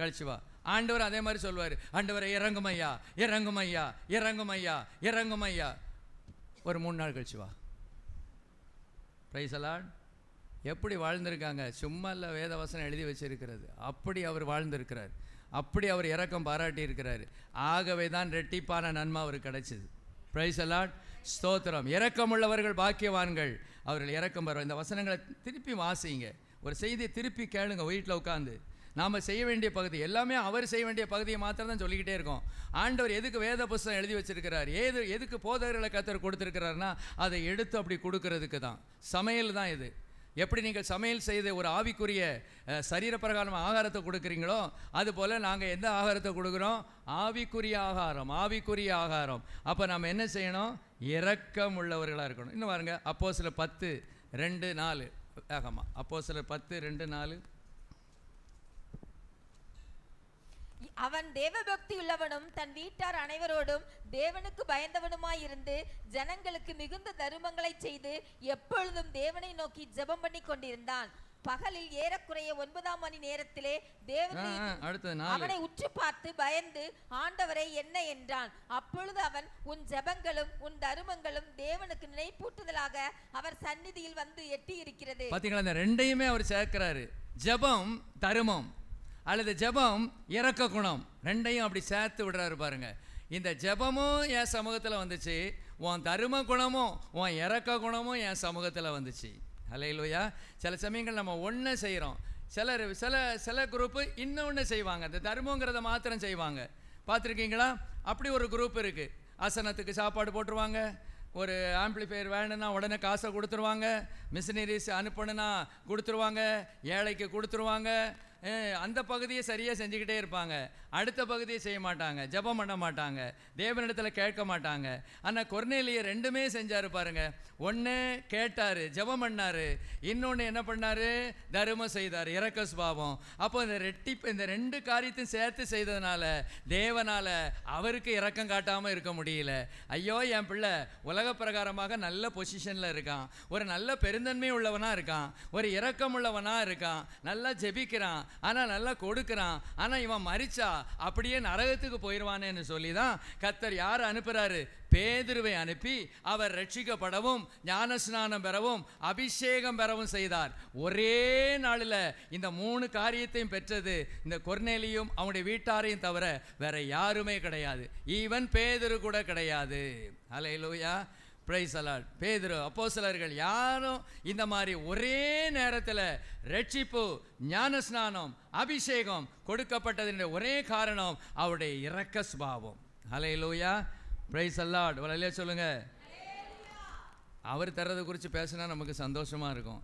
கழிச்சு வா. ஆண்டவர் அதே மாதிரி சொல்லுவார், ஆண்டவரை இறங்குமையா இறங்குமையா இறங்குமையா இறங்குமையா. ஒரு 3 நாள் கழிச்சு வா. Price the Lord. எப்படி வாழ்ந்திருக்காங்க! சும்மா இல்லை, வேத வசனம் எழுதி வச்சிருக்கிறது. அப்படி அவர் வாழ்ந்திருக்கிறார், அப்படி அவர் இரக்கம் பாராட்டி இருக்கிறார். ஆகவே தான் ரெட்டிப்பான நன்மை அவருக்கு கிடைச்சிது. பிரைஸ் தி லார்ட், ஸ்தோத்திரம். இரக்கமுள்ளவர்கள் பாக்கியவான்கள், அவர்கள் இரக்கம் பெறுவார். இந்த வசனங்களை திருப்பி வாசிங்க, ஒரு செய்தியை திருப்பி கேளுங்க வீட்டில் உட்காந்து. நாம் செய்ய வேண்டிய பகுதி எல்லாமே அவர் செய்ய வேண்டிய பகுதியை மாத்திரம் தான் சொல்லிக்கிட்டே இருக்கோம். ஆண்டவர் எதுக்கு வேத புஸ்தகம் எழுதி வச்சிருக்கிறார், எதுக்கு போதகர்களை கத்தர் கொடுத்துருக்கிறாருன்னா அதை எடுத்து அப்படி கொடுக்கறதுக்கு தான். சமையல் தான் இது. எப்படி நீங்கள் சமையல் செய்து ஒரு ஆவிக்குரிய சரீரப்பிரகாரம் ஆகாரத்தை கொடுக்குறீங்களோ அதுபோல் நாங்கள் எந்த ஆகாரத்தை கொடுக்குறோம், ஆவிக்குரிய ஆகாரம், ஆவிக்குரிய ஆகாரம். அப்போ நம்ம என்ன செய்யணும், இரக்கம் உள்ளவர்களாக இருக்கணும். இன்னும் பாருங்க, அப்போஸ்தலர் 10:2-4 ஆகமா. அப்போஸ்தலர் 10:2-4. அவன் தேவபக்தி உள்ளவனும் தன் வீட்டார் அனைவரோடும் தேவனுக்கு பயந்தவனுமாயிருந்து ஜனங்களுக்கு மிகுந்த தருமங்களை செய்து எப்பொழுதும் தேவனை நோக்கி ஜெபம் பண்ணி கொண்டிருந்தான். பகலில் ஏறக்குறைய 9ஆம் மணி நேரத்திலே தேவன் அவனை உற்று பார்த்து பயந்து, ஆண்டவரை என்ன என்றான். அப்பொழுது அவன், உன் ஜெபங்களும் உன் தருமங்களும் தேவனுக்கு நினைப்பூட்டுதலாக அவர் சந்நிதியில் வந்து எட்டி இருக்கிறது. பாத்தீங்களா, இந்த ரெண்டையுமே அவர் சேர்க்கிறாரு. ஜெபம் தருமம் அல்லது ஜெபம் இரக்க குணம், ரெண்டையும் அப்படி சேர்த்து விடுறாரு பாருங்க. இந்த ஜெபமும் என் சமூகத்தில் வந்துச்சு, உன் தரும குணமும் உன் இரக்க குணமும் என் சமூகத்தில் வந்துச்சு. ஹல்லேலூயா. சில சமயங்கள் நம்ம ஒன்று செய்கிறோம், சில குரூப்பு இன்னொன்று செய்வாங்க, இந்த தர்மங்கிறத மாத்திரம் செய்வாங்க. பார்த்துருக்கீங்களா? அப்படி ஒரு குரூப் இருக்குது. ஆசனத்துக்கு சாப்பாடு போட்டுருவாங்க, ஒரு ஆம்பிளிஃபையர் வேணும்னா உடனே காசை கொடுத்துருவாங்க, மிஷினரிஸ் அனுப்பணுன்னா கொடுத்துருவாங்க, ஏழைக்கு கொடுத்துருவாங்க. அந்த பகுதியை சரியாக செஞ்சுக்கிட்டே இருப்பாங்க, அடுத்த பகுதியை செய்ய மாட்டாங்க, ஜெபம் பண்ண மாட்டாங்க, தேவனிடத்தில் கேட்க மாட்டாங்க. ஆனால் கொர்நேலியர் ரெண்டுமே செஞ்சார் பாருங்க. ஒன்று கேட்டார், ஜெபம் பண்ணார், இன்னொன்று என்ன பண்ணார், தர்மம் செய்தார், இரக்க சுபாவம். அப்போ இந்த 2 காரியத்தையும் சேர்த்து செய்ததுனால தேவனால் அவருக்கு இரக்கம் காட்டாமல் இருக்க முடியல. ஐயோ, என் பிள்ளை உலக பிரகாரமாக நல்ல பொசிஷனில் இருக்கான், ஒரு நல்ல பெருந்தன்மை உள்ளவனாக இருக்கான், ஒரு இரக்கம் உள்ளவனாக இருக்கான், நல்லா ஜெபிக்கிறான், ஆனால் நல்லா கொடுக்குறான், ஆனால் இவன் மரிச்சா அப்படியே நரகத்துக்கு போயிடுவானேன்னு சொல்லி தான் கர்த்தர் யார் அனுப்புகிறாரு, பேதுருவை அனுப்பி அவர் ரட்சிக்கப்படவும் ஞானஸ்நானம் பெறவும் அபிஷேகம் பெறவும் செய்தார். ஒரே நாளில் இந்த 3 காரியத்தையும் பெற்றது இந்த கொர்நேலியும் அவனுடைய வீட்டாரையும் தவிர வேற யாருமே கிடையாது. ஈவன் பேதுரு கூட கிடையாது. ஹல்லேலூயா, பிரைஸ் தி லார்ட். பேதுரு, அப்போஸ்தலர்கள் யாரும் இந்த மாதிரி ஒரே நேரத்தில் ரட்சிப்பு, ஞானஸ்நானம், அபிஷேகம் கொடுக்கப்பட்டதின் ஒரே காரணம் அவருடைய இரக்க சுபாவம். ஹல்லேலூயா, பிரைஸ் தி லார்ட். ஹல்லேலூயா சொல்லுங்க. அவர் தர்றதை குறித்து பேசினா நமக்கு சந்தோஷமாக இருக்கும்.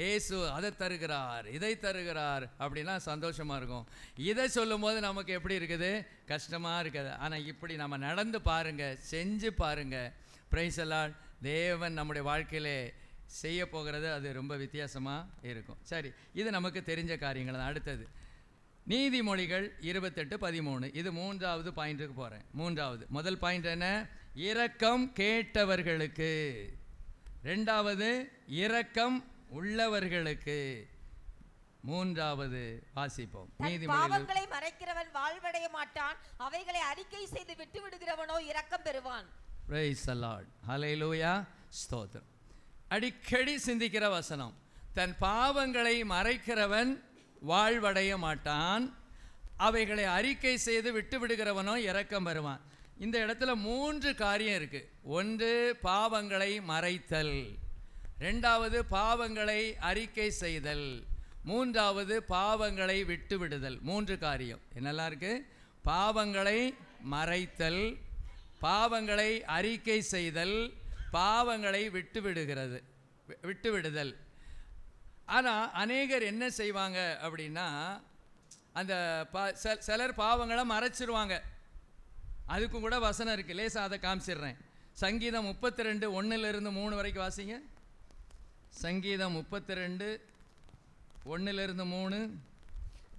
ஏசு அதை தருகிறார், இதை தருகிறார் அப்படின்னா சந்தோஷமாக இருக்கும். இதை சொல்லும் போது நமக்கு எப்படி இருக்குது, கஷ்டமாக இருக்குது. ஆனால் இப்படி நம்ம நடந்து பாருங்கள், செஞ்சு பாருங்கள். Price the Lord. தேவன் நம்முடைய வாழ்க்கையிலே செய்ய போகிறது அது ரொம்ப வித்தியாசமாக இருக்கும். சரி, இது நமக்கு தெரிஞ்ச காரியங்கள் தான். அடுத்தது நீதிமொழிகள் 28:13. இது 3வது பாயிண்ட்டுக்கு போகிறேன். முதல் பாயிண்ட் என்ன? இரக்கம் கேட்டவர்களுக்கு. 2வது இரக்கம் உள்ளவர்களுக்கு. 3வது வாசிப்போம். நீதிமொழிகள் பாவங்களை மறைக்கிறவன் வாழ்வடைய மாட்டான், அவைகளை அறிக்கை செய்து விட்டு விடுகிறவனோ இரக்கம் பெறுவான். Praise the Lord. ஹல்லேலூயா. ஸ்தோத்திரம். அடிக்கடி சிந்திக்கிற வசனம். தன் பாவங்களை மறைக்கிறவன் வாழ்வடைய மாட்டான், அவைகளை அறிக்கை செய்து விட்டு விடுகிறவனோ இரக்கம் பெறுவான். இந்த இடத்துல 3 காரியம் இருக்கு. 1 பாவங்களை மறைத்தல், 2வது பாவங்களை அறிக்கை செய்தல், 3வது பாவங்களை விட்டு விடுதல். 3 காரியம் என்னெல்லாம் இருக்கு? பாவங்களை மறைத்தல், பாவங்களை அறிக்கை செய்தல், பாவங்களை விட்டு விடுதல். ஆனால் அநேகர் என்ன செய்வாங்க அப்படின்னா, அந்த சிலர் பாவங்களை மறைச்சிருவாங்க. அதுக்கும் கூட வசனம் இருக்குது. லேசாக அதை காமிச்சிடுறேன். சங்கீதம் 32 1-3 வரைக்கும் வாசிங்க. சங்கீதம் 32 1-3.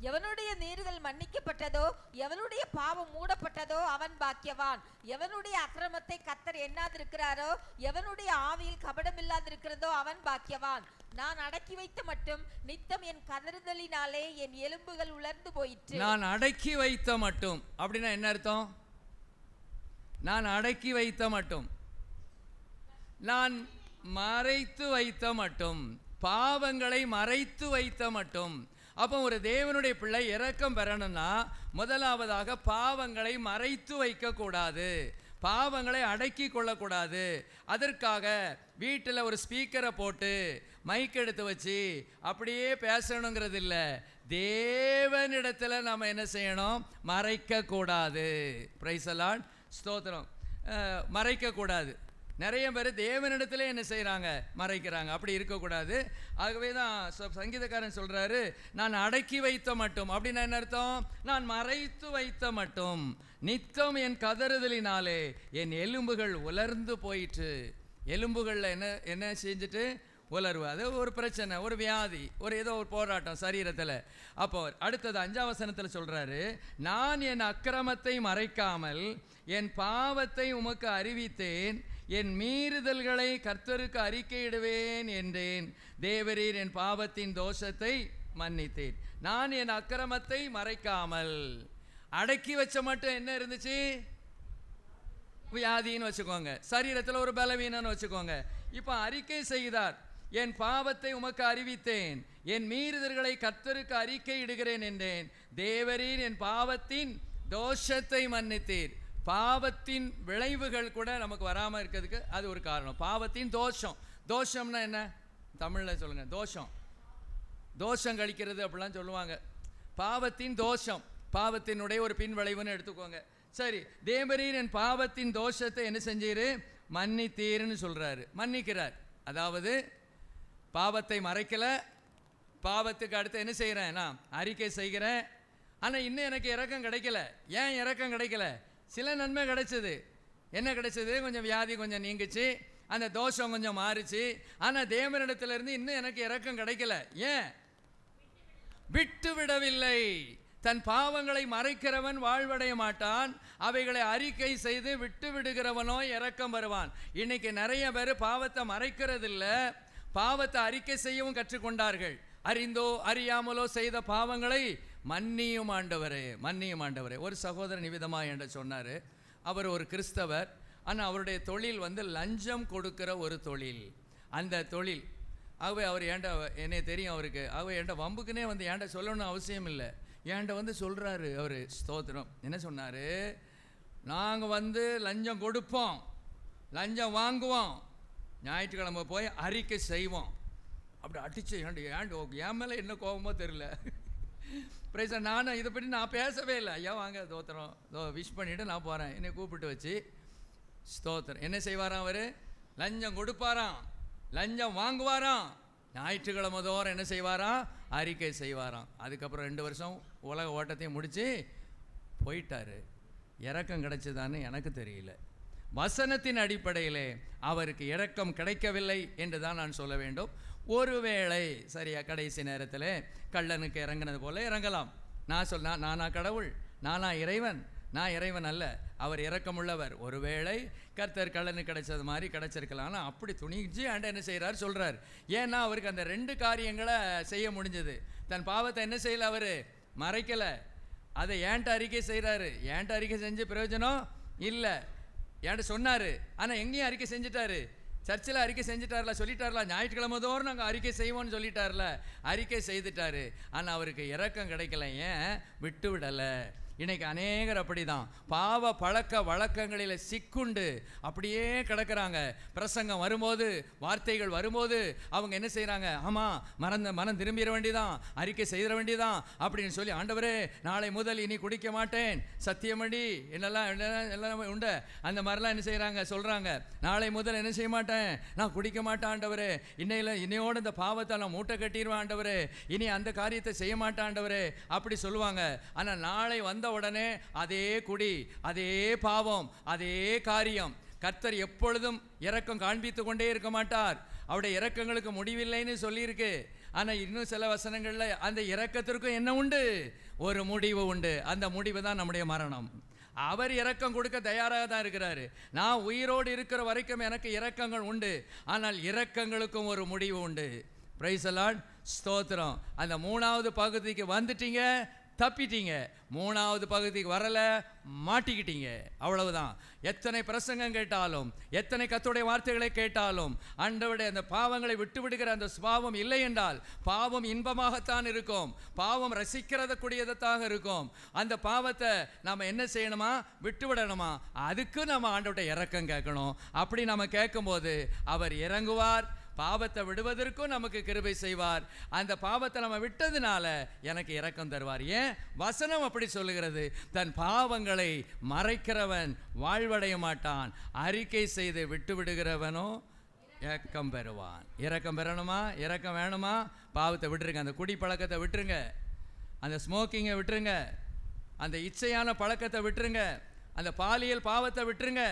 எவனுடைய மீறுதல் மன்னிக்கப்பட்டதோ, எவனுடைய பாவம் மூடப்பட்டதோ அவன் பாக்கியவான். எவனுடைய அக்கிரமத்தை கர்த்தர் எண்ணாதிருக்கிறாரோ, எவனுடைய ஆவியில் கபடம் இல்லாதிருக்கிறதோ அவன் பாக்கியவான். நான் அடக்கி வைத்த மட்டும் நித்தம் என் கதறுதலினாலே என் எலும்புகள் உலர்ந்து போயிற்று. நான் அடக்கி வைத்த மட்டும் அப்படின்னா என்ன அர்த்தம்? நான் அடக்கி வைத்த மட்டும், நான் மறைத்து வைத்த மட்டும், பாவங்களை மறைத்து வைத்த மட்டும். அப்போ ஒரு தேவனுடைய பிள்ளை இரக்கம் பெறணும்னா முதலாவதாக பாவங்களை மறைத்து வைக்கக்கூடாது, பாவங்களை அடக்கி கொள்ளக்கூடாது. அதற்காக வீட்டில் ஒரு ஸ்பீக்கரை போட்டு மைக் எடுத்து வச்சு அப்படியே பேசணுங்கிறது இல்லை. தேவனிடத்தில் நம்ம என்ன செய்யணும்? மறைக்கக்கூடாது. Praise the Lord. ஸ்தோத்திரம். மறைக்கக்கூடாது. நிறைய பேர் தேவனிடத்துல என்ன செய்கிறாங்க? மறைக்கிறாங்க. அப்படி இருக்கக்கூடாது. ஆகவே தான் சங்கீதக்காரன் சொல்கிறாரு, நான் அடக்கி வைத்த மட்டும் அப்படின்னா என்ன அர்த்தம்? நான் மறைத்து வைத்த மட்டும் நித்தம் என் கதறுதலினாலே என் எலும்புகள் உலர்ந்து போயிற்று. எலும்புகளில் என்ன செஞ்சுட்டு உலர்வு? அது ஒரு பிரச்சனை, ஒரு வியாதி, ஏதோ ஒரு போராட்டம் சரீரத்தில். அப்போ அடுத்தது 5ஆம் வசனத்தில் சொல்கிறாரு, நான் என் அக்கிரமத்தை மறைக்காமல் என் பாவத்தை உமக்கு அறிவித்தேன், என் மீறுதல்களை கர்த்தருக்கு அறிக்கையிடுவேன் என்றேன். தேவரீர் என் பாவத்தின் தோஷத்தை மன்னித்தேன். நான் என் அக்கிரமத்தை மறைக்காமல். அடக்கி வச்ச மட்டும் என்ன இருந்துச்சு? வியாதின்னு வச்சுக்கோங்க, சரீரத்தில் ஒரு பலவீனம்னு வச்சுக்கோங்க. இப்போ அறிக்கை செய்தார், என் பாவத்தை உமக்கு அறிவித்தேன், என் மீறுதல்களை கர்த்தருக்கு அறிக்கை இடுகிறேன் என்றேன். தேவரீர் என் பாவத்தின் தோஷத்தை மன்னித்தீர். பாவத்தின் விளைவுகள் கூட நமக்கு வராமல் இருக்கிறதுக்கு அது ஒரு காரணம். பாவத்தின் தோஷம். தோஷம்னா என்ன? தமிழில் சொல்லுங்கள். தோஷம் கழிக்கிறது அப்படிலாம் சொல்லுவாங்க. பாவத்தின் தோஷம், பாவத்தினுடைய ஒரு பின் விளைவுன்னு எடுத்துக்கோங்க. சரி, தேவரீர் என் பாவத்தின் தோஷத்தை என்ன செஞ்சீரு? மன்னித்தீர்னு சொல்கிறாரு. மன்னிக்கிறார். அதாவது பாவத்தை மறைக்கலை, பாவத்துக்கு அடுத்து என்ன செய்கிறேன்? நான் அறிக்கை செய்கிறேன். ஆனால் இன்னும் எனக்கு இரக்கம் கிடைக்கல. ஏன் இரக்கம் கிடைக்கல? சில நன்மை கிடைச்சது. என்ன கிடைச்சது? கொஞ்சம் வியாதி கொஞ்சம் நீங்கிச்சு, அந்த தோஷம் கொஞ்சம் மாறிச்சு. ஆனால் தேவனிடத்திலிருந்து இன்னும் எனக்கு இரக்கம் கிடைக்கல. ஏன்? விட்டு விடவில்லை. தன் பாவங்களை மறைக்கிறவன் வாழ்வடைய மாட்டான், அவைகளை அறிக்கை செய்து விட்டு விடுகிறவனோ இரக்கம் வருவான். இன்னைக்கு நிறைய பேர் பாவத்தை மறைக்கிறதில்ல, பாவத்தை அறிக்கை செய்யவும் கற்றுக்கொண்டார்கள். அறிந்தோ அறியாமலோ செய்த பாவங்களை மன்னியும் ஆண்டவரே, மன்னியும் ஆண்டவரே. ஒரு சகோதரன் விதமாக என்று சொன்னார். அவர் ஒரு கிறிஸ்தவர், ஆனால் அவருடைய தொழில் லஞ்சம் கொடுக்கிற ஒரு தொழில். அந்த தொழில் ஆகவே அவர் என்னை தெரியும் அவருக்கு. ஆகவே என்கிட்ட வம்புக்குன்னே என்கிட்ட சொல்லணும்னு அவசியம் இல்லை. என்கிட்ட சொல்கிறாரு அவர். ஸ்தோத்திரம். என்ன சொன்னார்? நாங்கள் லஞ்சம் கொடுப்போம், லஞ்சம் வாங்குவோம், ஞாயிற்றுக்கிழமை போய் அறிக்கை செய்வோம். அப்படி அடிச்சு என் மேலே என்ன கோபமோ தெரியல. பிரைஸ். நானும் இதை பற்றி நான் பேசவே இல்லை. ஐயா வாங்க ஸ்தோத்திரம், விஷ் பண்ணிவிட்டு நான் போகிறேன். என்னை கூப்பிட்டு வச்சு ஸ்தோத்திரம். என்ன செய்வாராம் அவர்? லஞ்சம் கொடுப்பாராம், லஞ்சம் வாங்குவாராம், ஞாயிற்றுக்கிழமை தோறும் என்ன செய்வாராம்? அறிக்கை செய்வாராம். அதுக்கப்புறம் 2 வருஷம் உலக ஓட்டத்தையும் முடித்து போயிட்டார். இறக்கம் கிடைச்சதான்னு எனக்கு தெரியல. வசனத்தின் அடிப்படையிலே அவருக்கு இரக்கம் கிடைக்கவில்லை என்று தான் நான் சொல்ல வேண்டும். ஒருவேளை சரியா கடைசி நேரத்தில் கள்ளனுக்கு இறங்கினது போல இறங்கலாம். நானா கடவுள், நானா இறைவன்? நான் இறைவன் அல்ல, அவர் இரக்கமுள்ளவர். ஒருவேளை கர்த்தர் கள்ளனுக்கு கிடைச்சது மாதிரி கிடைச்சிருக்கலாம். ஆனால் அப்படி துணிஞ்சு ஆண்ட என்ன செய்கிறார் சொல்கிறார். ஏன்னா அவருக்கு அந்த 2 காரியங்களை செய்ய முடிஞ்சது. தன் பாவத்தை என்ன செய்யலை, அவர் மறைக்கலை, அதை ஏன்ட்ட அறிக்கை செய்கிறாரு. ஏன்ட்ட அறிக்கை செஞ்சு பிரயோஜனம் இல்லை, ஏன்ட்ட சொன்னார். ஆனால் எங்கேயும் அறிக்கை செஞ்சுட்டாரு, சர்ச்சில் அறிக்கை செஞ்சுட்டார்ல, சொல்லிட்டார்ல, ஞாயிற்றுக்கிழமை தோறும் நாங்கள் அறிக்கை செய்வோம்னு சொல்லிட்டார்ல, அறிக்கை செய்துட்டாரு. ஆனால் அவருக்கு இரக்கம் கிடைக்கல. ஏன் விட்டு விடலை. இன்னைக்கு அநேகர் அப்படி தான் பாவ பழக்க வழக்கங்களில் சிக்குண்டு அப்படியே கிடக்கிறாங்க. பிரசங்கம் வரும்போது, வார்த்தைகள் வரும்போது அவங்க என்ன செய்கிறாங்க, ஆமாம் மனம் திரும்பிட வேண்டியதான், அறிக்கை செய்திட வேண்டியதான் அப்படின்னு சொல்லி, ஆண்டவரே நாளை முதல் இனி குடிக்க மாட்டேன், சத்தியமடி எல்லாம் உண்டு, அந்த மாதிரிலாம் என்ன செய்கிறாங்க சொல்கிறாங்க. நாளை முதல் என்ன செய்ய மாட்டேன், நான் குடிக்க மாட்டேன் ஆண்டவரே, இன்னையோடு இந்த பாவத்தை நான் மூட்டை கட்டிடுவேன் ஆண்டவரே, இனி அந்த காரியத்தை செய்ய மாட்டேன் ஆண்டவரே அப்படி சொல்லுவாங்க. ஆனால் நாளை வந்த உடனே அதே குடி, அதே பாவம், அதே காரியம். கர்த்தர் எப்பொழுதும் இரக்கம் காண்பித்து கொண்டே இருக்க மாட்டார். அவருடைய இரக்கங்களுக்கு முடிவில்லைன்னு சொல்லியிருக்கு. ஆனால் இன்னும் சில வசனங்களில் அந்த இரக்கத்திற்கும் என்ன உண்டு, ஒரு முடிவு உண்டு. அந்த முடிவு தான் நம்முடைய மரணம். அவர் இரக்கம் கொடுக்க தயாராக தான் இருக்கிறாரு. நான் உயிரோடு இருக்கிற வரைக்கும் எனக்கு இரக்கங்கள் உண்டு, ஆனால் இரக்கங்களுக்கும் ஒரு முடிவு உண்டு. பிரைஸ் தி லார்ட், ஸ்தோத்திரம். அந்த 3வது பகுதிக்கு வந்துட்டீங்க, தப்பிட்டீங்க. 3வது பகுதிக்கு வரல, மாட்டிக்கிட்டீங்க, அவ்வளவுதான். எத்தனை பிரசங்கம் கேட்டாலும், எத்தனை கர்த்தருடைய வார்த்தைகளை கேட்டாலும், ஆண்டவருடைய அந்த பாவங்களை விட்டு விடுகிற அந்த சுபாவம் இல்லை என்றால், பாவம் இன்பமாகத்தான் இருக்கும், பாவம் ரசிக்கிறதக்கூடியதாக இருக்கும். அந்த பாவத்தை நாம் என்ன செய்யணுமா, விட்டு விடணுமா, அதுக்கு நம்ம ஆண்டவருடைய இரக்கம் கேட்கணும். அப்படி நம்ம கேட்கும்போது அவர் இறங்குவார், பாவத்தை விடுவதற்கும் நமக்கு கிருபை செய்வார். அந்த பாவத்தை நம்ம விட்டதுனால எனக்கு இரக்கம் தருவார். ஏன் வசனம் அப்படி சொல்லுகிறது, தன் பாவங்களை மறைக்கிறவன் வாழ்வடைய மாட்டான், அறிக்கை செய்து விட்டு விடுகிறவனோ இரக்கம் பெறுவான். இரக்கம் பெறணுமா, இரக்கம் வேணுமா, பாவத்தை விட்டுருங்க. அந்த குடி பழக்கத்தை விட்டுருங்க, அந்த ஸ்மோக்கிங்கை விட்டுருங்க, அந்த இச்சையான பழக்கத்தை விட்டுருங்க, அந்த பாலியல் பாவத்தை விட்டுருங்க.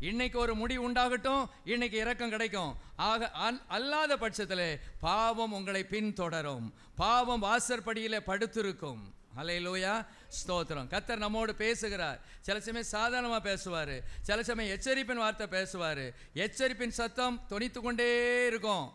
இன்னைக்கு ஒரு முடிவு உண்டாகட்டும், இன்னைக்கு இரக்கம் கிடைக்கும். ஆக அல்லாத பட்சத்தில் பாவம் உங்களை பின்தொடரும், பாவம் வாசற்படியில் படுத்திருக்கும். ஹல்லேலூயா, ஸ்தோத்திரம். கர்த்தர் நம்மோடு பேசுகிறார். சில சமயம் சாதாரணமாக பேசுவார், சில சமயம் எச்சரிப்பின் வார்த்தை பேசுவார். எச்சரிப்பின் சத்தம் தொனித்து கொண்டே இருக்கும்.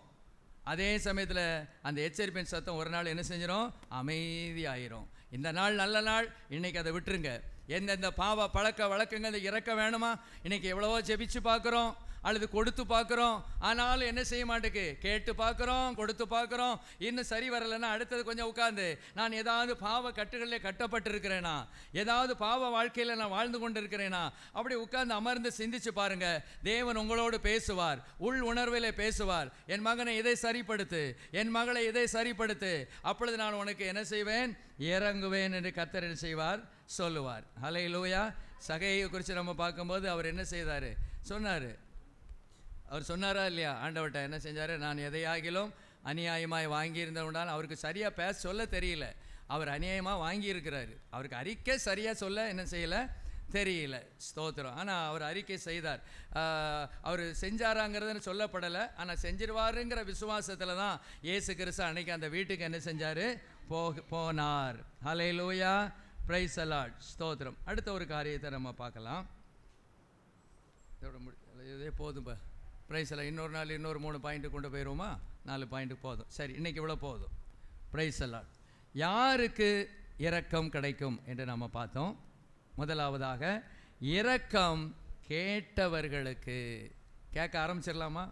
அதே சமயத்தில் அந்த எச்சரிப்பின் சத்தம் ஒரு நாள் என்ன செஞ்சிடும், அமைதியாயிரும். இந்த நாள் நல்ல நாள், இன்னைக்கு அதை விட்டுருங்க. எந்தெந்த பாவ பழக்க வழக்கங்கள் இறக்க வேணுமா, இன்னைக்கு எவ்வளவோ ஜெபிச்சு பார்க்குறோம், அல்லது கொடுத்து பார்க்குறோம், ஆனாலும் என்ன செய்ய மாட்டேக்கு, கேட்டு பார்க்குறோம், கொடுத்து பார்க்குறோம், இன்னும் சரி வரலைன்னா அடுத்தது கொஞ்சம் உட்காந்து நான் ஏதாவது பாவ கட்டுகளிலே கட்டப்பட்டிருக்கிறேனா, ஏதாவது பாவ வாழ்க்கையில் நான் வாழ்ந்து கொண்டு இருக்கிறேனா, அப்படி உட்கார்ந்து அமர்ந்து சிந்திச்சு பாருங்க. தேவன் உங்களோடு பேசுவார், உள் உணர்விலே பேசுவார். என் மகனை இதை சரிப்படுத்து, என் மகளை இதை சரிப்படுத்து, அப்பொழுது நான் உனக்கு என்ன செய்வேன், இறங்குவேன் என்று கர்த்தர் என்ன செய்வார், சொல்லுவார். ஹல்லேலூயா. சகையை குறித்து நம்ம பார்க்கும்போது அவர் என்ன செய்தார், சொன்னார். அவர் சொன்னாரா இல்லையா, ஆண்டவர்கிட்ட என்ன செஞ்சார், நான் எதையாகிலும் அநியாயமாய் வாங்கியிருந்தவனால், அவருக்கு சரியாக பேச சொல்ல தெரியல, அவர் அநியாயமாக வாங்கியிருக்கிறாரு. அவருக்கு அறிக்கை சரியாக சொல்ல என்ன செய்யலை தெரியல, ஸ்தோத்திரம். ஆனால் அவர் அறிக்கை செய்தார். அவர் செஞ்சாராங்கிறது சொல்லப்படலை, ஆனால் செஞ்சிருவாருங்கிற விசுவாசத்தில் தான் இயேசு கிறிஸ்து அன்னைக்கு அந்த வீட்டுக்கு என்ன செஞ்சார், போனார். ஹல்லேலூயா, பிரைஸ் தி லார்ட், ஸ்தோத்திரம். அடுத்த ஒரு காரியத்தை நம்ம பார்க்கலாம். இதே போதும், பிரைஸ் தி லார்ட். இன்னொரு நாள் இன்னொரு 3 பாயிண்ட்டு கொண்டு போயிடுவோமா, 4 பாயிண்ட்டு போதும். சரி, இன்னைக்கு இவ்வளோ போதும். Price the Lord. யாருக்கு இரக்கம் கிடைக்கும் என்று நம்ம பார்த்தோம். முதலாவதாக இரக்கம் கேட்டவர்களுக்கு. கேட்க ஆரம்பிச்சிடலாமா,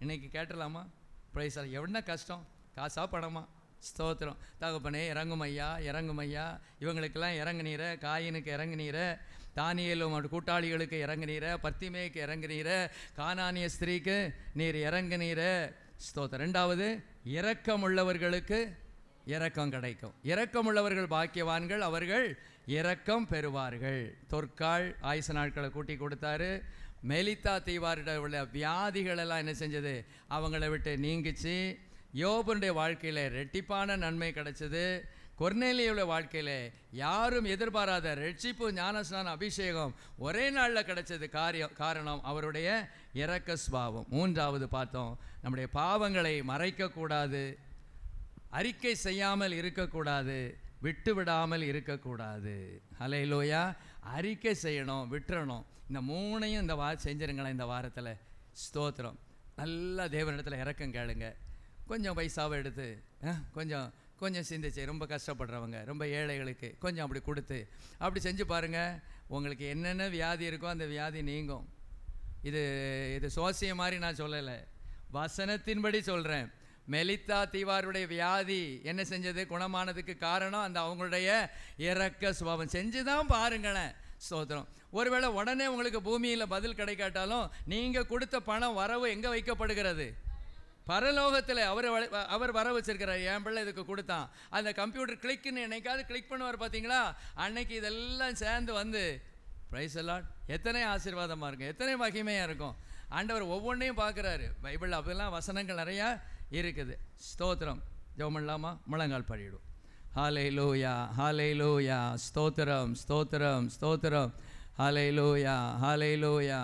இன்னைக்கு கேட்டுடலாமா? Praise the Lord. எவ்வளோ கஷ்டம், காசா பணமா, ஸ்தோத்திரம். தகப்பனே இறங்கும் ஐயா, இறங்கும் ஐயா, இவங்களுக்கெல்லாம் இறங்குனீர, காயினுக்கு இறங்குனீர, தானியேலும் கூட்டாளிகளுக்கு இறங்குனீர, பர்த்திமேக்கு இறங்குனீர, கானானிய ஸ்திரீக்கு நீர் இறங்குனீர, ஸ்தோத்திரம். 2வது, இரக்கமுள்ளவர்களுக்கு இரக்கம் கிடைக்கும். இரக்கமுள்ளவர்கள் பாக்கியவான்கள், அவர்கள் இரக்கம் பெறுவார்கள். தொற்காள் ஆயுச நாட்களை கூட்டி கொடுத்தாரு. மெலித்தா தீவாரிட உள்ள வியாதிகளெல்லாம் என்ன செஞ்சது, அவங்கள விட்டு நீங்கிச்சு. யோபனுடைய வாழ்க்கையில் ரெட்டிப்பான நன்மை கிடைச்சது. கொர்நேலியோட வாழ்க்கையில் யாரும் எதிர்பாராத ரட்சிப்பு, ஞானஸ்நான, அபிஷேகம் ஒரே நாளில் கிடைச்சது. காரணம் அவருடைய இரக்க சுபாவம். மூன்றாவது பார்த்தோம், நம்முடைய பாவங்களை மறைக்கக்கூடாது, அறிக்கை செய்யாமல் இருக்கக்கூடாது, விட்டு விடாமல் இருக்கக்கூடாது. ஹல்லேலூயா. அறிக்கை செய்யணும், விட்டுறணும். இந்த மூணையும் இந்த செஞ்சிருங்களேன் இந்த வாரத்தில். ஸ்தோத்திரம். நல்லா தேவனிடத்தில் இறக்கம் கேளுங்க. கொஞ்சம் பைசாவை எடுத்து கொஞ்சம் சிந்திச்சு, ரொம்ப கஷ்டப்படுறவங்க, ரொம்ப ஏழைகளுக்கு கொஞ்சம் அப்படி கொடுத்து அப்படி செஞ்சு பாருங்கள். உங்களுக்கு என்னென்ன வியாதி இருக்கோ அந்த வியாதி நீங்கும். இது சோசியம் மாதிரி நான் சொல்லலை, வசனத்தின்படி சொல்கிறேன். மெலித்தா தீவாருடைய வியாதி என்ன செஞ்சது? குணமானதுக்கு காரணம் அந்த அவங்களுடைய இரக்க சுபாவம். செஞ்சு தான் பாருங்களேன். ஸ்தோத்திரம். ஒருவேளை உடனே உங்களுக்கு பூமியில் பதில் கிடைக்காட்டாலும் நீங்கள் கொடுத்த பணம் வரவு எங்கே வைக்கப்படுகிறது? பரலோகத்தில் அவர் வர வச்சிருக்கிறார். என் பிள்ளை இதுக்கு கொடுத்தான், அந்த கம்ப்யூட்டர் கிளிக்குன்னு என்னைக்காவது கிளிக் பண்ணுவார் பார்த்தீங்களா? அன்னைக்கு இதெல்லாம் சேர்ந்து வந்து பிரைஸ் எல்லாம் எத்தனை ஆசீர்வாதமாக இருக்கும், எத்தனை மகிமையாக இருக்கும். ஆண்டவர் ஒவ்வொன்றையும் பார்க்குறாரு. பைபிள் அப்படிலாம் வசனங்கள் நிறையா இருக்குது. ஸ்தோத்திரம். ஜெபம் பண்ணலாமா? முழங்கால் படிடும். ஹல்லேலூயா, ஹல்லேலூயா. ஸ்தோத்திரம், ஸ்தோத்திரம், ஸ்தோத்திரம். ஹல்லேலூயா, ஹல்லேலூயா.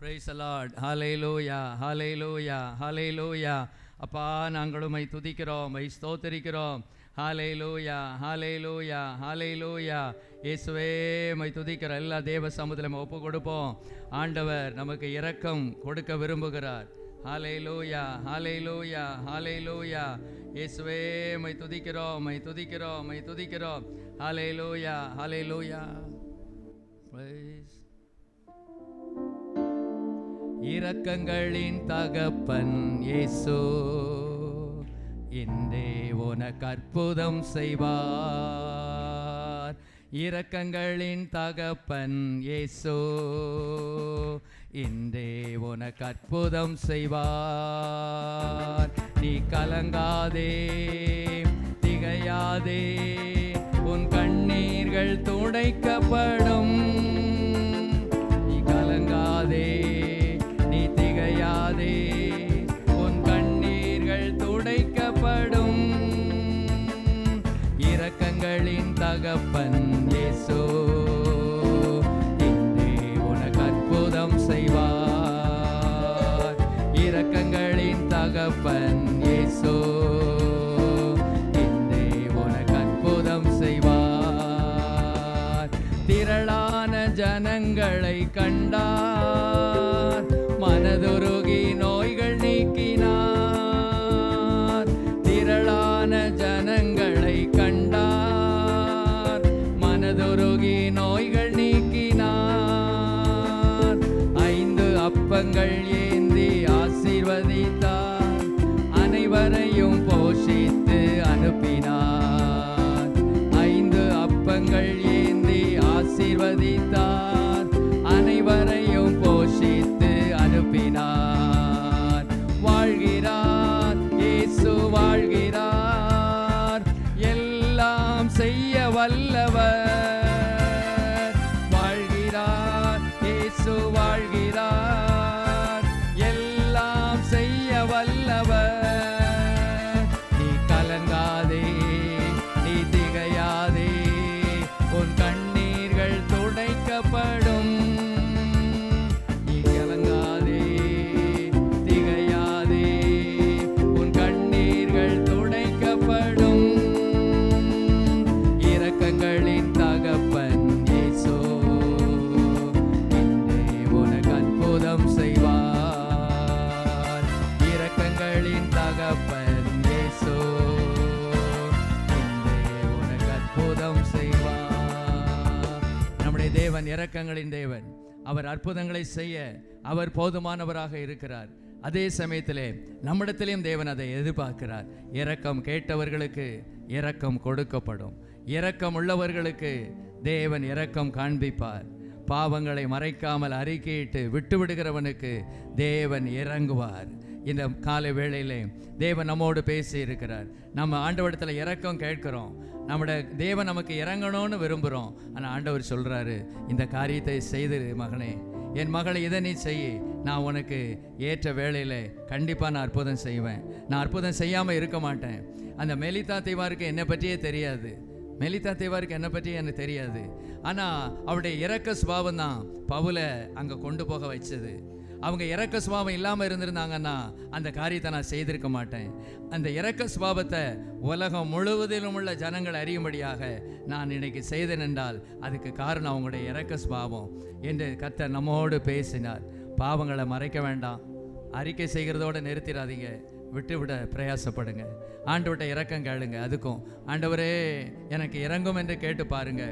Praise the Lord. Hallelujah, hallelujah, hallelujah. அப்பா, நாங்கள் உம்மை துதிக்கிறோம், உம்மை ஸ்தோத்திரிக்கிறோம். ஹல்லேலூயா, ஹல்லேலூயா, ஹல்லேலூயா. இயேசுவே, உம்மை துதிக்கிற எல்லா தேவ சமூகத்தில் ஒப்பு கொடுப்போம். ஆண்டவர் நமக்கு இரக்கம் கொடுக்க விரும்புகிறார். ஹல்லேலூயா, ஹல்லேலூயா, ஹல்லேலூயா. இயேசுவே, உம்மை துதிக்கிறோம், உம்மை துதிக்கிறோம், உம்மை துதிக்கிறோம். ஹல்லேலூயா, ஹல்லேலூயா. Praise. இரக்கங்களின் தகப்பன் இயேசு இன்றே உனக்கு அற்புதம் செய்வார். இரக்கங்களின் தகப்பன் இயேசு இன்றே உனக்கு அற்புதம் செய்வார். நீ கலங்காதே, திகையாதே, உன் கண்ணீர்கள் துடைக்கப்படும். நீ கலங்காதே, நீ திகையாதே, உன் கண்ணீர்கள் துடைக்கப்படும். இரக்கங்களின் தகப்பன் இயேசு இன்றே உனக்கு அற்புதம் செய்வார். இரக்கங்களின் தகப்பன் இயேசு இன்றே உனக்கு அற்புதம் செய்வார். திரளான ஜனங்களை கண்டார், மனதுருகி நோய்கள் நீக்கினார். திரளான ஜனங்களை கண்டார், மனதுருகி நோய்கள் நீக்கினார். 5 அப்பங்கள் ஏந்தி ஆசீர்வதித்தார், அனைவரையும் போஷித்து அனுப்பினார். 5 அப்பங்கள் ஏந்தி ஆசீர்வதித்தார், அனைவரையும் போஷித்து அனுப்பினார். வாழ்கிறார், இயேசு வாழ்கிறார், எல்லாம் செய்ய வல்லவர். வாழ்கிறார், இயேசு வாழ்கிறார், எல்லாம் செய்ய வல்லவர். நீ கலங்காதே, நீ திகையாதே, உன் கண்ணீர்கள் துடைக்கப்படும். நீ கலங்காதே, திகையாதே, உன் கண்ணீர்கள் துடைக்கப்படும். இரக்கங்களின் தகப்பன் இயேசு இன்றே உனக்கு அற்புதம் செய்வார். இரக்கங்களின் தகப்பன் இயேசு இன்றே உனக்கு அற்புதம் செய்வார். நம்முடைய தேவன் இரக்கங்களின் தேவன். அவர் அற்புதங்களை செய்ய அவர் போதுமானவராக இருக்கிறார். அதே சமயத்திலே நம்மிடத்திலேயும் தேவன் அதை எதிர்பார்க்கிறார். இரக்கம் கேட்டவர்களுக்கு இரக்கம் கொடுக்கப்படும். இரக்கம் உள்ளவர்களுக்கு தேவன் இரக்கம் காண்பிப்பார். பாவங்களை மறைக்காமல் அறிக்கையிட்டு விட்டுவிடுகிறவனுக்கு தேவன் இறங்குவார். இந்த காலை வேளையிலே தேவன் நம்மோடு பேசி இருக்கிறார். நம்ம ஆண்டவரிடத்தில் இரக்கம் கேட்கிறோம். நம்முடைய தேவன் நமக்கு இறங்கணும்னு விரும்புகிறோம். ஆனால் ஆண்டவர் சொல்கிறாரு, இந்த காரியத்தை செய்திரு மகனே, என் மகளை இதை நீ செய், நான் உனக்கு ஏற்ற வேளையில் கண்டிப்பாக நான் அற்புதம் செய்வேன், நான் அற்புதம் செய்யாமல் இருக்க மாட்டேன். அந்த மெலிதா தேவாருக்கு என்னை பற்றியே தெரியாது, மெலிதா தேவாருக்கு என்னை பற்றியே எனக்கு தெரியாது. ஆனால் அவருடைய இரக்க சுபாவம் தான் பவுலை அங்கே கொண்டு போக வச்சது. அவங்க இரக்க சுபாவம் இல்லாமல் இருந்திருந்தாங்கன்னா அந்த காரியத்தை நான் செய்திருக்க மாட்டேன். அந்த இரக்க சுபாவத்தை உலகம் முழுவதிலும் உள்ள ஜனங்கள் அறியும்படியாக நான் இன்னைக்கு செய்தேன் என்றால் அதுக்கு காரணம் அவங்களுடைய இரக்க சுபாவம் என்று கர்த்தர் நம்மோடு பேசினார். பாவங்களை மறைக்க வேண்டாம், அறிக்கை செய்கிறதோடு நிறுத்திடாதீங்க, விட்டுவிட பிரயாசப்படுங்க. ஆண்டவர்கிட்ட இரக்கம் கேளுங்க. அதுக்கும் ஆண்டவரே எனக்கு இறங்கும் என்று கேட்டு பாருங்க.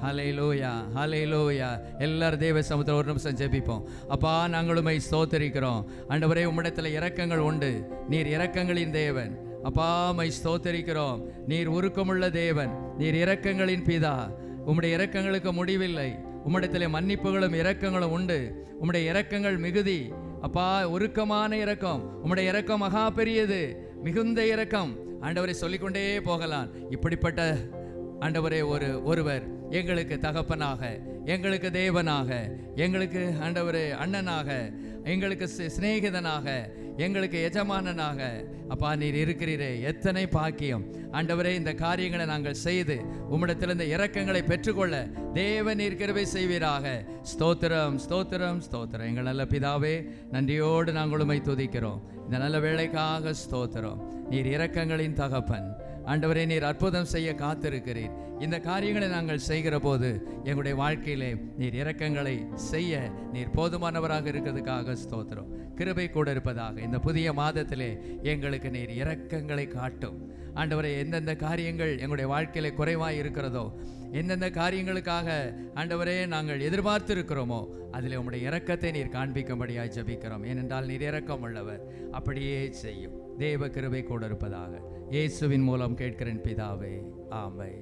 ஹல்லேலூயா, ஹல்லேலூயா. எல்லாரும் தேவ சமூகத்தில் ஒரு நிமிஷம் ஜெபிப்போம். அப்பா, நாங்கள் உம்மை ஸ்தோத்தரிக்கிறோம். ஆண்டவரே, உம்மிடத்தில் இரக்கங்கள் உண்டு, நீர் இரக்கங்களின் தேவன். அப்பா, உம்மை ஸ்தோத்தரிக்கிறோம். நீர் உருக்கமுள்ள தேவன், நீர் இரக்கங்களின் பிதா. உம்முடைய இரக்கங்களுக்கு முடிவில்லை. உம்மிடத்தில் மன்னிப்புகளும் இரக்கங்களும் உண்டு. உம்முடைய இரக்கங்கள் மிகுதி. அப்பா, உருக்கமான இரக்கம், உம்முடைய இரக்கம் மகா பெரியது, மிகுந்த இரக்கம். ஆண்டவரை சொல்லிக்கொண்டே போகலாம். இப்படிப்பட்ட ஆண்டவரே ஒருவர் எங்களுக்கு தகப்பனாக, எங்களுக்கு தேவனாக, எங்களுக்கு ஆண்டவரே அண்ணனாக, எங்களுக்கு சிநேகிதனாக, எங்களுக்கு எஜமானனாக அப்பா நீர் இருக்கிறீரே, எத்தனை பாக்கியம் ஆண்டவரே. இந்த காரியங்களை நாங்கள் செய்து உம்மிடத்தில் இந்த இரக்கங்களை பெற்றுக்கொள்ள தேவ நீர் கிருபை செய்வீராக. ஸ்தோத்திரம், ஸ்தோத்திரம், ஸ்தோத்திரம். எங்கள் நல்ல பிதாவே, நன்றியோடு நாங்கள் உம்மை துதிக்கிறோம். இந்த நல்ல வேளைக்காக ஸ்தோத்திரம். நீர் இரக்கங்களின் தகப்பன். ஆண்டவரே, நீர் அற்புதம் செய்ய காத்திருக்கிறீர். இந்த காரியங்களை நாங்கள் செய்கிற போது எங்களுடைய வாழ்க்கையிலே நீர் இரக்கங்களை செய்ய நீர் போதுமானவராக இருக்கிறதுக்காக ஸ்தோத்திரம். கிருபை கூட இருப்பதாக இந்த புதிய மாதத்திலே எங்களுக்கு நீர் இரக்கங்களை காட்டும். ஆண்டவரே, எந்தெந்த காரியங்கள் எங்களுடைய வாழ்க்கையில குறைவாய் இருக்கிறதோ, எந்தெந்த காரியங்களுக்காக ஆண்டவரே நாங்கள் எதிர்பார்த்து இருக்கிறோமோ அதில் உம்முடைய இரக்கத்தை நீர் காண்பிக்கும்படியாய் ஜெபிக்கிறோம். ஏனென்றால் நீர் இரக்கம் உள்ளவர். அப்படியே செய்யும். தேவ கிருபை கூட இருப்பதாக இயேசுவின் மூலம் கேட்கிறேன் பிதாவே, ஆமென்.